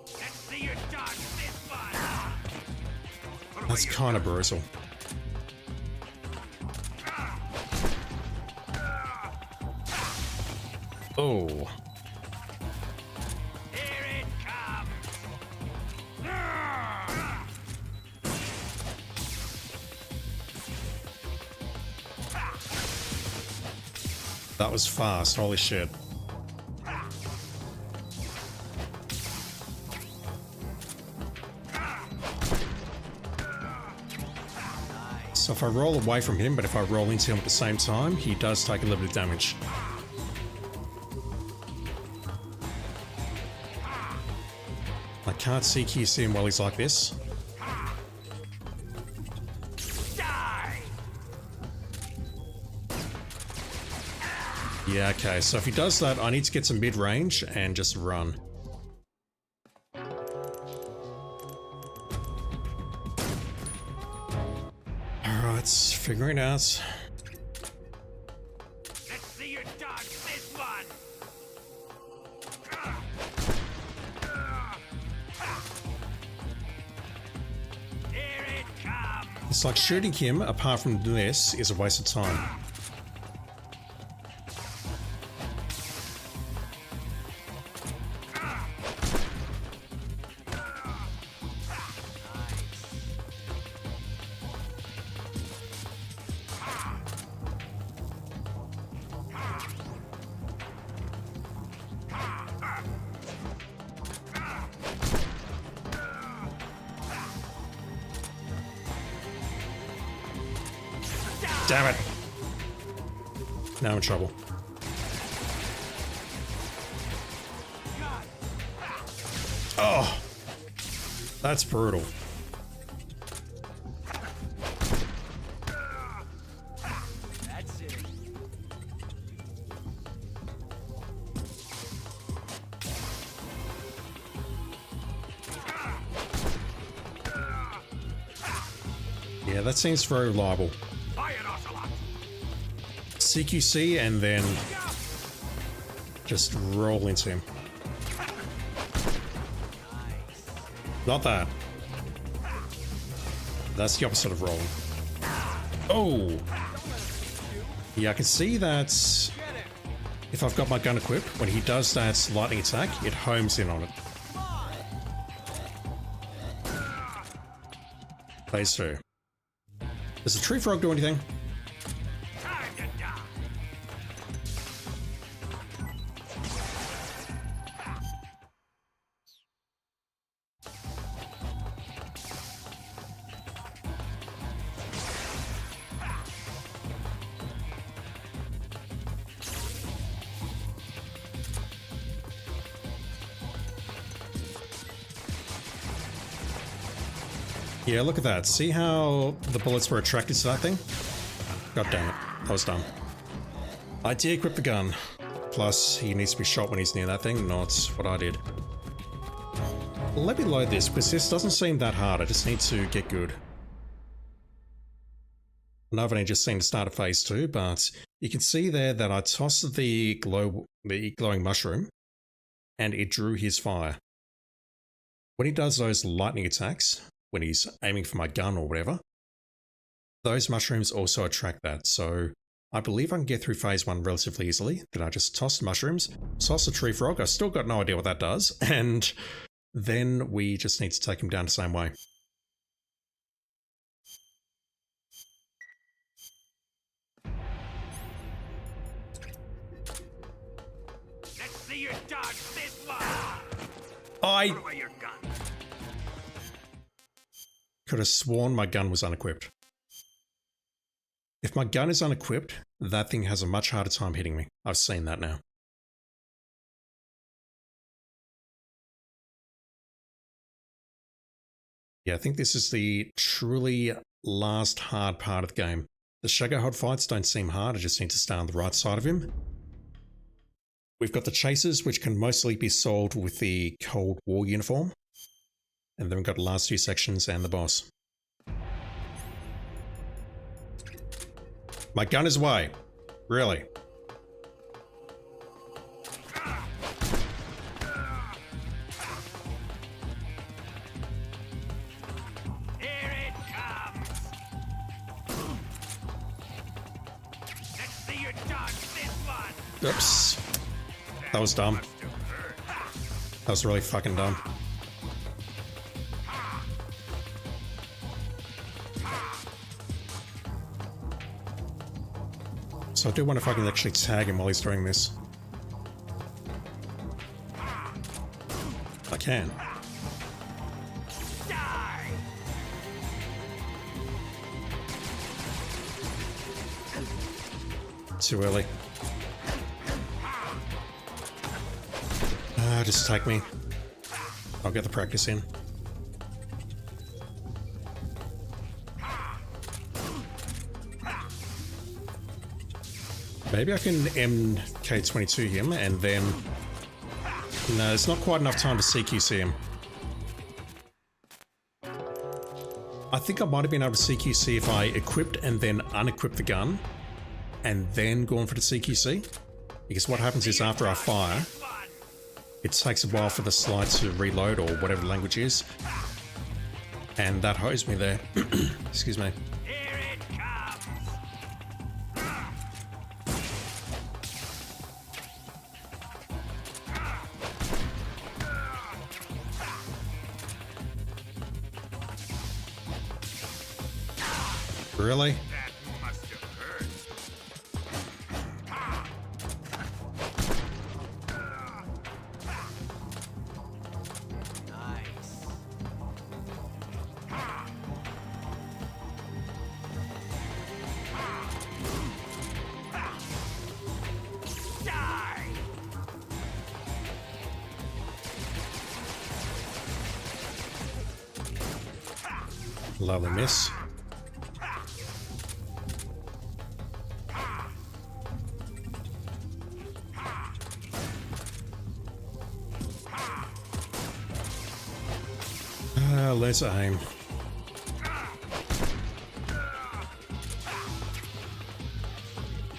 Let's see your dodge this one. That's kind of brutal. Oh. Here it comes. That was fast, holy shit. So if I roll away from him, but if I roll into him at the same time, he does take a little bit of damage. I can't CQ him while he's like this. Die. Yeah, okay, so if he does that, I need to get to mid-range and just run. Alright, figuring it out. Let's see your dodge this one. Here it comes. It's like shooting him, apart from this, is a waste of time. Damn it! Now I'm in trouble. Oh! That's brutal. That's it. Yeah, that seems very reliable. Fire it, Ocelot. CQC and then just roll into him. Not that. That's the opposite of rolling. Oh! Yeah, I can see that if I've got my gun equipped, when he does that lightning attack, it homes in on it. Phase 2. Does the tree frog do anything? Time to die. Yeah, look at that. See how the bullets were attracted to that thing? God damn it. I was dumb. I de-equipped the gun. Plus, he needs to be shot when he's near that thing, not what I did. Let me load this, because this doesn't seem that hard. I just need to get good. And I've only just seen the start of phase 2, but you can see there that I tossed the glowing mushroom, and it drew his fire. When he does those lightning attacks, when he's aiming for my gun or whatever, those mushrooms also attract that. So I believe I can get through phase 1 relatively easily. Then I just toss the mushrooms, toss the tree frog. I still got no idea what that does. And then we just need to take him down the same way. Let's see you dodge this one. I Put away your gun. could have sworn my gun was unequipped. If my gun is unequipped, that thing has a much harder time hitting me. I've seen that now. Yeah, I think this is the truly last hard part of the game. The Shagohod fights don't seem hard, I just need to stay on the right side of him. We've got the chasers, which can mostly be solved with the Cold War uniform. And then we've got the last 2 sections and the boss. My gun is away. Really? Here it comes. Let's see you dodge this one. Oops. That was dumb. Must have hurt. That was really fucking dumb. So I do wonder if I can actually tag him while he's doing this. I can. Die. Too early. Just take me. I'll get the practice in. Maybe I can MK22 him and then... No, it's not quite enough time to CQC him. I think I might have been able to CQC if I equipped and then unequipped the gun and then gone for the CQC. Because what happens is after I fire, it takes a while for the slide to reload or whatever the language is. And that hosed me there. Excuse me. Here it comes. Really? That must have hurt. Nice. Die. Lovely miss. Let's aim.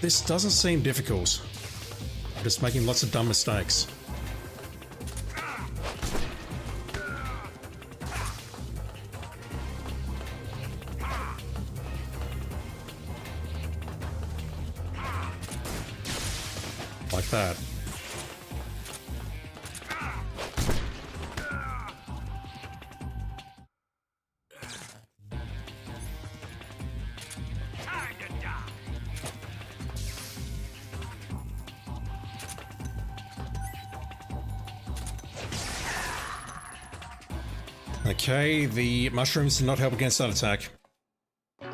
This doesn't seem difficult. I'm just making lots of dumb mistakes. Like that. Time to die. Okay, the mushrooms did not help against that attack. I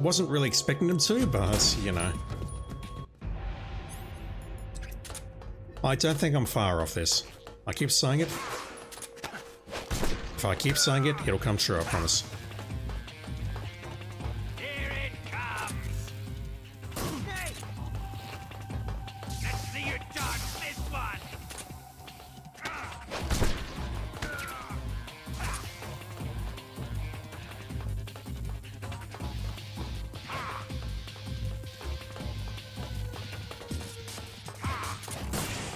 wasn't really expecting them to, but, you know. I don't think I'm far off this. I keep saying it. If I keep saying it, it'll come true, I promise. Here it comes. Hey. Let's see you dodge this one.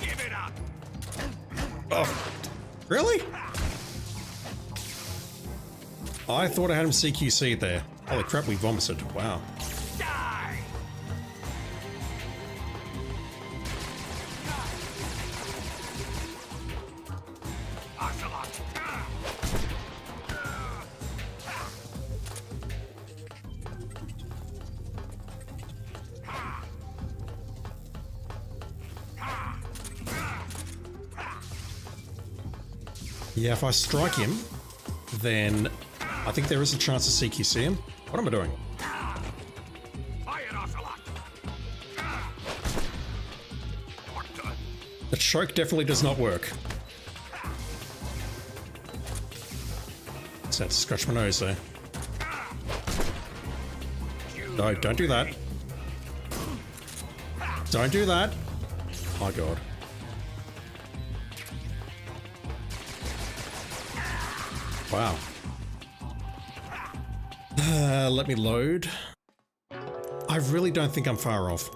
Give it up. Oh, really? I thought I had him CQC there. Holy crap, we vomited. Wow. Die! Ocelot! Yeah, if I strike him, then I think there is a chance to CQC him. What am I doing? Fire, Ocelot! What the? The choke definitely does not work. So I had to scratch my nose there. No, don't do that. Don't do that. My god. Wow. Let me load. I really don't think I'm far off.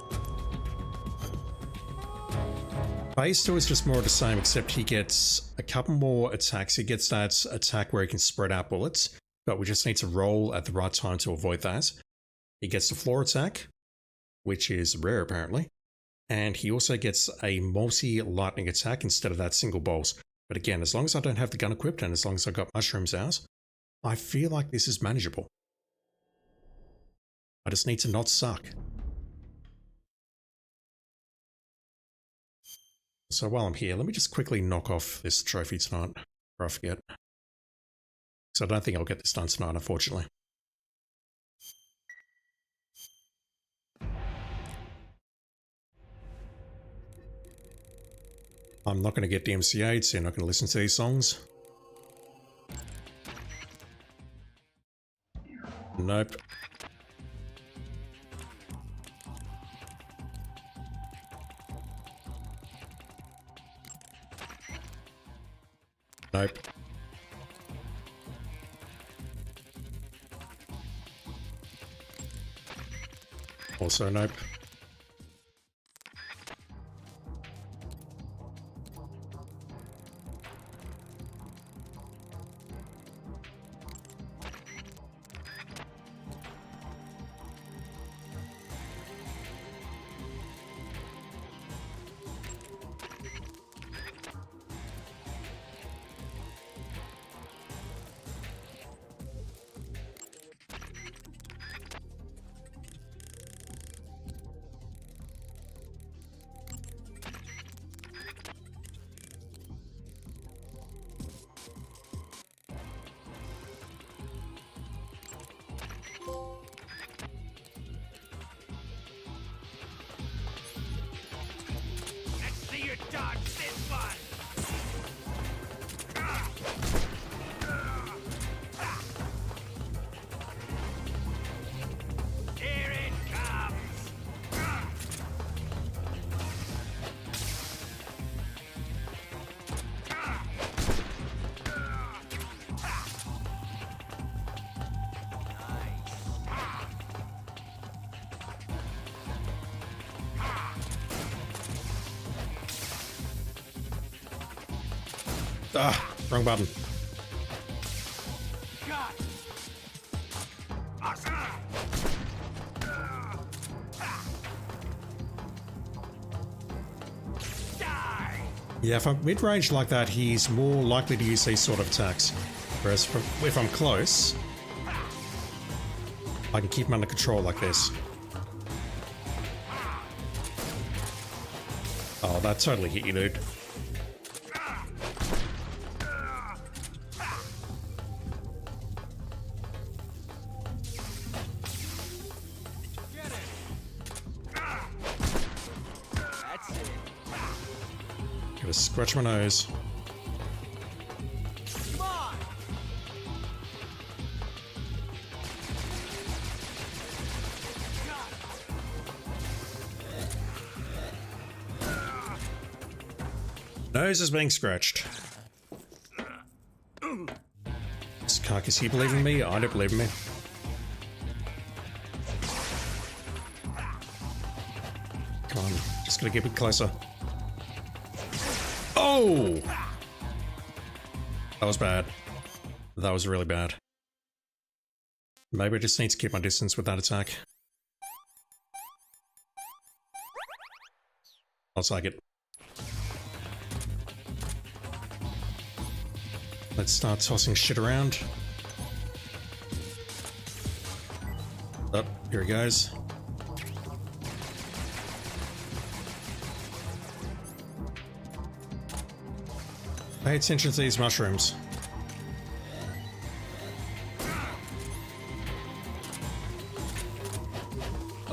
Phase 2 is just more of the same, except he gets a couple more attacks. He gets that attack where he can spread out bullets, but we just need to roll at the right time to avoid that. He gets the floor attack, which is rare apparently, and he also gets a multi-lightning attack instead of that single bolt. But again, as long as I don't have the gun equipped and as long as I got mushrooms out, I feel like this is manageable. I just need to not suck. So while I'm here, let me just quickly knock off this trophy tonight, before I forget. So I don't think I'll get this done tonight, unfortunately. I'm not going to get DMCA'd, so you're not going to listen to these songs. Nope. Nope. Also nope. Let's see you dodge this one! Here it comes! Ah, wrong button. God! Awesome! Die! Yeah, if I'm mid-range like that, he's more likely to use these sort of attacks. Whereas if I'm close, I can keep him under control like this. Oh, that totally hit you, dude. Get it. That's it. Gotta scratch my nose. Come on. Nose is being scratched. Does Carcass, you believe in me? I don't believe in me. Come on, just gotta get a bit closer. Oh! That was bad. That was really bad. Maybe I just need to keep my distance with that attack. I'll take it. Let's start tossing shit around. Oh, here he goes. Pay attention to these mushrooms.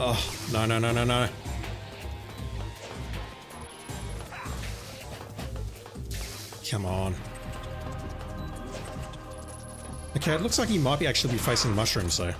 Oh, no, no, no, no, no. Come on. Okay, it looks like he might be actually be facing mushrooms though.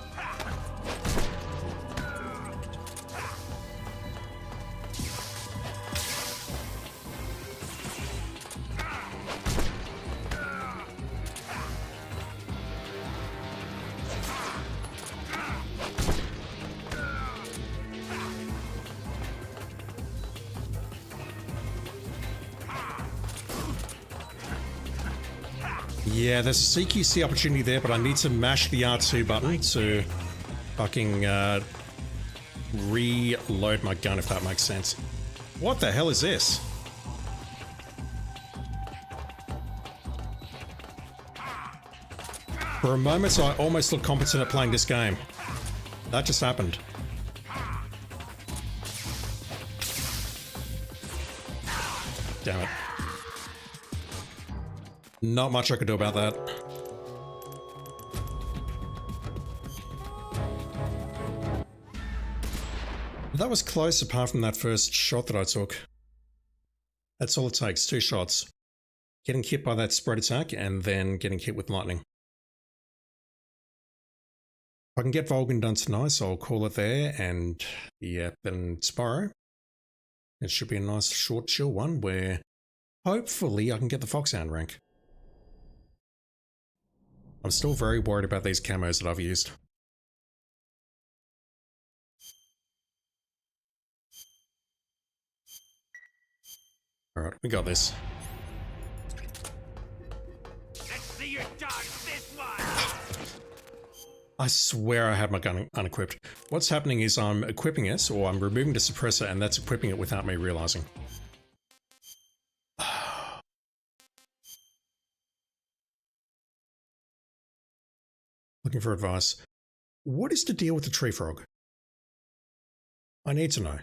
Yeah, there's a CQC opportunity there, but I need to mash the R2 button to fucking reload my gun, if that makes sense. What the hell is this? For a moment, I almost looked competent at playing this game. That just happened. Damn it. Not much I could do about that. That was close apart from that first shot that I took. That's all it takes, 2 shots. Getting hit by that spread attack and then getting hit with lightning. If I can get Volgin done tonight, so I'll call it there, and yeah, then tomorrow it should be a nice short chill one where hopefully I can get the Foxhound rank. I'm still very worried about these camos that I've used. Alright, we got this. Let's see your dogs this one! I swear I had my gun unequipped. What's happening is I'm equipping it, or I'm removing the suppressor, and that's equipping it without me realizing. Looking for advice. What is the deal with the tree frog? I need to know.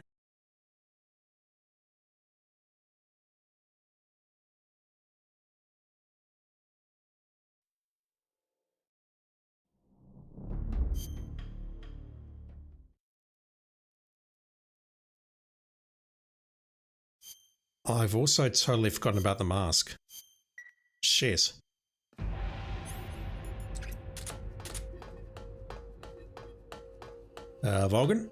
I've also totally forgotten about the mask. Shit. Volgin?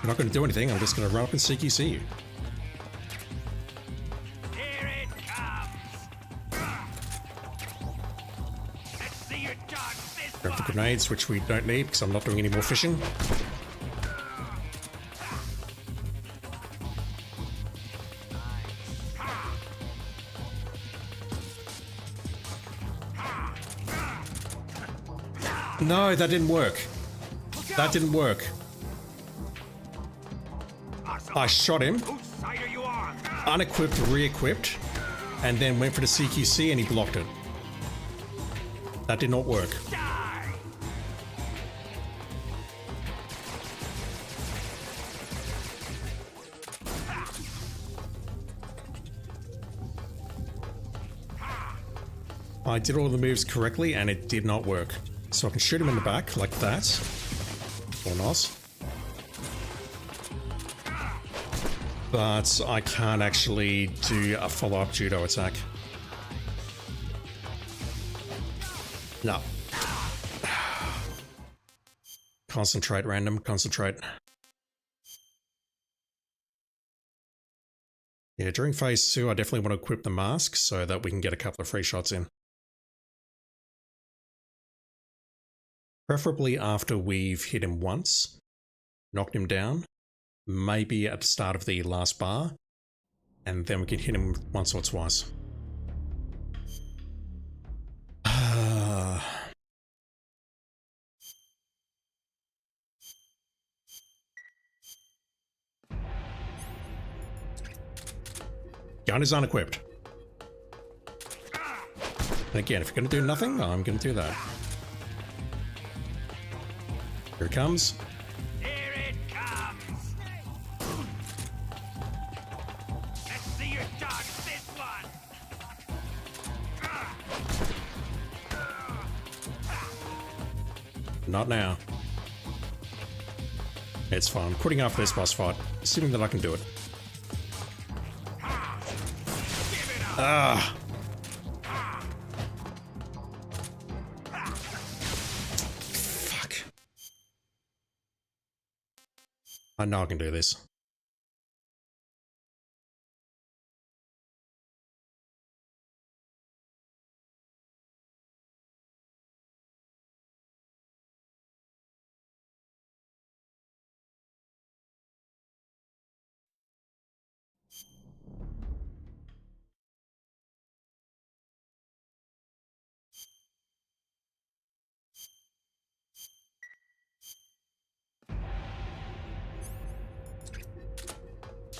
You're not going to do anything, I'm just going to run up and CQC you. Here it comes! Let's see your dogs this Grab the one! grenades, which we don't need because I'm not doing any more fishing. No, that didn't work. That didn't work. I shot him, Whose side are you on? unequipped, re-equipped, and then went for the CQC and he blocked it. That did not work. Die! I did all the moves correctly and it did not work. So I can shoot him in the back like that. Or not. But I can't actually do a follow-up judo attack. No. Concentrate, random, concentrate. Yeah, during phase 2 I definitely want to equip the mask so that we can get a couple of free shots in. Preferably after we've hit him once, knocked him down, maybe at the start of the last bar, and then we can hit him once or twice. gun is unequipped. And again, if you're going to do nothing, I'm going to do that. Here it comes. Here it comes. Let's see you dodge this one. Not now. It's fine. I'm quitting after this boss fight, assuming that I can do it. Ah! Fuck. I know I can do this.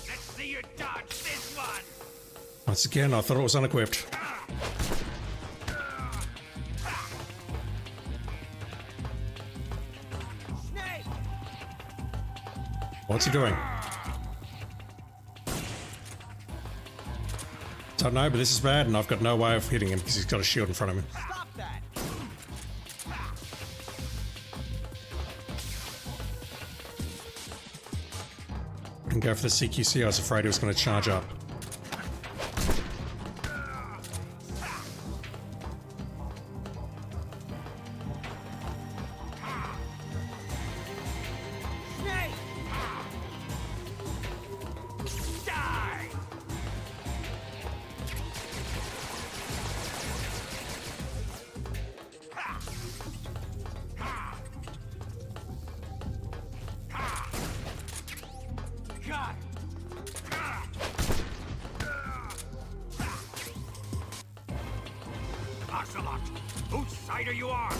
Let's see you dodge this one. Once again, I thought it was unequipped. Snake! What's he doing? Don't know, but this is bad, and I've got no way of hitting him because he's got a shield in front of him. Stop that! Didn't go for the CQC, I was afraid he was going to charge up. Snake! Die. Got it. Ocelot, whose side are you on?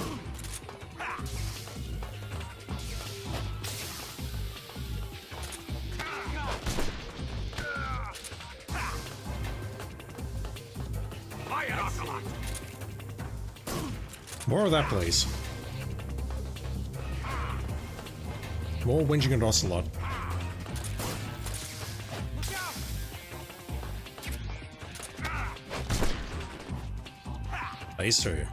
Fire, Ocelot! More of that, please. More whinging and Ocelot. Look out! Phase 2.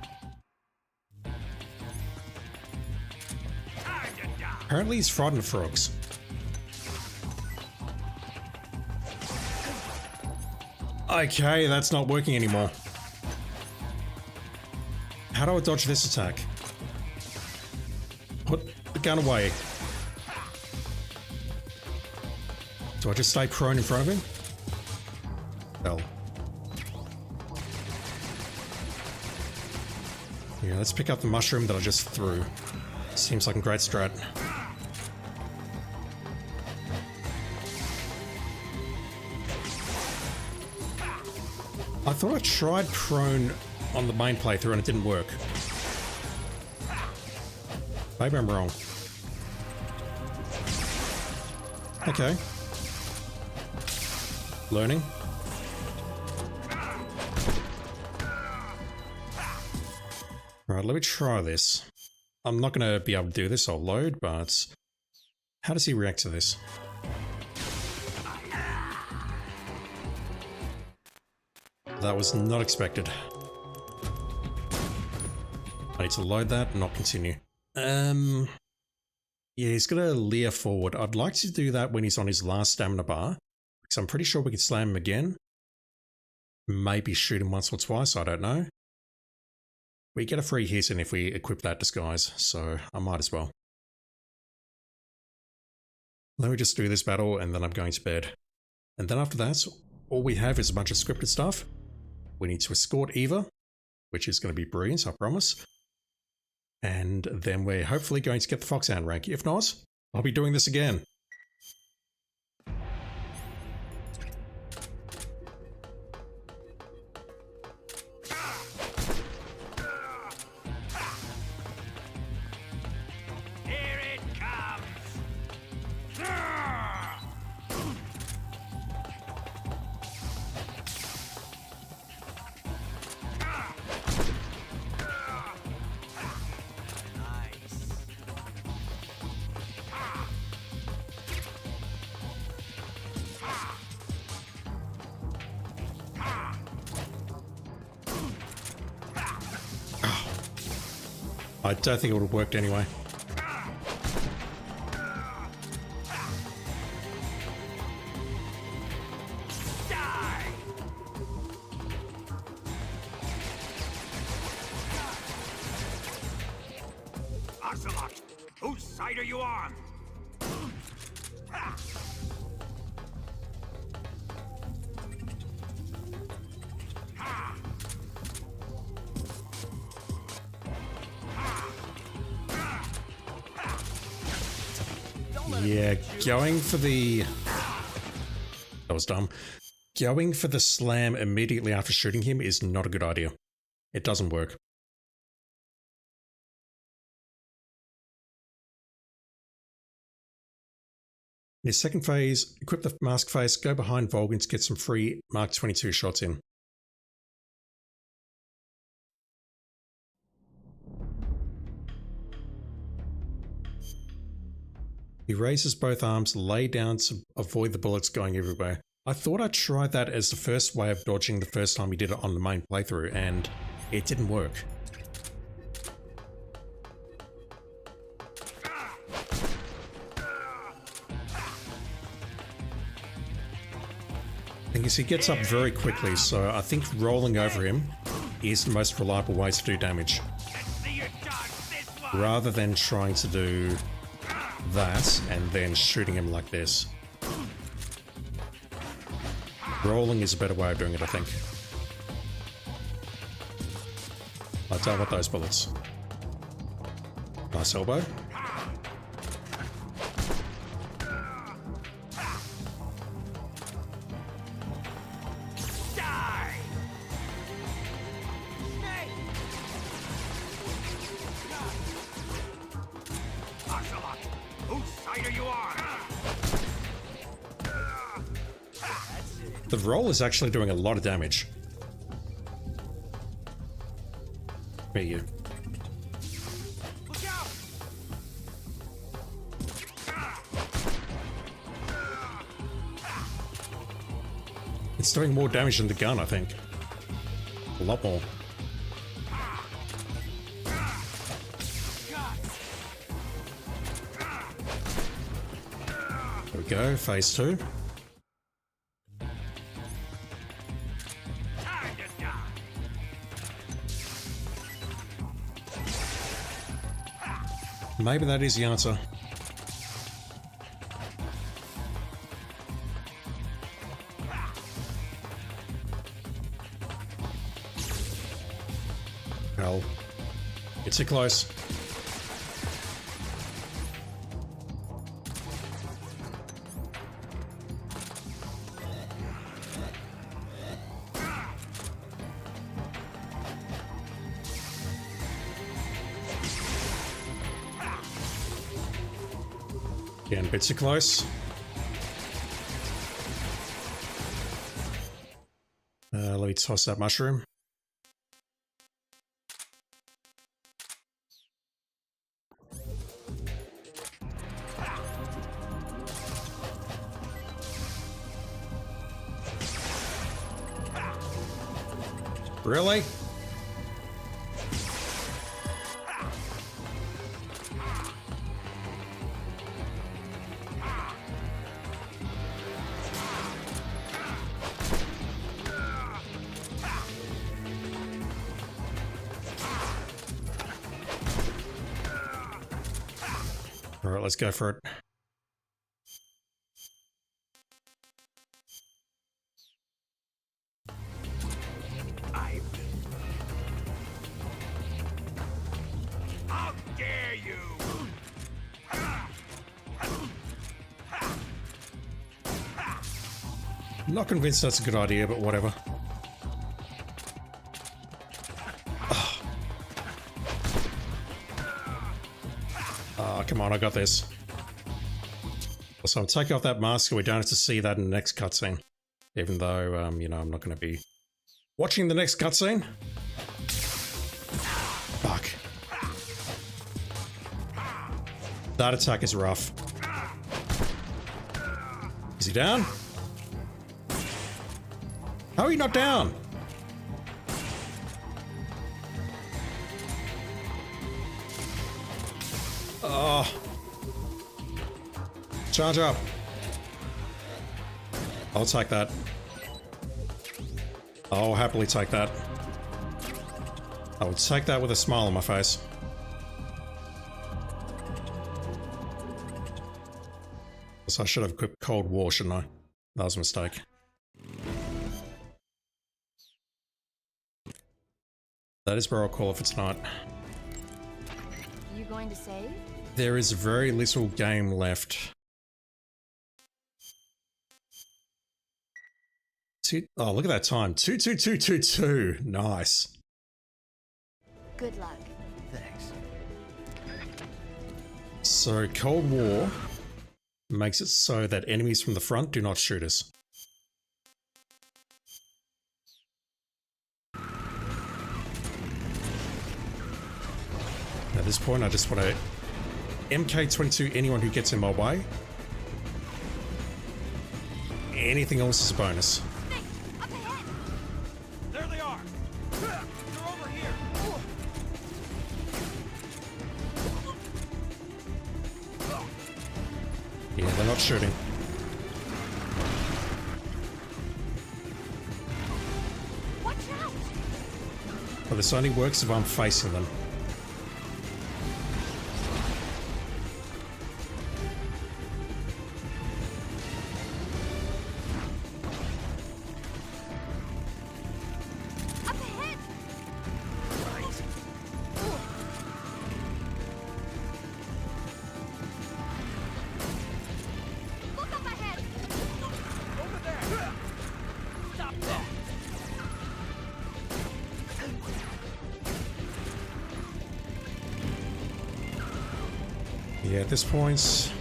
Time to die. Apparently he's frightened of frogs. Okay, that's not working anymore. How do I dodge this attack? Put the gun away. Do I just stay prone in front of him? Hell. Yeah, let's pick up the mushroom that I just threw. Seems like a great strat. I thought I tried prone on the main playthrough and it didn't work. Maybe I'm wrong. Okay. Learning. Right, let me try this. I'm not going to be able to do this, I'll load, but how does he react to this? That was not expected. I need to load that and not continue. Yeah, he's got a leer forward. I'd like to do that when he's on his last stamina bar, because I'm pretty sure we could slam him again. Maybe shoot him once or twice, I don't know. We get a free hit in if we equip that disguise, so I might as well. Let me just do this battle and then I'm going to bed. And then after that, all we have is a bunch of scripted stuff. We need to escort Eva, which is going to be brilliant, I promise. And then we're hopefully going to get the Foxhound rank. If not, I'll be doing this again. Here it comes. I don't think it would have worked anyway. Die! Ocelot, whose side are you on? Yeah, going for the... That was dumb. Going for the slam immediately after shooting him is not a good idea. It doesn't work. In his second phase, equip the mask face, go behind Volgin to get some free Mark 22 shots in. He raises both arms, lay down to avoid the bullets going everywhere. I thought I tried that as the first way of dodging the first time he did it on the main playthrough, and it didn't work. Thing is, he gets up very quickly, so I think rolling over him is the most reliable way to do damage. See you dodge this one! Rather than trying to do that and then shooting him like this. Rolling is a better way of doing it, I think. I don't want those bullets. Nice elbow. Die! Ocelot, whose side are you on? The roll is actually doing a lot of damage. Where are you? Look out! It's doing more damage than the gun, I think. A lot more. There we go, phase 2. Time to die! Maybe that is the answer. Well, it's too close. Again, a bit too close. Let me toss that mushroom. Really? All right, let's go for it. How dare you! Not convinced that's a good idea, but whatever. Come on, I got this. So I'm taking off that mask so we don't have to see that in the next cutscene. Even though, you know, I'm not going to be watching the next cutscene. Fuck. That attack is rough. Is he down? How are you not down? Oh. Charge up. I'll take that. I'll happily take that. I will take that with a smile on my face. So I should have equipped Cold War, shouldn't I? That was a mistake. That is where I'll call it for tonight. You going to save? There is very little game left. Oh, look at that time. 22222. Nice. Good luck. Thanks. So Cold War makes it so that enemies from the front do not shoot us. At this point, I just want to MK22 anyone who gets in my way. Anything else is a bonus. Up ahead! There they are. They're over here. Yeah, they're not shooting. Watch out! But this only works if I'm facing them. Up ahead! Look up ahead! Over there. Stop that. Yeah, at this point,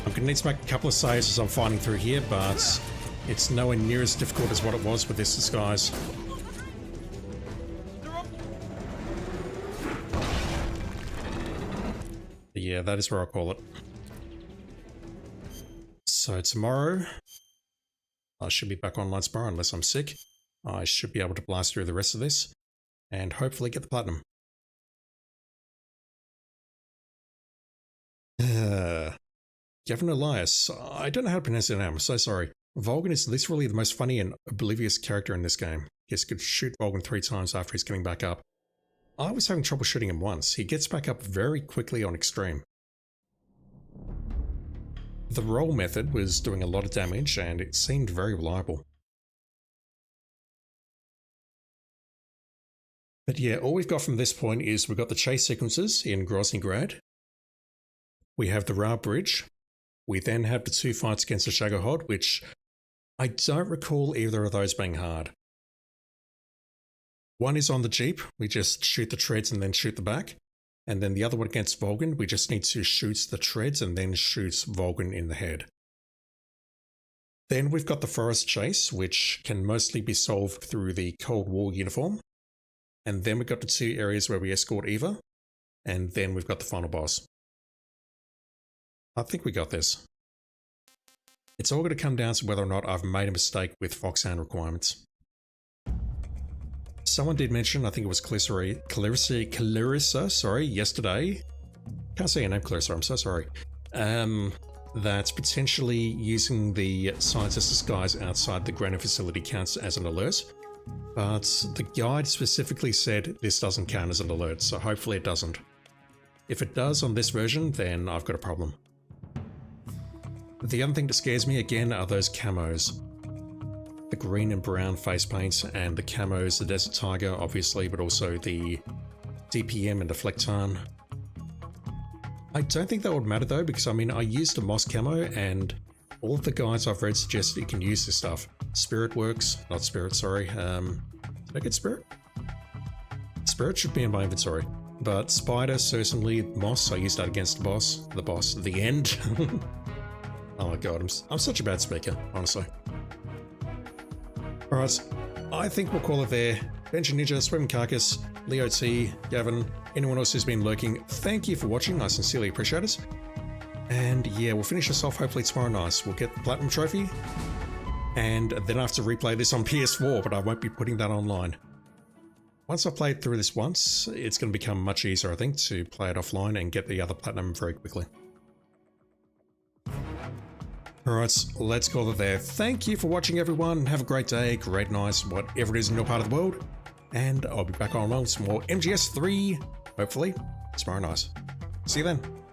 I'm gonna need to make a couple of saves as I'm fighting through here, but it's nowhere near as difficult as what it was with this disguise. Yeah, that is where I'll call it. So tomorrow, I should be back online tomorrow unless I'm sick. I should be able to blast through the rest of this and hopefully get the platinum. Gavin Elias, I don't know how to pronounce it now, I'm so sorry. Volgan is literally the most funny and oblivious character in this game. Yes, could shoot Volgan 3 times after he's getting back up. I was having trouble shooting him once. He gets back up very quickly on extreme. The roll method was doing a lot of damage and it seemed very reliable. But yeah, all we've got from this point is we've got the chase sequences in Grozny Grad. We have the Ra Bridge. We then have the 2 fights against the Shagohod, which I don't recall either of those being hard. One is on the Jeep, we just shoot the treads and then shoot the back. And then the other one against Volgan, we just need to shoot the treads and then shoot Volgan in the head. Then we've got the Forest Chase, which can mostly be solved through the Cold War uniform. And then we've got the 2 areas where we escort Eva. And then we've got the final boss. I think we got this. It's all going to come down to whether or not I've made a mistake with Foxhound requirements. Someone did mention, I think it was Clarissa, sorry, yesterday. Can't say your name, Clarissa, I'm so sorry. That potentially using the scientist disguise outside the Granite facility counts as an alert. But the guide specifically said this doesn't count as an alert, so hopefully it doesn't. If it does on this version, then I've got a problem. The other thing that scares me again are those camos. The green and brown face paint and the camos, the Desert Tiger obviously, but also the DPM and the Flectan. I don't think that would matter though, because I mean I used a Moss camo and all of the guides I've read suggest that you can use this stuff. Spirit works, not Spirit, sorry. Did I get Spirit? Spirit should be in my inventory. But Spider, certainly, Moss, I used that against the boss, the end. Oh my god, I'm such a bad speaker, honestly. Alright, I think we'll call it there. Benji Ninja, Swimming Carcass, Leo T, Gavin, anyone else who's been lurking, thank you for watching, I sincerely appreciate it. And yeah, we'll finish this off hopefully tomorrow night. We'll get the Platinum Trophy, and then I have to replay this on PS4, but I won't be putting that online. Once I've played through this once, it's going to become much easier, I think, to play it offline and get the other platinum very quickly. Alright, let's call it there. Thank you for watching, everyone. Have a great day, great night, whatever it is in your part of the world. And I'll be back on with some more MGS3, hopefully, tomorrow night. See you then.